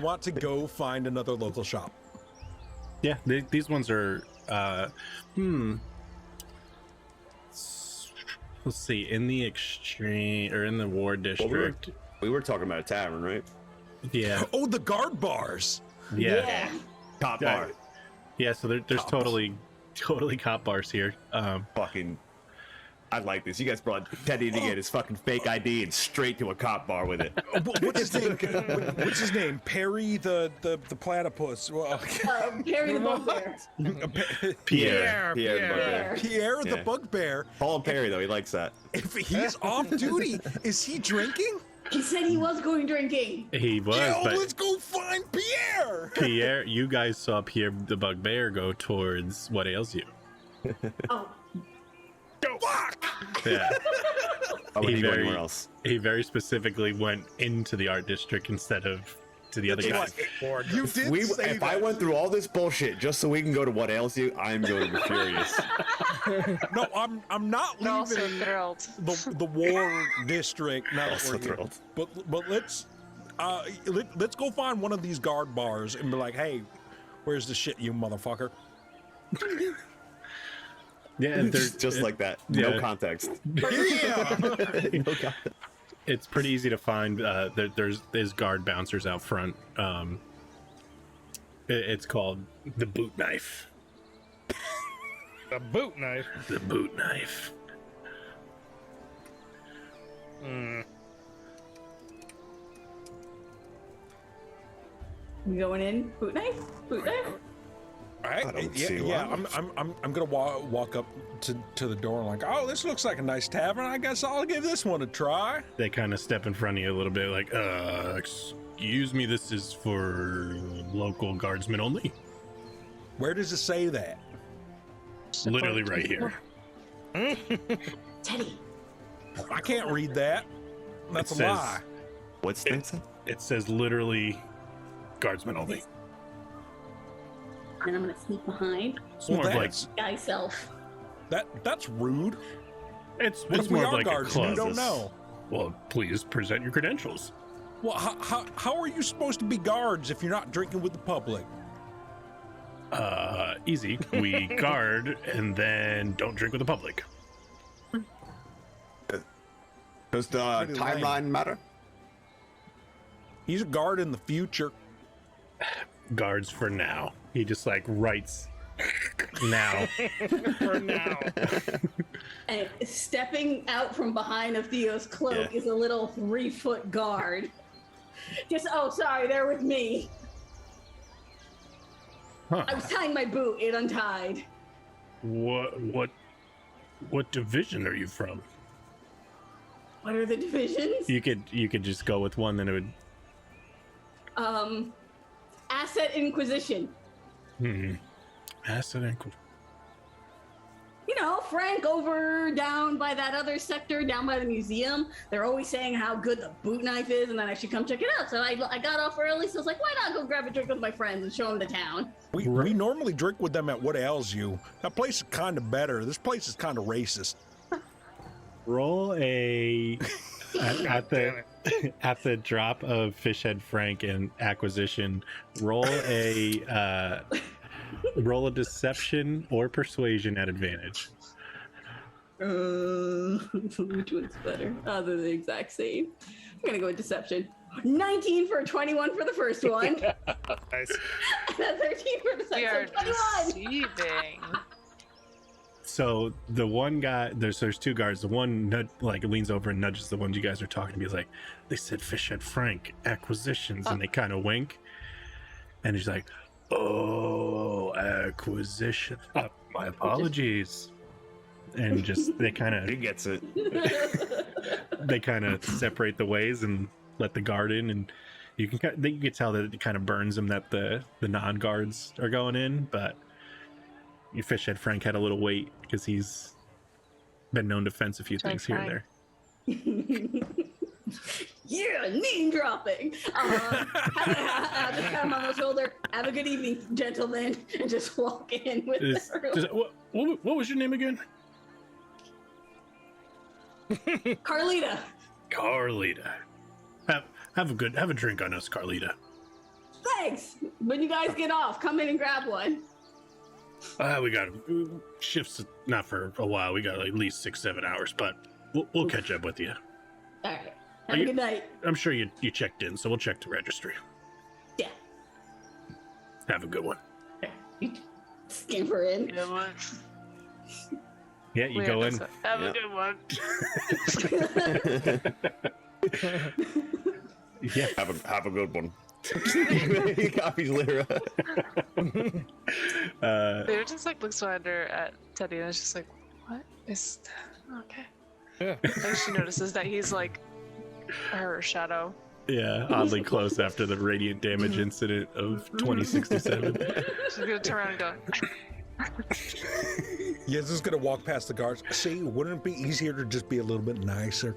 want to go find another local shop. Yeah, these ones are let's see, in the exchange or in the war district. We were talking about a tavern, right? Yeah. Oh, the guard bars. Yeah. Top bar. Yeah, so there's totally cop bars here. Fucking, I like this. You guys brought Teddy to get his fucking fake ID and straight to a cop bar with it. What's his name? What's his name? Perry the platypus. Well, Perry the bugbear. Pierre. Pierre the bugbear. Call him Perry though. He likes that. If he's off duty, is he drinking? He said he was going drinking. He was, but let's go find Pierre. Pierre, you guys saw Pierre the bugbear go towards what ails you. Oh. Go fuck. Yeah. I would go anywhere else. He very specifically went into the art district instead of to the other guys. You did say If that. I went through all this bullshit just so we can go to what ails you, I'm going to be furious. No, I'm not We're also leaving thrilled. the war district. Now that Also we're here. thrilled. But let's go find one of these guard bars and be like, hey, where's the shit, you motherfucker? Yeah, and they're Just like that. Yeah. No context. Yeah. No context. it's pretty easy to find. There's guard bouncers out front. It's called the boot knife. A boot knife. The boot knife. We going in? Boot knife? Boot knife? All right. I don't Yeah, see yeah. why. I'm gonna walk up to the door and like, oh, this looks like a nice tavern. I guess I'll give this one a try. They kind of step in front of you a little bit, like, excuse me, this is for local guardsmen only. Where does it say that? Literally right here. Teddy. I can't read that. That's It a says- lie. What's that? It says literally guardsmen only. And I'm gonna sneak behind. It's more of like Guy self. That's rude. it's What if we more of are like guards a and you club. don't know? Well, please present your credentials. Well, how are you supposed to be guards if you're not drinking with the public? Easy. We guard and then don't drink with the public. Does the Pretty lame. timeline matter? He's a guard in the future. Guards for now. He just like writes now. For now. And stepping out from behind of Theo's cloak is a little 3-foot guard. Just, oh, sorry, they're with me. Huh. I was tying my boot, it untied. What division are you from? What are the divisions? You could just go with one, then it would. Asset Inquisition. Asset Inquisition. You know, Frank over down by that other sector, down by the museum. They're always saying how good the boot knife is, and then I should come check it out. So I got off early, so I was like, why not go grab a drink with my friends and show them the town? We normally drink with them at What Ails You. That place is kind of better. This place is kind of racist. Roll a at the drop of Fishhead Frank and acquisition. Roll a deception or persuasion at advantage. Which one's better? Oh, they're the exact same. I'm gonna go with deception. 19 for 21 for the first one. Nice. And 13 for the We are second. 21. deceiving. So the one guy, there's two guards. The one leans over and nudges the ones you guys are talking to. He's like, they said Fishhead Frank acquisitions, and they kind of wink. And he's like, oh, acquisition. My apologies. And just they kind He of gets it. separate the ways and let the guard in, and you can tell that it kind of burns him that the non-guards are going in, but your Fishhead Frank had a little weight because he's been known to fence a few things here and there. Yeah, name dropping. Just pat him on the shoulder. Have a good evening, gentlemen, and just walk in with What was your name again? Carlita. Carlita. Have a drink on us, Carlita. Thanks. When you guys get off, come in and grab one. We got shifts not for a while. We got at least 6-7 hours, but we'll catch up with you. All right. Have a good night. I'm sure you checked in, so we'll check the registry. Yeah. Have a good one. You scamper in. Good one. Yeah, you go in. Have a good one. Yeah. Have a good one. He copies Lyra. They were just like looks under at Teddy and it's just like, what is that? Okay. Yeah. And she notices that he's like her shadow. Yeah, oddly close after the radiant damage incident of 2067. She's gonna turn around and go, Yes, is gonna walk past the guards. See, wouldn't it be easier to just be a little bit nicer?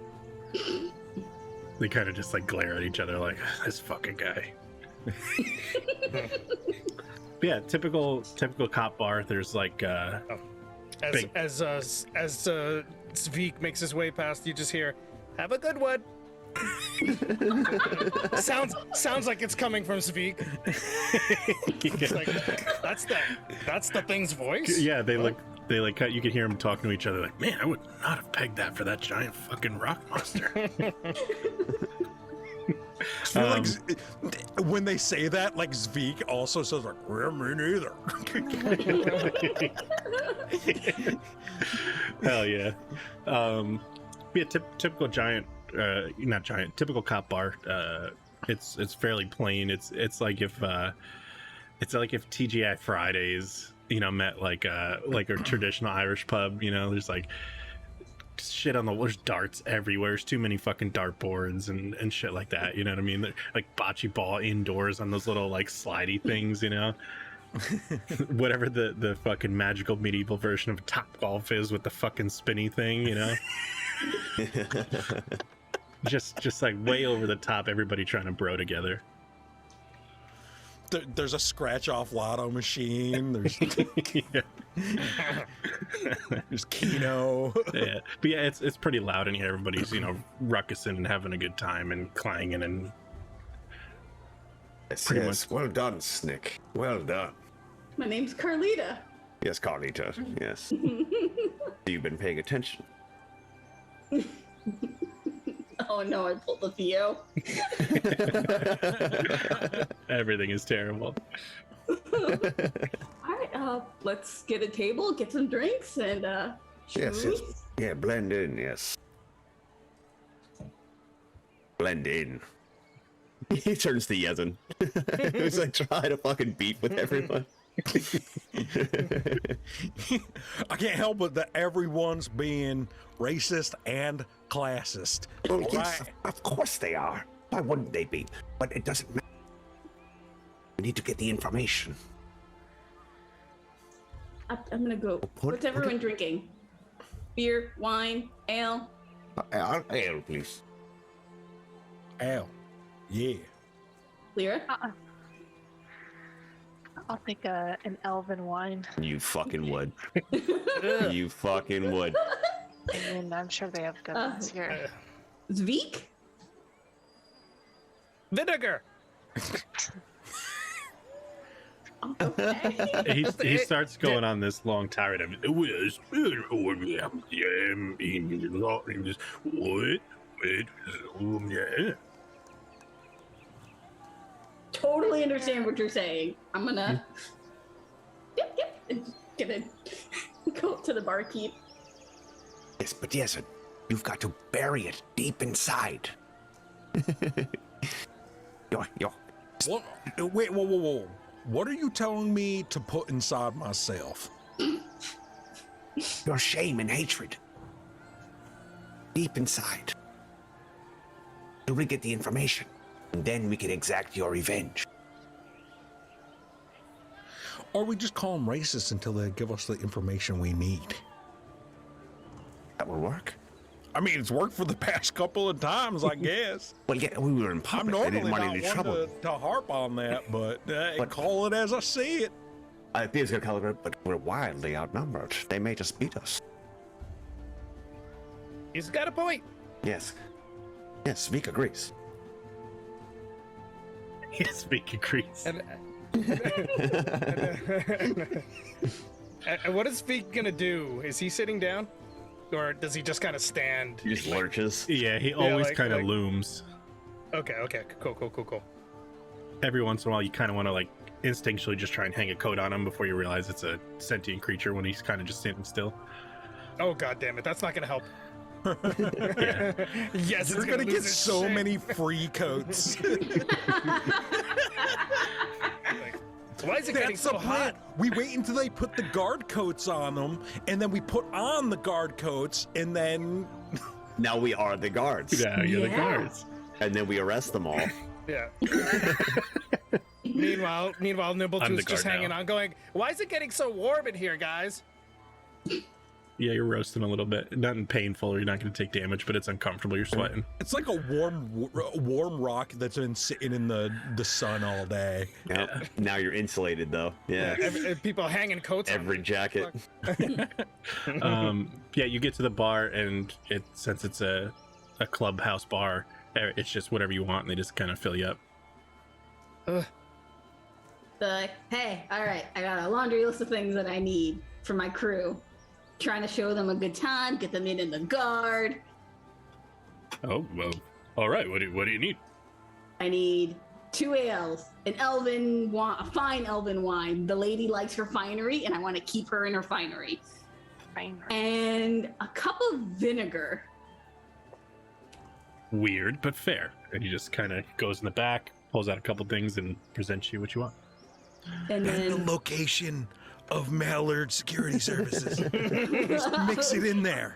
They kind of just like glare at each other like, this fucking guy. Yeah, typical cop bar. There's like As Zvik makes his way past, you just hear, "Have a good one." sounds like it's coming from Zvik. It's like that's the thing's voice. Yeah, they cut. You can hear them talking to each other like, man, I would not have pegged that for that giant fucking rock monster. I feel like when they say that, like Zvik also says like, well, me neither. Hell yeah. Yeah, typical giant, not giant, typical cop bar. It's fairly plain. It's like if TGI Fridays, met like a traditional Irish pub. There's like shit on there's darts everywhere. There's too many fucking dartboards and shit like that. You know what I mean? Like bocce ball indoors on those little like slidey things. Whatever the fucking magical medieval version of Top Golf is with the fucking spinny thing. Just like way over the top. Everybody trying to bro together. There's a scratch-off lotto machine. There's there's Keno. Yeah, but yeah, it's pretty loud in here. Everybody's ruckusing and having a good time and clanging and. Yes. Well done, Snick. Well done. My name's Carlita. Yes, Carlita. Yes. You've been paying attention. Oh no, I pulled the Theo. Everything is terrible. Alright, let's get a table, get some drinks, and Yes, yes. Yeah, blend in, yes. Blend in. He turns to Yezin. He's like trying to fucking beat with everyone. I can't help it that everyone's being racist and classist. Well, All yes, right. of course they are. Why wouldn't they be? But it doesn't matter. We need to get the information. I'm gonna go. What's everyone drinking? Beer, wine, ale? Ale, please. Al. Yeah. Lyra? I'll take an elven wine. You fucking would. You fucking would. And I'm sure they have good ones here. Zveek? Vinegar. Okay. He starts going on this long tirade of what? Totally understand what you're saying. I'm gonna. Yep. And just gonna go up to the barkeep. Yes, but yes, you've got to bury it deep inside. Yo. What? Wait, whoa. What are you telling me to put inside myself? Your shame and hatred. Deep inside. Till we get the information, and then we can exact your revenge. Or we just call them racist until they give us the information we need. That will work. I mean, it's worked for the past couple of times, I guess. Well, yeah, we were in I'm public. They normally didn't want not any one trouble. to harp on that, but But- call it as I see it. I think it's gonna call it, but we're wildly outnumbered. They may just beat us. He's got a point. Yes, Vika agrees. Yes, Vic agrees. And what is Speak gonna do? Is he sitting down, or does he just kind of stand? He just lurches. Yeah, he always like- kind of like- looms. Okay, cool. Every once in a while, you kind of want to like instinctually just try and hang a coat on him before you realize it's a sentient creature when he's kind of just sitting still. Oh god damn it, that's not gonna help. Yeah. Yes, You're it's gonna lose get its so shit. many free coats. Why is it getting That's the so plan. hot? We wait until they put the guard coats on them, and then we put on the guard coats, and then Now we are the guards. Yeah, you're the Yeah. guards. And then we arrest them all. Yeah. Meanwhile, I'm the Nimbletooth's just guard hanging now. on, going, "Why is it getting so warm in here, guys?" Yeah, you're roasting a little bit. Nothing painful, or you're not going to take damage, but it's uncomfortable. You're sweating. it's like a warm rock that's been sitting in the sun all day. Yep. Now you're insulated, though. Yeah. People hanging coats. on Every me. jacket. Yeah, you get to the bar, and since it's a clubhouse bar, it's just whatever you want, and they just kind of fill you up. They're like, hey, all right, I got a laundry list of things that I need for my crew. Trying to show them a good time, get them in the guard. Oh, well, all right. What do you need? I need 2 ales, a fine elven wine. The lady likes her finery, and I want to keep her in her finery. Fine. And a cup of vinegar. Weird, but fair. And he just kind of goes in the back, pulls out a couple things, and presents you what you want. And And the then location of Mallard Security Services. Just mix it in there.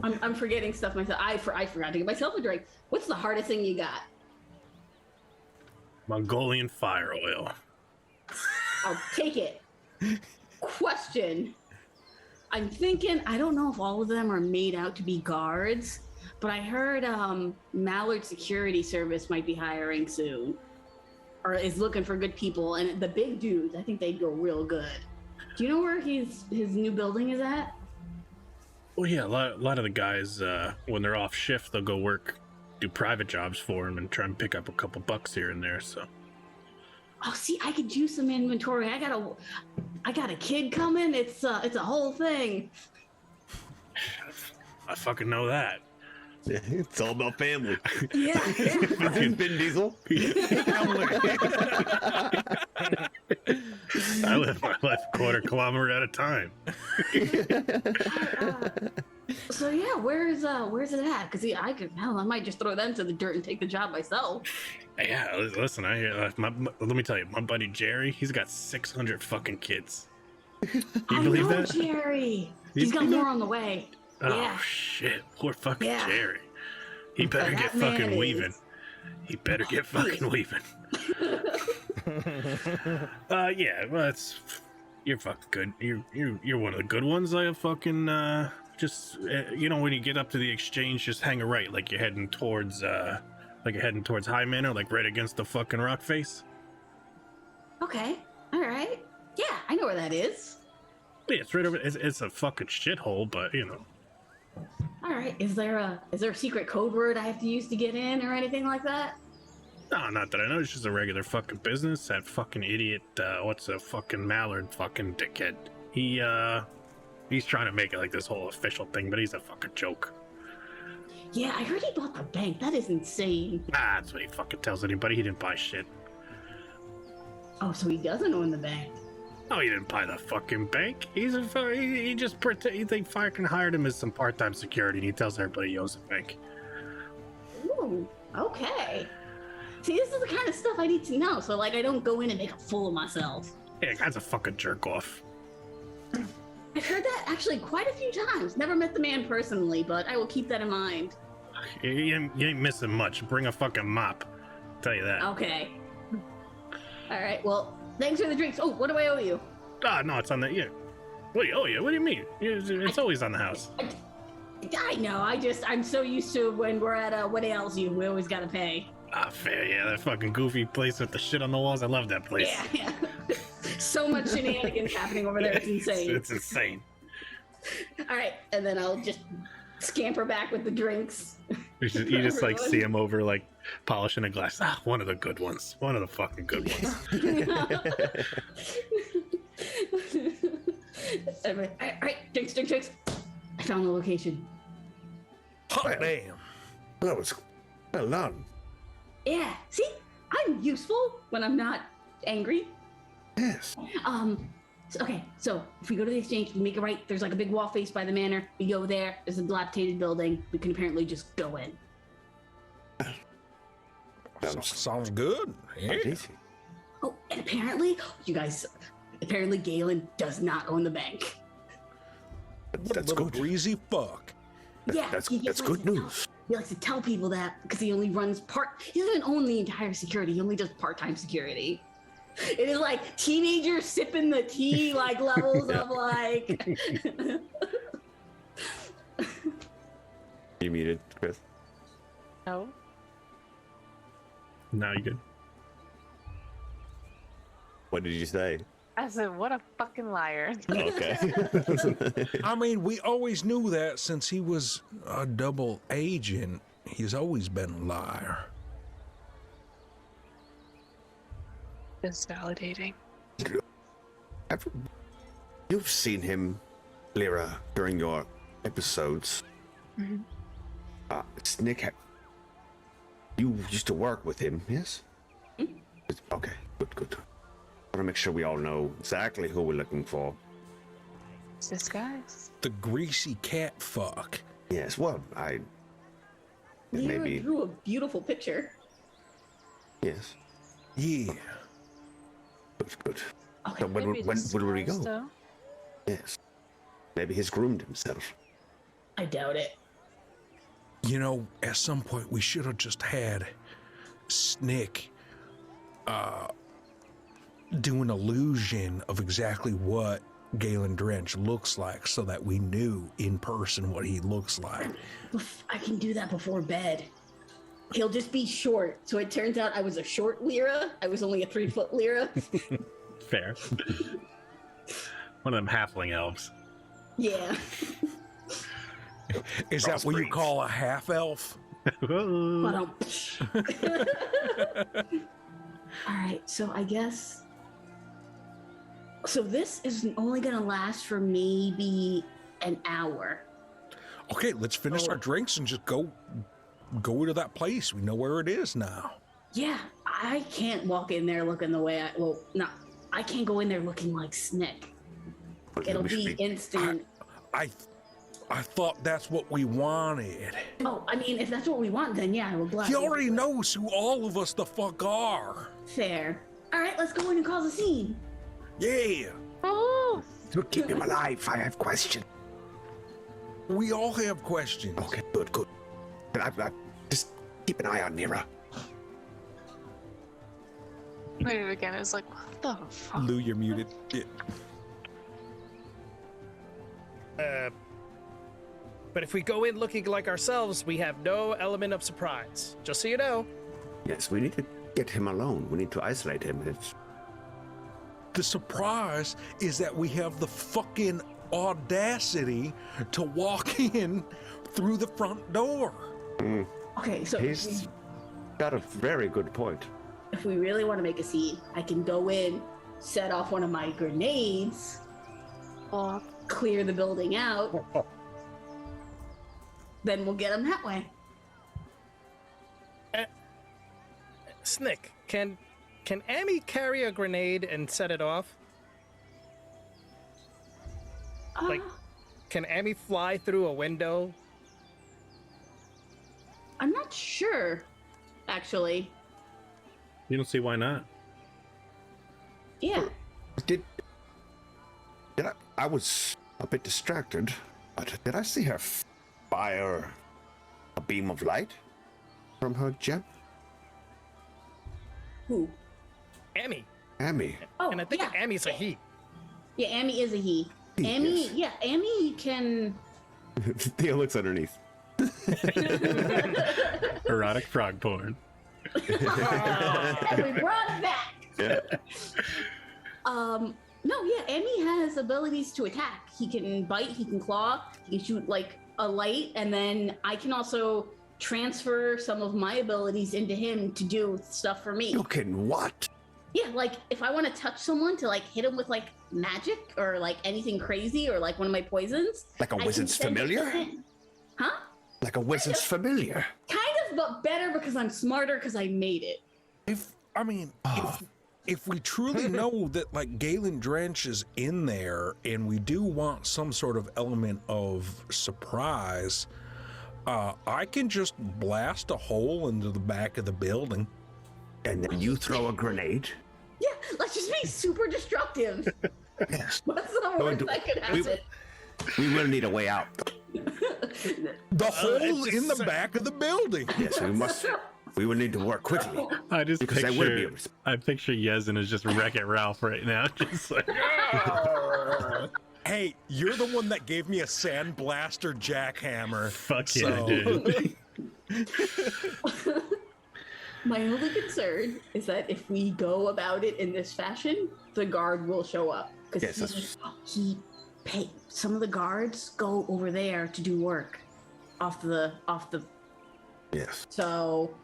I'm forgetting stuff myself. I forgot to get myself a drink. What's the hardest thing you got? Mongolian fire oil. I'll take it. Question. I'm thinking, I don't know if all of them are made out to be guards, but I heard Mallard Security Service might be hiring soon. Or is looking for good people, and the big dudes, I think they'd go real good. Do you know where his new building is at? Well, yeah, a lot of the guys, when they're off shift, they'll go do private jobs for him and try and pick up a couple bucks here and there, so. Oh, see, I could use some inventory. I got a kid coming. It's a whole thing. I fucking know that. It's all about family. Yeah. Vin Diesel. I live my life quarter-kilometer at a time. So yeah, where's it at? Because I might just throw that into the dirt and take the job myself. Yeah, listen, let me tell you, my buddy Jerry, he's got 600 fucking kids. You believe that? Jerry. He's got more on the way. Oh Yeah. shit, poor fucking Yeah. Jerry. He better That get man fucking is- weaving. He better get fucking weaving. Yeah, well, you're fucking good. You're one of the good ones. I fucking just when you get up to the exchange, just hang a right, like you're heading towards High Manor, like right against the fucking rock face. Okay. All right. Yeah, I know where that is. Yeah, it's right over. It's a fucking shithole, but All right. Is there a secret code word I have to use to get in or anything like that? No, not that I know. It's just a regular fucking business. That fucking idiot, what's a fucking Mallard fucking dickhead? He's trying to make it like this whole official thing, but he's a fucking joke. Yeah, I heard he bought the bank. That is insane. That's what he fucking tells anybody. He didn't buy shit. Oh, so he doesn't own the bank. Oh, he didn't buy the fucking bank. He just pretend. They fucking hired him as some part-time security, and he tells everybody he owns the bank. Ooh, okay. See, this is the kind of stuff I need to know, so like I don't go in and make a fool of myself. Yeah, guy's a fucking jerk off. I've heard that actually quite a few times. Never met the man personally, but I will keep that in mind. You ain't missing much. Bring a fucking mop. Tell you that. Okay. All right. Well, thanks for the drinks. Oh, what do I owe you? No, it's on the What do you owe you? What do you mean? It's always on the house. I know. I'm so used to when we're at what ails you. We always gotta pay. Ah, fair. Yeah, that fucking goofy place with the shit on the walls. I love that place. Yeah. So much shenanigans happening over there. It's insane. It's insane. All right, and then I'll just scamper back with the drinks. You just like see him over like polishing a glass. Ah, one of the good ones. One of the fucking good ones. All right, drinks. I found the location. Hot damn. That was well done. Yeah, see, I'm useful when I'm not angry. Yes. So if we go to the exchange, we make a right. There's like a big wall face by the manor. We go there. There's a dilapidated building. We can apparently just go in. Sounds good. Yeah. Easy. Oh, and apparently Galen does not own the bank. That's Little good. greasy fuck. Yeah, That's he likes good to news. He likes to tell people that because he only runs he doesn't own the entire security. He only does part-time security. It is like teenagers sipping the tea, like levels of like. You muted, Chris. No. No, you good. What did you say? I said, what a fucking liar. Okay. I mean, we always knew that since he was a double agent. He's always been a liar. It's validating. You've seen him, Lyra, during your episodes. Mhm. Nick, you used to work with him, yes? Okay, good. I want to make sure we all know exactly who we're looking for. It's this guy's. The greasy cat fuck. Yes, well, maybe, drew a beautiful picture. yes. Yeah. Good. Okay, So when Maybe would we disguised, go? though. Yes. Maybe he's groomed himself. I doubt it. You know, at some point we should have just had Snick do an illusion of exactly what Galen Drench looks like so that we knew in person what he looks like. I can do that before bed. He'll just be short. So it turns out I was a short Lyra. I was only a 3-foot Lyra. Fair. One of them halfling elves. Yeah. Is that what you call a half elf? But all right, so I guess. So this is only gonna last for maybe an hour. Okay, let's finish our drinks and just go to that place. We know where it is now. Yeah, I can't walk in there looking the way I can't go in there looking like Snick. It'll be instant. I thought that's what we wanted. Oh, I mean, if that's what we want, then yeah, I will gladly. He already knows who all of us the fuck are. Fair. All right, let's go in and cause a scene. Yeah. Oh, To keep him alive, I have questions. We all have questions. Okay, good. I just keep an eye on Nira. wait it again. It was like, what the fuck? Lou, you're muted. Yeah. But if we go in looking like ourselves, we have no element of surprise. Just so you know. Yes, we need to get him alone. We need to isolate him. The surprise is that we have the fucking audacity to walk in through the front door. Okay, so He's got a very good point. if we really want to make a scene, I can go in, set off one of my grenades, Oh, clear the building out. Then we'll get them that way. Snick, can Amy carry a grenade and set it off? Like, can Amy fly through a window? I'm not sure, actually. You don't see why not? Yeah. Did I was a bit distracted, but did I see her fire a beam of light from her gem? Who? Amy. Amy. Oh, And I think yeah. Amy's a he. Yeah, Amy is a he. Amy, Yes. yeah, Amy can. Theo looks underneath. Erotic frog porn. We brought it back. Yeah. No, yeah, Amy has abilities to attack. He can bite, he can claw, he can shoot like a light, and then I can also transfer some of my abilities into him to do stuff for me. You can what? Yeah, like if I want to touch someone to like hit him with like magic or like anything crazy or like one of my poisons. Like a I can wizard's send it to familiar? him. Huh? Like a wizard's familiar. Kind of, but better because I'm smarter because I made it. If we truly know that like Galen Drench is in there and we do want some sort of element of surprise, I can just blast a hole into the back of the building. And then you throw a grenade. Yeah, let's just be super destructive. Yes. What's the worst that could happen? We will need a way out. The hole just in the so- back of the building. Yes, we must. We will need to work quickly. I just Because I would be picture, able to- I picture Yezin as just Wreck-It Ralph right now, just like. Hey, you're the one that gave me a sandblaster jackhammer. Fuck yeah, so- dude. My only concern is that if we go about it in this fashion, the guard will show up. Yes, Because some of the guards go over there to do work off the. Yes. So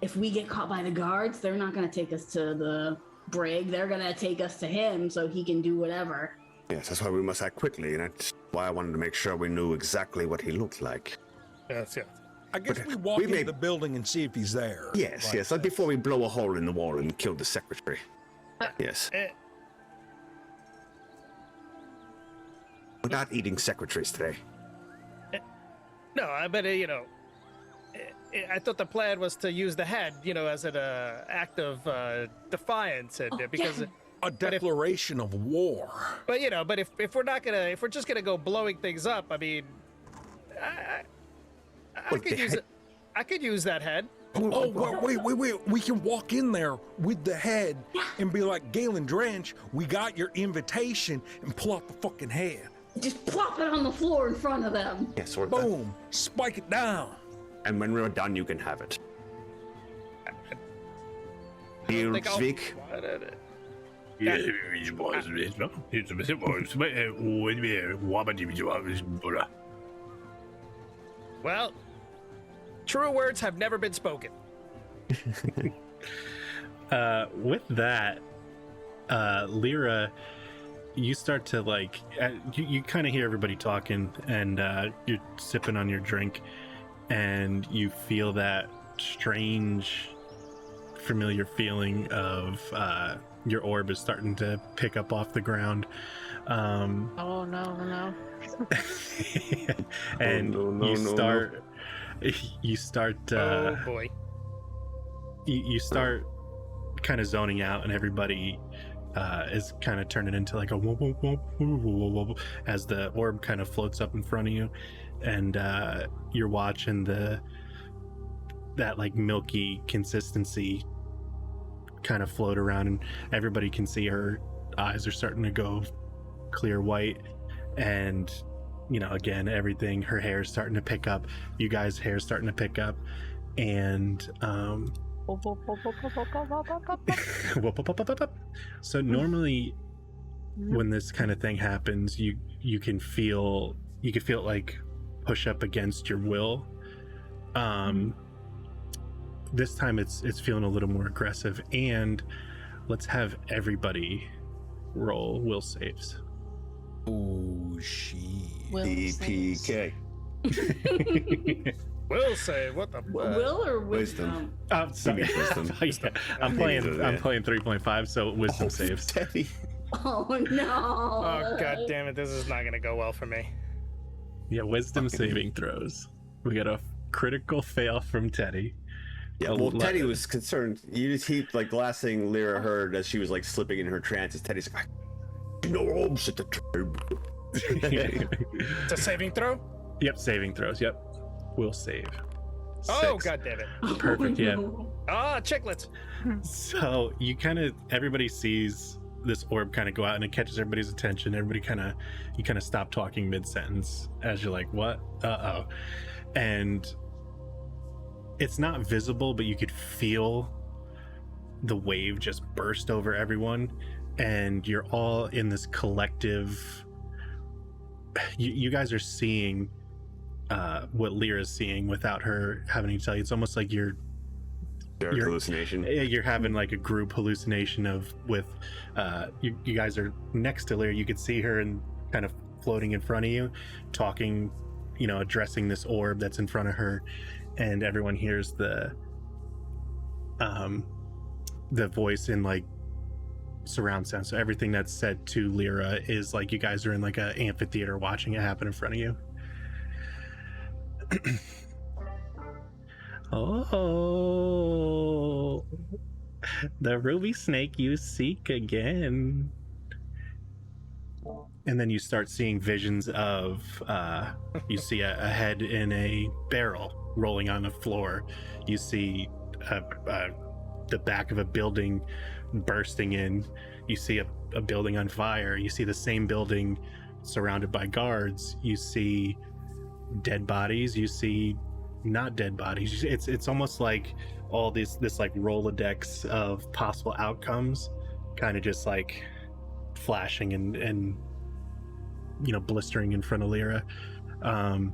if we get caught by the guards, they're not going to take us to the brig. They're going to take us to him so he can do whatever. Yes, that's why we must act quickly, and that's why I wanted to make sure we knew exactly what he looked like. Yes, yeah. I guess Okay, we walk we into may- the building and see if he's there. Yes, yes, like before we blow a hole in the wall and kill the secretary. Yes. We're not eating secretaries today. No, I bet you know. I thought the plan was to use the head, you know, as an act of defiance, and because. yeah. A declaration of war. But you know, but if we're not gonna, if we're just gonna go blowing things up, I mean, I Well, could the use head- it. I could use that head. Oh, wait. We can walk in there with the head and be like, Galen Drench, we got your invitation, and pull out the fucking head. Just plop it on the floor in front of them. Yes, or Boom. Spike it down. And when we're done, you can have it. Deal, Think I'll- Zvik? Well, true words have never been spoken. With that, Lyra you start to like you kind of hear everybody talking, and you're sipping on your drink, and you feel that strange familiar feeling of your orb is starting to pick up off the ground. Oh no. And you start Oh boy. you start kind of zoning out, and everybody is kind of turning into like a whoop, whoop, whoop, whoop, whoop, whoop, as the orb kind of floats up in front of you, and you're watching that like milky consistency kind of float around, and everybody can see her eyes are starting to go clear white, and again, everything, her hair is starting to pick up, you guys' hair is starting to pick up, and so normally when this kind of thing happens, you can feel it like push up against your will. This time it's feeling a little more aggressive, and let's have everybody roll will saves. Oh, shit. EPK. Will save. What the? Will or wisdom? Sorry. Wisdom. Yeah, I'm playing 3.5, so wisdom saves. Teddy. Oh no! Oh god damn it! This is not gonna go well for me. Yeah, wisdom saving throws. We got a critical fail from Teddy. Yeah, well, Teddy was concerned. You just heaped like the last thing Lyra heard as she was like slipping in her trance is Teddy's like, no orbs at the table. It's a saving throw. Yep, saving throws. Yep, will save. Oh 6. god damn it! Perfect. Yeah. Ah, chiclets. So everybody sees this orb kind of go out, and it catches everybody's attention. Everybody you kind of stop talking mid-sentence as you're like, what? Uh-oh. And it's not visible, but you could feel the wave just burst over everyone, and you're all in this collective, you guys are seeing what Lyra's seeing without her having to tell you. It's almost like you're hallucination. You're having like a group hallucination with you guys are next to Lyra. You could see her and kind of floating in front of you, talking, addressing this orb that's in front of her, and everyone hears the voice in like surround sound. So everything that's said to Lyra is like you guys are in like an amphitheater watching it happen in front of you. Oh, the ruby snake you seek again. And then you start seeing visions of you see a head in a barrel rolling on the floor. You see the back of a building bursting in. You see a building on fire. You see the same building surrounded by guards. You see dead bodies. You see not dead bodies. It's almost like all this like Rolodex of possible outcomes kind of just like flashing and blistering in front of Lyra, and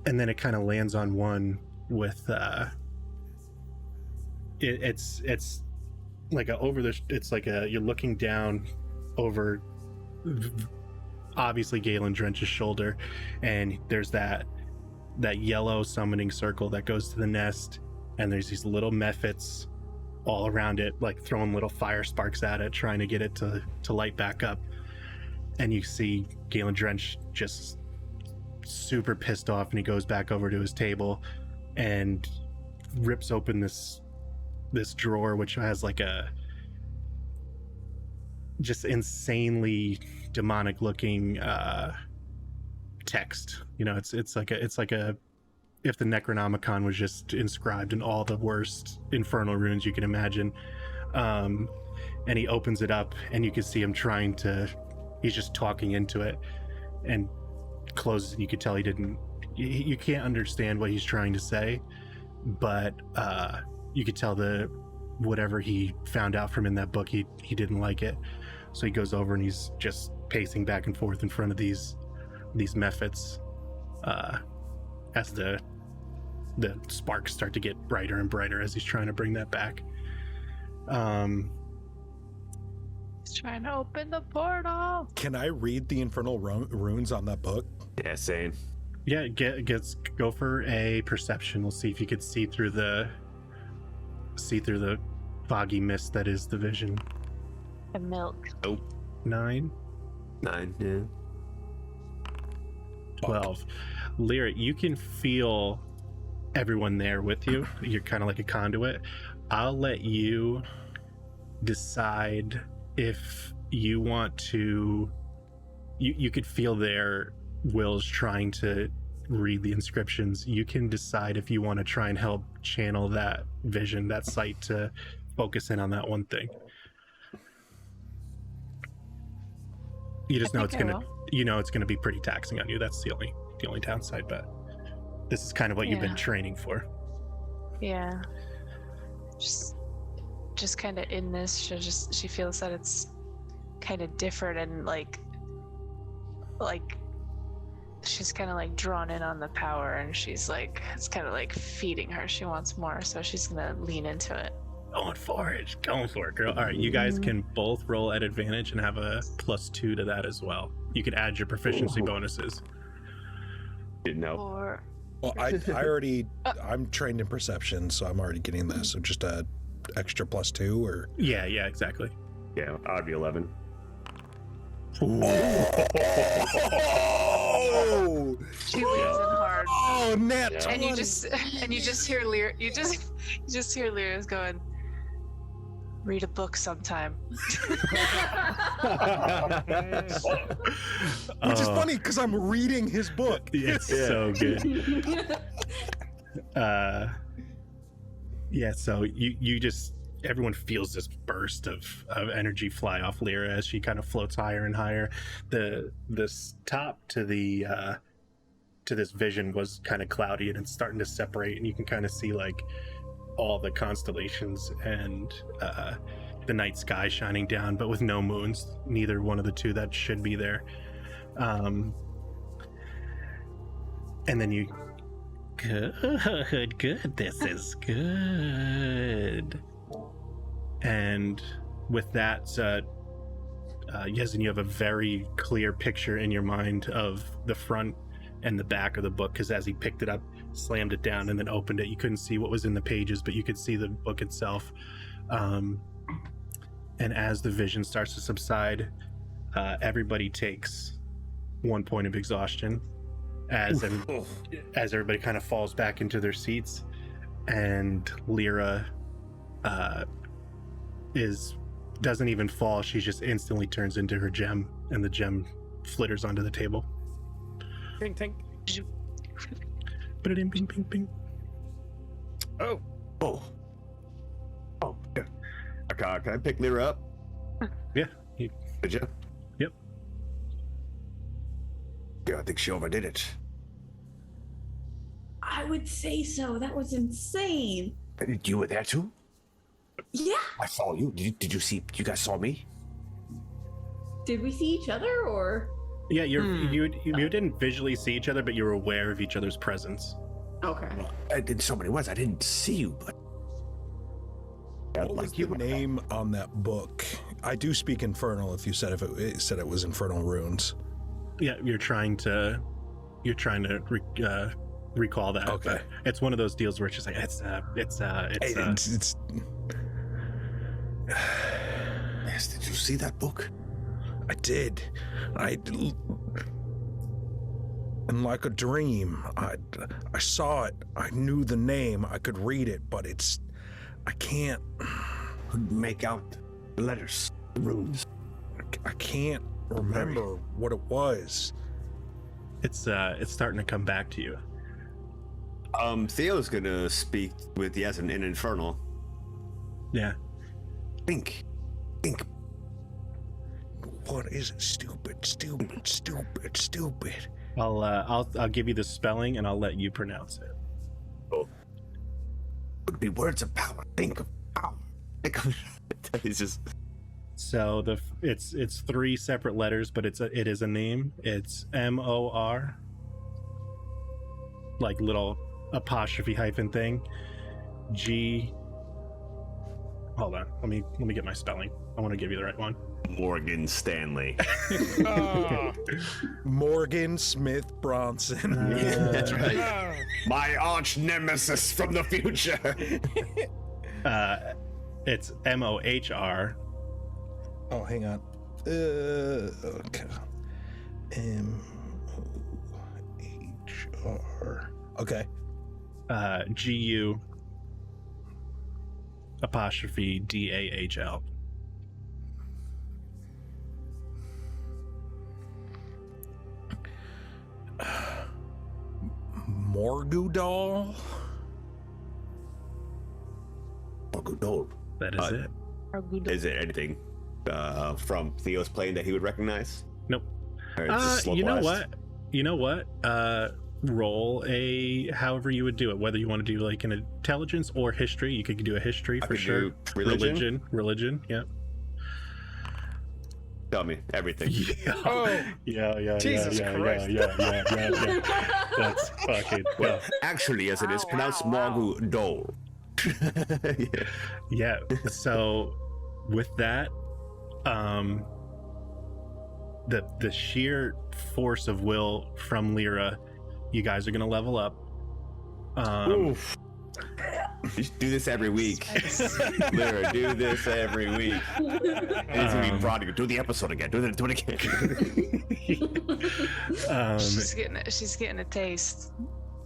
then it kind of lands on one with it's like you're looking down over obviously Galen Drench's shoulder, and there's that yellow summoning circle that goes to the nest, and there's these little mephits all around it, like throwing little fire sparks at it, trying to get it to light back up. And you see Galen Drench just super pissed off, and he goes back over to his table and rips open this drawer, which has like a just insanely demonic looking text. It's like a if the Necronomicon was just inscribed in all the worst infernal runes you can imagine. And he opens it up, and you can see him he's just talking into it, and closes it. You could tell you can't understand what he's trying to say, but you could tell whatever he found out from in that book, he didn't like it. So he goes over and he's just pacing back and forth in front of these mephits as the sparks start to get brighter and brighter as he's trying to bring that back. Trying to open the portal. Can I read the infernal runes on that book? Yeah, same. Yeah, go for a perception. We'll see if you could see through the foggy mist that is the vision. The milk. 9. 9, yeah. 12. Lyra, you can feel everyone there with you. You're kind of like a conduit. I'll let you decide if you want to. You could feel their wills trying to read the inscriptions. You can decide if you want to try and help channel that vision, that sight, to focus in on that one thing. You just know it's gonna be pretty taxing on you. That's the only downside, but this is kind of what you've been training for. Yeah. Just kind of in this, she feels that it's kind of different, and like she's kind of like drawn in on the power, and she's like, it's kind of like feeding her. She wants more, so she's gonna lean into it. Going for it, girl. All right, you guys can both roll at advantage and have a +2 to that as well. You can add your proficiency bonuses. Didn't know. Or Well, I already, I'm trained in perception, so I'm already getting this. So just a extra +2, or? Yeah, exactly. Yeah, I'd be 11. Oh! she leans in hard. Oh, nat Yeah. And you just hear Lyra. You just hear Lyra's going, read a book sometime. Which is funny because I'm reading his book. It's so good. So you just, everyone feels this burst of energy fly off Lyra as she kind of floats higher and higher. This top to the to this vision was kind of cloudy, and it's starting to separate, and you can kind of see like all the constellations and the night sky shining down, but with no moons, neither one of the two that should be there. And then you, good, this is good. And with that, Yezin, you have a very clear picture in your mind of the front and the back of the book, because as he picked it up, slammed it down, and then opened it, you couldn't see what was in the pages, but you could see the book itself. And as the vision starts to subside, everybody takes 1 point of exhaustion as everybody kind of falls back into their seats, and Lyra doesn't even fall. She just instantly turns into her gem, and the gem flitters onto the table. Tink, tink. Put it in, ping, ping, ping. Oh. Yeah. Can I pick Lyra up? Yeah. Did you? Yep. Yeah, I think she overdid it. I would say so. That was insane. You were there too? Yeah. I saw you. Did you see? You guys saw me? Did we see each other, or? Yeah, you didn't visually see each other, but you were aware of each other's presence. Okay. In so many words, I didn't see you, but What was the name on that book? I do speak Infernal. If you said it was Infernal Runes. Yeah, you're trying to recall that. Okay. It's one of those deals where it's just like it's Yes, did you see that book? I did. And like a dream, I saw it. I knew the name. I could read it, but I can't Make out the letters, the runes. I can't remember what it was. it's starting to come back to you. Theo's gonna speak with Yezin in Infernal. Yeah. Think. What is it? Stupid. I'll give you the spelling, and I'll let you pronounce it. Would be words of power. Think of power. He's just So it's 3 separate letters, but it is a name. It's MOR, like little apostrophe hyphen thing. G. Hold on, let me get my spelling. I want to give you the right one. Morgan Stanley. Oh, Morgan Smith Bronson. That's right. oh. My arch nemesis from the future. It's MOHR. Oh, hang on. Okay. MOHR. Okay. GU apostrophe DAHL. Morgudal. That is it. Is it anything from Theo's plane that he would recognize? Nope. Or is this You know localized? what? You know what? Roll a however you would do it. Whether you want to do like an intelligence or history, you could do a history I for could sure. do religion? Religion. Yeah. Tell me everything. Oh, Yeah. Jesus Christ. Yeah. That's fucking well. Actually, as it is pronounced, Morgu Dole. Yeah. So with that, the sheer force of will from Lyra, you guys are gonna level up. Oof. You should do this every week. Lyra, do this every week. It's gonna be broad. Do the episode again. Do it again. She's getting a taste.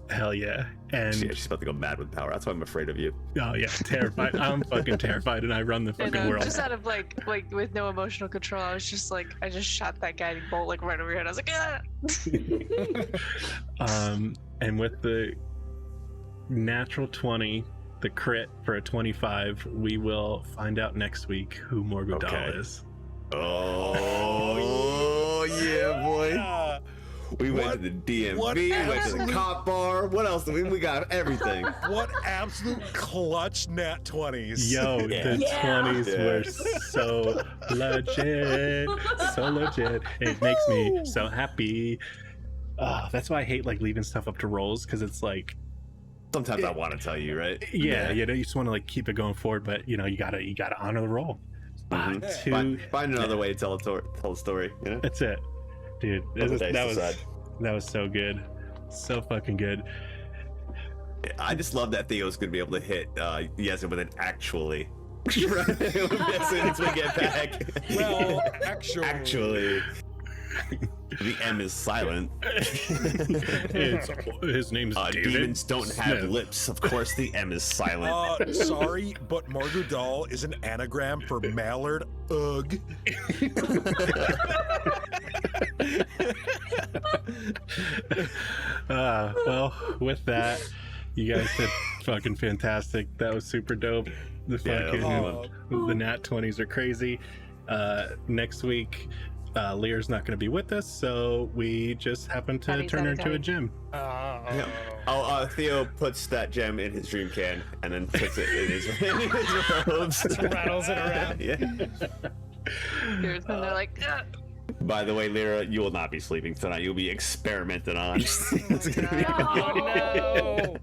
Hell yeah. And She's about to go mad with power. That's why I'm afraid of you. oh yeah, terrified. I'm fucking terrified, and I run the fucking world. Just out of like with no emotional control, I was just like, I just shot that guiding bolt like right over here, and I was like, ah! And with the natural 20, the crit for a 25, we will find out next week who Morgudal Okay. is. Oh, yeah, boy. We went to the DMV, what went to the absolute- cop bar. What else? We got everything. What absolute clutch nat 20s. Yo, the Yeah. 20s Yeah. were so legit, so legit. It makes me so happy. That's why I hate like leaving stuff up to rolls, because it's like, Sometimes I want to tell you, right? yeah, you know, you just want to like keep it going forward, but you know, you gotta honor the roll. Mhm. Two, Find another way to tell a story. You know? that's it, dude. Put the dice That aside. was so good, so fucking good. I just love that Theo's gonna be able to hit yes with an actually. Right? As soon as we get back. Well, actually. The M is silent. His name's David Demons don't have Smith. lips. Of course, the M is silent. Sorry, but Morgudal is an anagram for Mallard. Ugh. Well, with that, you guys did fucking fantastic. That was super dope. The Yeah, fucking that was the nat 20s are crazy. Next week, Lear's not going to be with us, so we just happened to Daddy, turn her daddy, into a daddy. gem. Theo puts that gem in his dream can and then puts it in his robes. rattles it around. Yeah. And they're like, "Ugh." By the way, Lyra, you will not be sleeping tonight. You'll be experimented on. It's gonna be Oh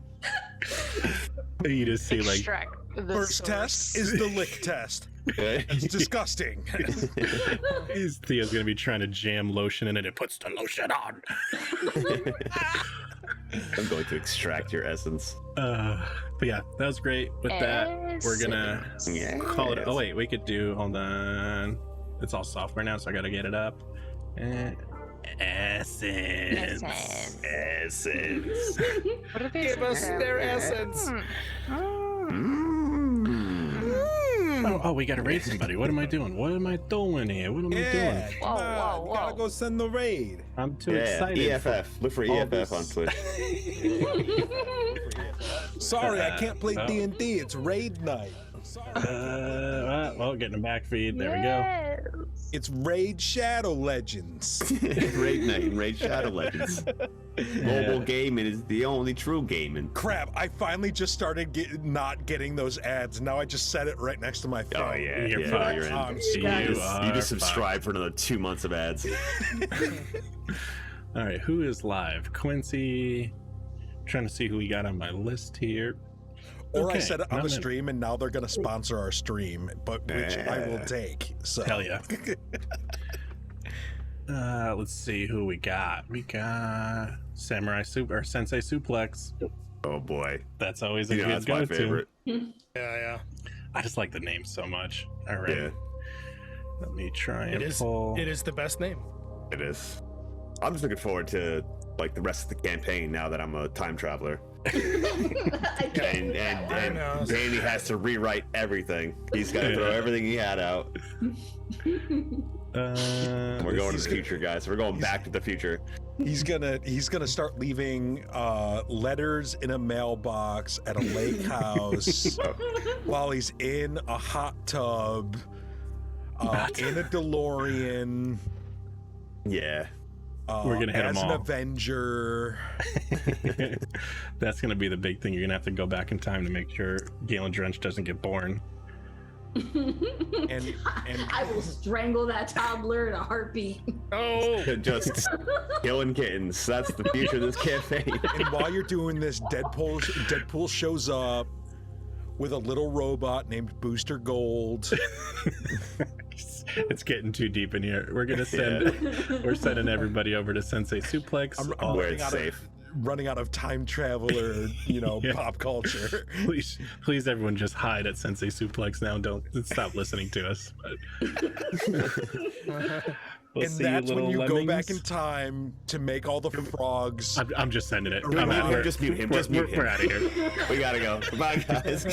no! You just see like extract the First source. test is the lick test. It's disgusting. Theo's going to be trying to jam lotion in it. It puts the lotion on. I'm going to extract your essence. But yeah, that was great. With that, we're gonna Yeah. call it. Oh wait, we could do. Hold on. It's all software now, so I gotta get it up. Essence. Essence. What are they Give us saying? their essence. Oh, we gotta raid somebody. What am I doing? What am I doing here? What am I Yeah, doing? come Whoa, on. whoa, You gotta whoa. go send the raid. I'm too Yeah, excited. EFF. Look for all EFF this. on Twitch. Sorry, I can't play Oh. D&D. It's raid night. Well, getting a back feed. There we go. It's Raid Shadow Legends. Raid Night and Raid Shadow Legends. Mobile gaming is the only true gaming. Crap, I finally just started not getting those ads. Now I just set it right next to my phone. Oh yeah, You're yeah, fucked. you're in. I'm You screwed. just, you subscribe for another 2 months of ads. All right, who is live? Quincy. Trying to see who we got on my list here. Or I Okay, said it on well the then. stream, and now they're going to sponsor our stream, but which I will take. So Hell yeah. Let's see who we got. We got Samurai Soup or Sensei Suplex. Oh boy. That's always a Yeah, good that's my go-to. favorite. Yeah. I just like the name so much. All right. Yeah, Let me try and It is. pull. It is the best name. it is. I'm just looking forward to like the rest of the campaign now that I'm a time traveler. I can't. I know. And Danny has to rewrite everything. He's got to throw everything he had out. We're going to the future, guys. We're going back to the future. he's gonna start leaving letters in a mailbox at a lake house while he's in a hot tub, in a DeLorean. Yeah. We're gonna hit 'em as an all. Avenger. That's gonna be the big thing. You're gonna have to go back in time to make sure Galen Drench doesn't get born. and I will strangle that toddler in a heartbeat. Oh, Just killing kittens. That's the future of this campaign. and while you're doing this, Deadpool shows up with a little robot named Booster Gold. It's getting too deep in here. We're gonna send. We're sending everybody over to Sensei Suplex. I'm Where running it's out safe. running out of time traveler, Yeah. pop culture. Please, everyone, just hide at Sensei Suplex now. Don't stop listening to us. We'll And see that's when little you go back in lemmings. time to make all the frogs. I'm just sending it. Mute I'm out. him, just mute him. Just mute him. We're out of here. We gotta go. Bye, guys.